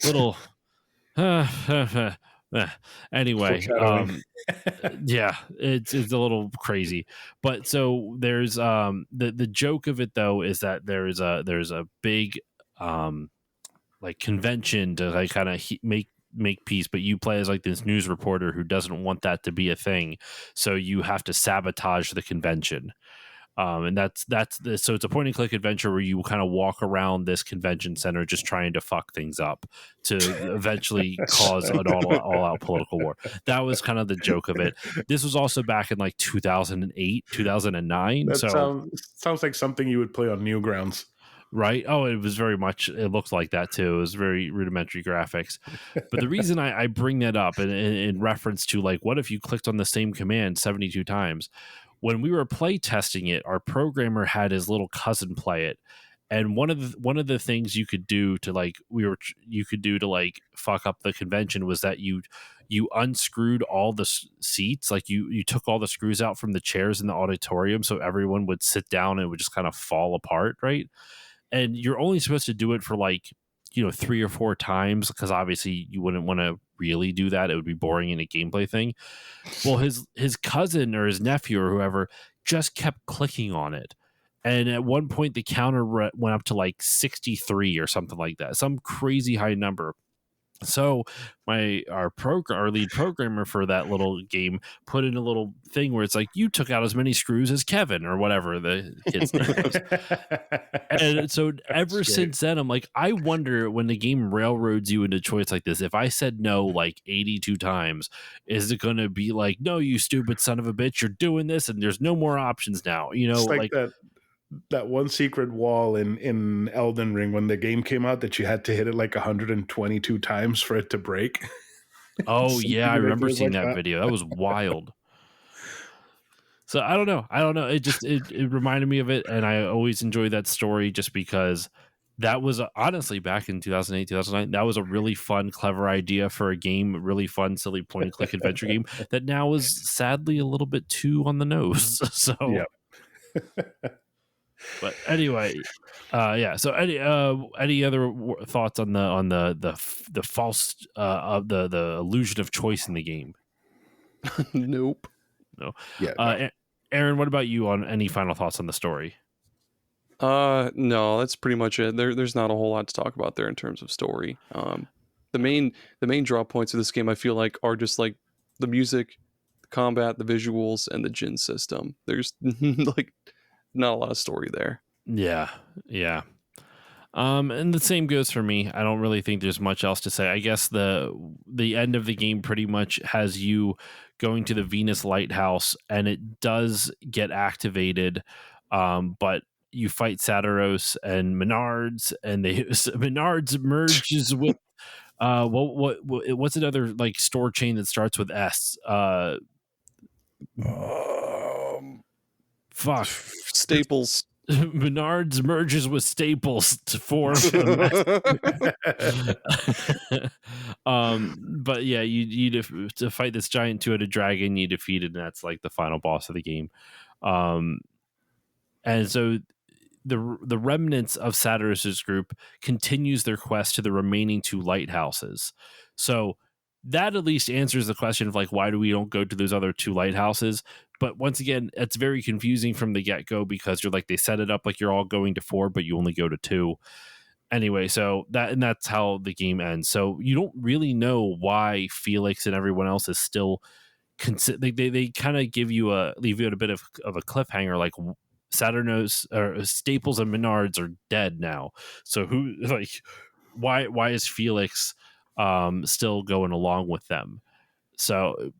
Little, anyway, yeah, it's a little crazy, but so there's the joke of it though is that there's a big like convention to like kind of make peace, but you play as like this news reporter who doesn't want that to be a thing, so you have to sabotage the convention. And so it's a point and click adventure where you kind of walk around this convention center just trying to fuck things up to eventually cause an all out political war. That was kind of the joke of it. This was also back in like 2008, 2009. That sounds like something you would play on Newgrounds. Right. Oh, it was very much, it looked like that too. It was very rudimentary graphics. But the reason I bring that up in reference to like, what if you clicked on the same command 72 times? When we were play testing it, our programmer had his little cousin play it. And one of the things you could do to like, fuck up the convention was that you unscrewed all the seats. Like you took all the screws out from the chairs in the auditorium. So everyone would sit down and it would just kind of fall apart. Right. And you're only supposed to do it for like, 3 or 4 times, because obviously you wouldn't want to really do that. It would be boring in a gameplay thing. Well, his cousin or his nephew or whoever just kept clicking on it. And at one point, the counter went up to like 63 or something like that, some crazy high number. So our lead programmer for that little game put in a little thing where it's like, you took out as many screws as Kevin or whatever the kid's name was. And so ever since then, I'm like, I wonder when the game railroads you into choice like this, if I said no like 82 times, is it going to be like, no, you stupid son of a bitch, you're doing this and there's no more options now, It's like like that one secret wall in Elden Ring when the game came out that you had to hit it like 122 times for it to break. oh Something yeah, I remember ridiculous seeing like that that. video. That was wild. So I don't know. It reminded me of it, and I always enjoy that story just because that was honestly back in 2008, 2009. That was a really fun, clever idea for a game, a really fun, silly point and click adventure game that now is sadly a little bit too on the nose. So, Yeah. but anyway, yeah. So any other thoughts on the false of the illusion of choice in the game? Nope. No. Yeah. No. Aaron, what about you on any final thoughts on the story? No, that's pretty much it. There's not a whole lot to talk about there in terms of story. The main draw points of this game I feel like are just like the music, the combat, the visuals, and the Jin system. There's like not a lot of story there. Yeah, yeah. And the same goes for me. I don't really think there's much else to say. I guess the end of the game pretty much has you going to the Venus lighthouse, and it does get activated. But you fight Satiros and Menards, and Menards merges with what's another like store chain that starts with S? Fuck. Staples. Menards merges with Staples to form but yeah, to fight this giant two-headed dragon, you defeat it, and that's like the final boss of the game. And so the remnants of Satyrus's group continues their quest to the remaining two lighthouses. So that at least answers the question of like, why do we don't go to those other two lighthouses? But once again, it's very confusing from the get-go because you're like, they set it up like you're all going to 4, but you only go to 2. Anyway, so that's how the game ends. So you don't really know why Felix and everyone else is still they kind of leave you at a bit of a cliffhanger, like Saturnos or Staples and Menards are dead now. So why is Felix still going along with them? So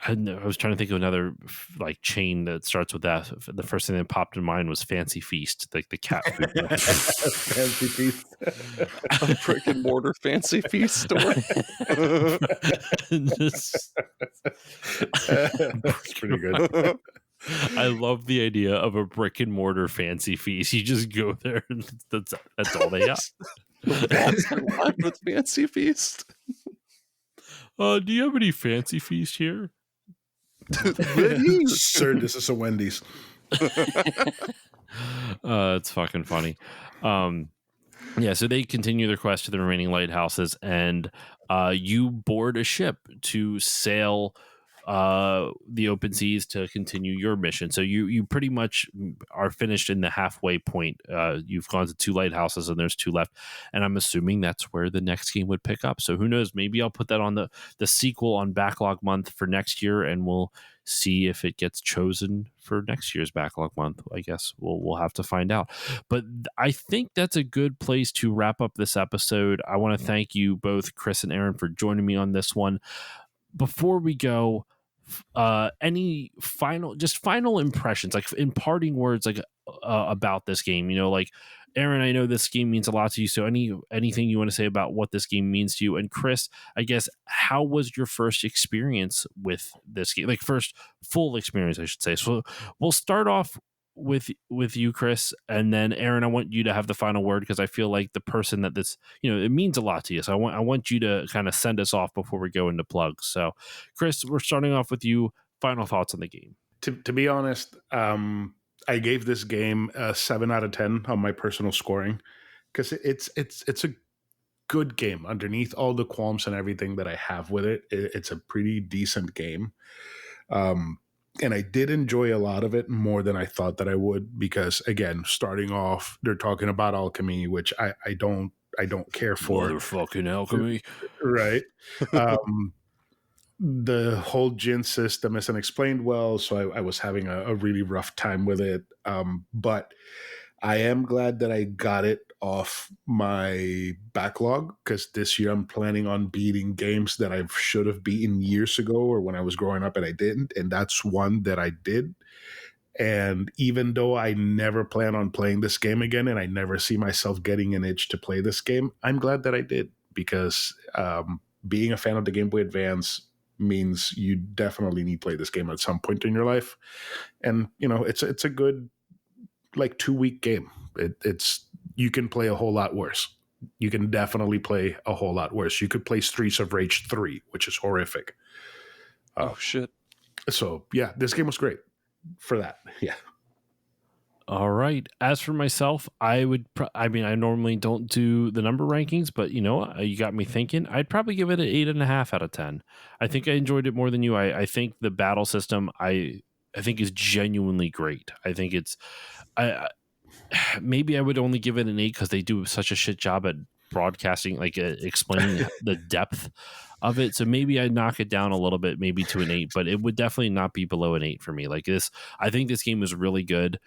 I was trying to think of another like chain that starts with that. The first thing that popped in mind was Fancy Feast, like the cat food. Fancy Feast. A brick and mortar Fancy Feast store. That's pretty good. I love the idea of a brick and mortar Fancy Feast. You just go there and that's all they got. That's live with Fancy Feast. Do you have any Fancy Feast here? Sir, this is a Wendy's. It's fucking funny. Yeah, so they continue their quest to the remaining lighthouses, and you board a ship to sail the open seas to continue your mission. So you pretty much are finished in the halfway point. You've gone to 2 lighthouses and there's 2 left, and I'm assuming that's where the next game would pick up. So who knows, maybe I'll put that on the sequel on Backlog Month for next year, and we'll see if it gets chosen for next year's Backlog Month. I guess we'll have to find out. But I think that's a good place to wrap up this episode. I want to thank you both, Chris and Aaron, for joining me on this one. Before we go, any final impressions, like in parting words, like about this game? Like Aaron, I know this game means a lot to you, so anything you want to say about what this game means to you? And Chris, I guess, how was your first experience with this game, like first full experience, I should say? So we'll start off with you, Chris, and then Aaron, I want you to have the final word because I feel like the person that this, it means a lot to you. So I want you to kind of send us off before we go into plugs. So Chris, we're starting off with you. Final thoughts on the game. To be honest, I gave this game a 7 out of 10 on my personal scoring because it's a good game underneath all the qualms and everything that I have with it. It's a pretty decent game. And I did enjoy a lot of it more than I thought that I would because, again, starting off, they're talking about alchemy, which I don't I don't care for. Motherfucking alchemy. Right. The whole gin system isn't explained well, so I was having a really rough time with it. But I am glad that I got it off my backlog, because this year I'm planning on beating games that I should have beaten years ago or when I was growing up and I didn't. And that's one that I did. And even though I never plan on playing this game again and I never see myself getting an itch to play this game, I'm glad that I did, because being a fan of the Game Boy Advance means you definitely need to play this game at some point in your life. And, it's a good, like, 2-week game. It's you can play a whole lot worse. You can definitely play a whole lot worse. You could play Streets of Rage 3, which is horrific. Oh, shit. So, yeah, this game was great for that. Yeah. All right. As for myself, I would, I normally don't do the number rankings, but you got me thinking. I'd probably give it an 8.5 out of 10. I think I enjoyed it more than you. I think the battle system, I think is genuinely great. I think it's, maybe I would only give it an 8 because they do such a shit job at broadcasting, like explaining the depth of it. So maybe I'd knock it down a little bit, maybe to an 8, but it would definitely not be below an 8 for me. Like this, I think this game is really good.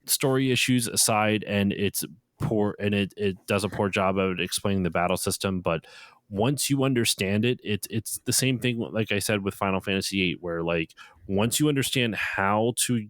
Story issues aside, and it's poor, and it does a poor job of explaining the battle system, but once you understand it, it's the same thing, like I said, with Final Fantasy VIII, where like once you understand how to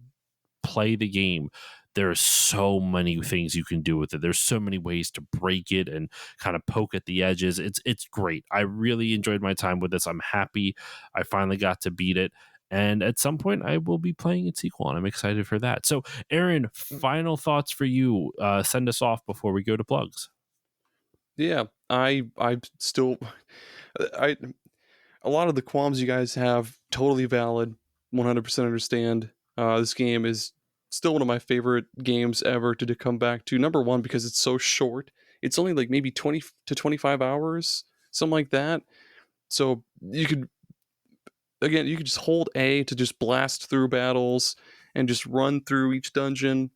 play the game, there are so many things you can do with it. There's so many ways to break it and kind of poke at the edges. It's great. I really enjoyed my time with this. I'm happy I finally got to beat it. And at some point, I will be playing its sequel, and I'm excited for that. So, Aaron, final thoughts for you. Send us off before we go to plugs. Yeah, I still, a lot of the qualms you guys have, totally valid, 100% understand. This game is still one of my favorite games ever to come back to. Number one, because it's so short. It's only like maybe 20 to 25 hours, something like that. So you could just hold A to just blast through battles and just run through each dungeon,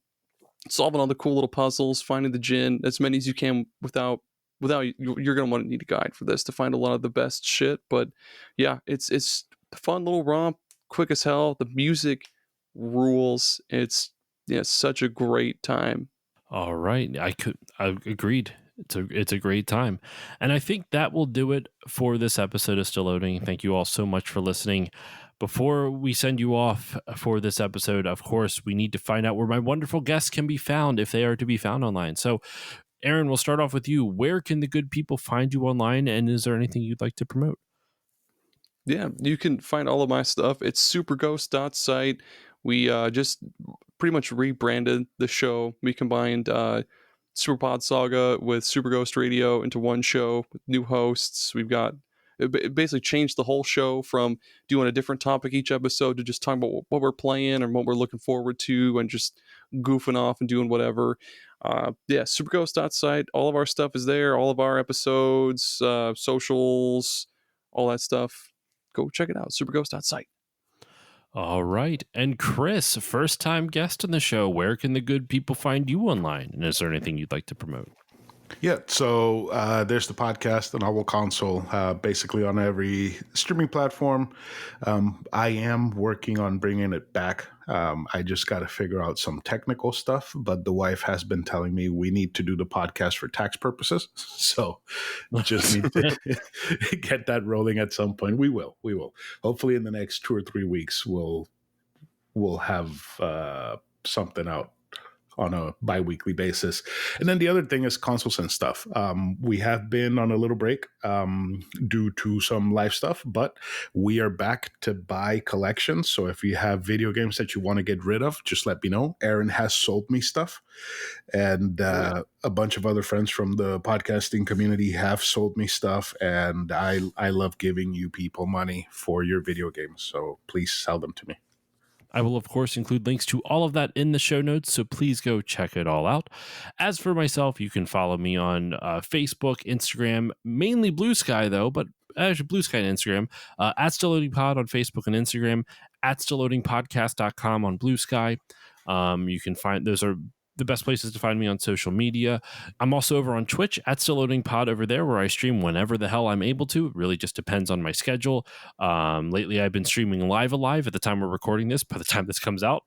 solving all the cool little puzzles, finding the djinn, as many as you can without you're gonna want to need a guide for this to find a lot of the best shit. But yeah, it's a fun little romp, quick as hell. The music rules. It's such a great time. All right. I agreed. It's a great time. And I think that will do it for this episode of Still Loading. Thank you all so much for listening. Before we send you off for this episode, of course, we need to find out where my wonderful guests can be found, if they are to be found online. So, Aaron, we'll start off with you. Where can the good people find you online, and is there anything you'd like to promote? Yeah, you can find all of my stuff. It's superghost.site. We just pretty much rebranded the show. We combined Superpod Saga with Super Ghost Radio into one show with new hosts. It basically changed the whole show from doing a different topic each episode to just talking about what we're playing and what we're looking forward to and just goofing off and doing whatever. Superghost.site. All of our stuff is there. All of our episodes, socials, all that stuff. Go check it out. Superghost.site. All right. And Chris, first time guest on the show, where can the good people find you online? And is there anything you'd like to promote? Yeah, so there's the podcast, the Novel Console, basically on every streaming platform. I am working on bringing it back. I just got to figure out some technical stuff, but the wife has been telling me we need to do the podcast for tax purposes. So just need to get that rolling at some point. We will. Hopefully in the next 2 or 3 weeks, we'll have something out on a bi-weekly basis. And then the other thing is consoles and stuff. We have been on a little break due to some live stuff, but we are back to buy collections. So if you have video games that you want to get rid of, just let me know. Aaron has sold me stuff, and a bunch of other friends from the podcasting community have sold me stuff, and I love giving you people money for your video games. So please sell them to me. I will, of course, include links to all of that in the show notes, so please go check it all out. As for myself, you can follow me on Facebook, Instagram, mainly Blue Sky, though, but actually Blue Sky and Instagram, at Still Loading Pod on Facebook and Instagram, at StillLoadingPodcast.com on Blue Sky. You can find, those are the best places to find me on social media. I'm also over on Twitch at Still Loading Pod over there, where I stream whenever the hell I'm able to. It really just depends on my schedule. Lately, I've been streaming live at the time we're recording this. By the time this comes out,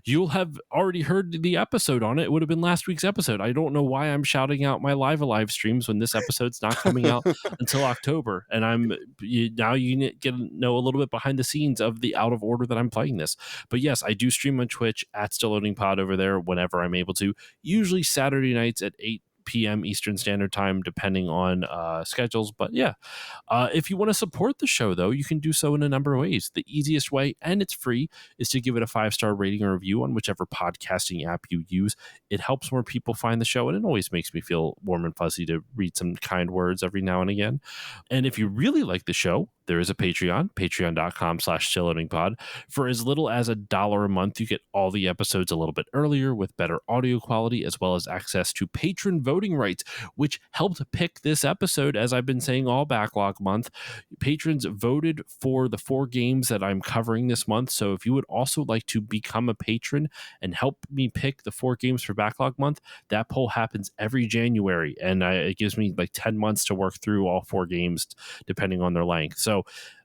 you'll have already heard the episode on it. It would have been last week's episode. I don't know why I'm shouting out my live streams when this episode's not coming out until October. And now you get to know a little bit behind the scenes of the out of order that I'm playing this. But yes, I do stream on Twitch at Still Loading Pod over there whenever I'm able to. Usually Saturday nights at 8 p.m. Eastern Standard Time, depending on schedules. But yeah, if you want to support the show, though, you can do so in a number of ways. The easiest way, and it's free, is to give it a 5-star rating or review on whichever podcasting app you use. It helps more people find the show, and it always makes me feel warm and fuzzy to read some kind words every now and again. And if you really like the show, there is a Patreon, patreon.com/stillloadingpod. For as little as $1 a month, you get all the episodes a little bit earlier with better audio quality, as well as access to patron voting rights, which helped pick this episode, as I've been saying all Backlog Month. Patrons voted for the 4 games that I'm covering this month. So if you would also like to become a patron and help me pick the 4 games for Backlog Month, that poll happens every January, and it gives me like 10 months to work through all 4 games, depending on their length. So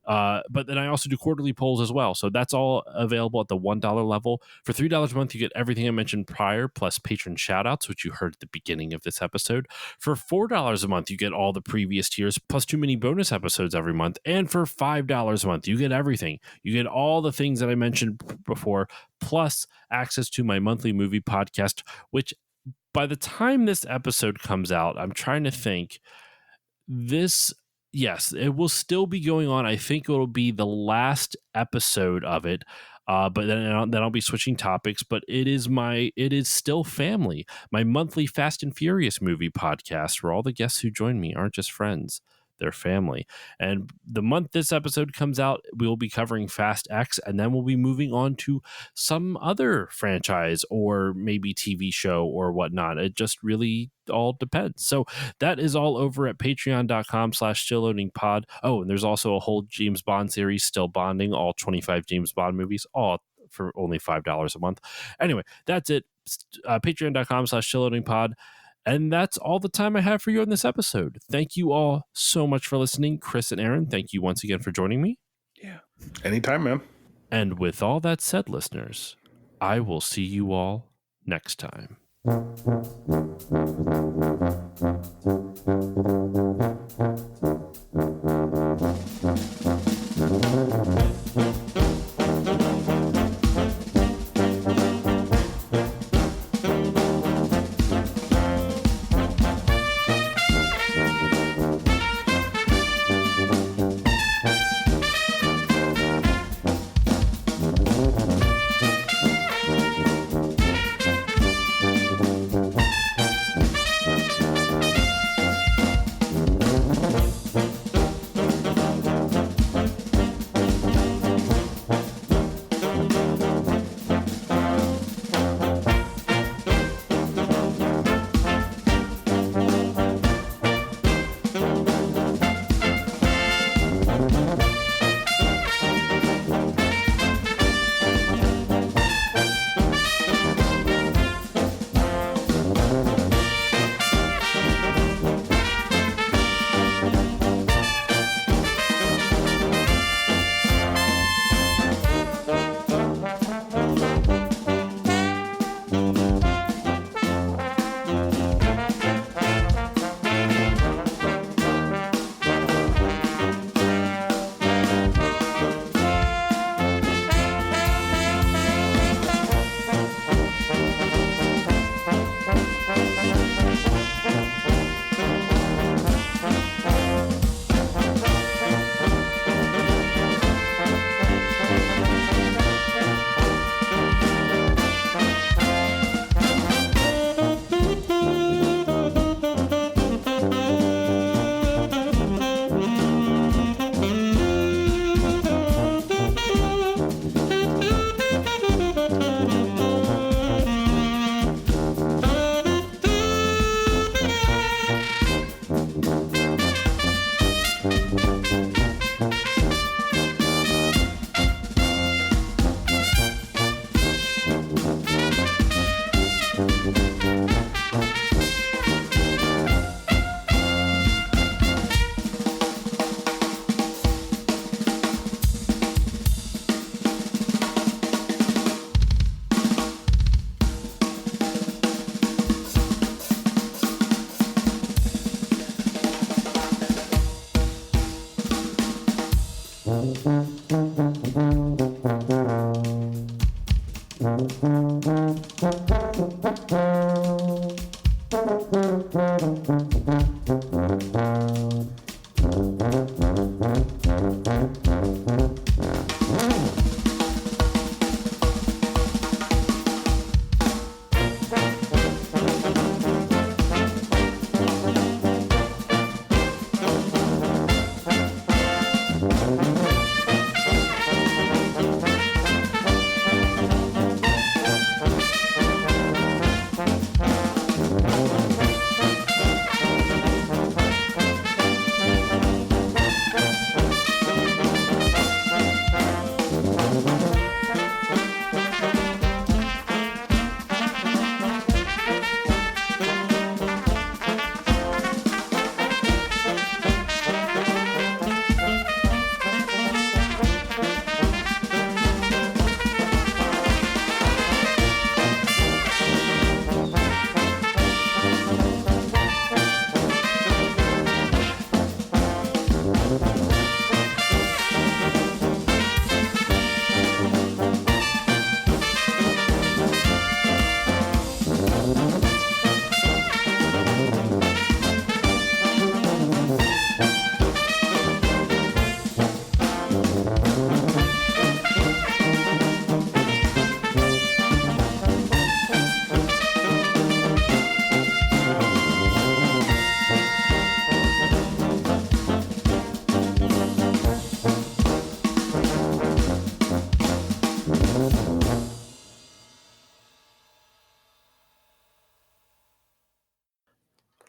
but then I also do quarterly polls as well. So that's all available at the $1 level. For $3 a month, you get everything I mentioned prior, plus patron shoutouts, which you heard at the beginning of this episode. For $4 a month, you get all the previous tiers, plus 2 mini bonus episodes every month. And for $5 a month, you get everything. You get all the things that I mentioned before, plus access to my monthly movie podcast, which by the time this episode comes out, I'm trying to think, yes, it will still be going on. I think it'll be the last episode of it, but then I'll be switching topics. But it is still family, my monthly Fast and Furious movie podcast, where all the guests who join me aren't just friends. Their family. And the month this episode comes out, we will be covering Fast X, and then we'll be moving on to some other franchise or maybe TV show or whatnot. It just really all depends. So that is all over at patreon.com/stillloadingpod. Oh, and there's also a whole James Bond series, Still Bonding, all 25 James Bond movies, all for only $5 a month. Anyway, that's it. Patreon.com/stillloadingpod. And that's all the time I have for you on this episode. Thank you all so much for listening. Chris and Aaron, thank you once again for joining me. Yeah. Anytime, man. And with all that said, listeners, I will see you all next time.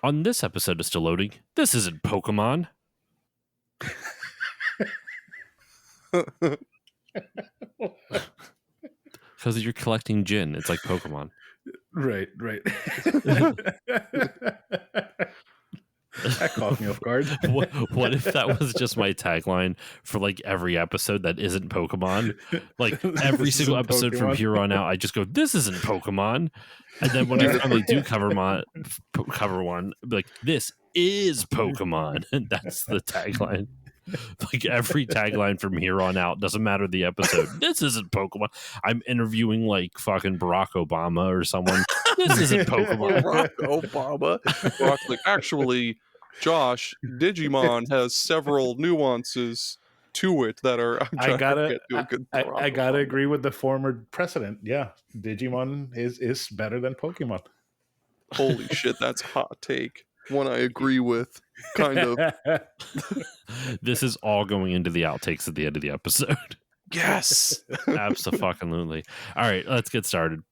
On this episode of Still Loading, this isn't Pokemon. Because you're collecting gin. It's like Pokemon. Right. That caught me off guard. What if that was just my tagline for like every episode that isn't Pokemon? Like every single episode from here on out, I just go, "This isn't Pokemon," and then when I finally do cover one, I'll be like, "This is Pokemon," and that's the tagline. Like every tagline from here on out, doesn't matter the episode. This isn't Pokemon. I'm interviewing like fucking Barack Obama or someone. This isn't Pokemon. Barack Obama. Barack's like, actually, Josh, Digimon has several nuances to it that are. I gotta agree with the former precedent. Yeah, Digimon is better than Pokemon. Holy shit, that's a hot take. One I agree with, kind of. This is all going into the outtakes at the end of the episode. Yes. Absolutely. All right, let's get started.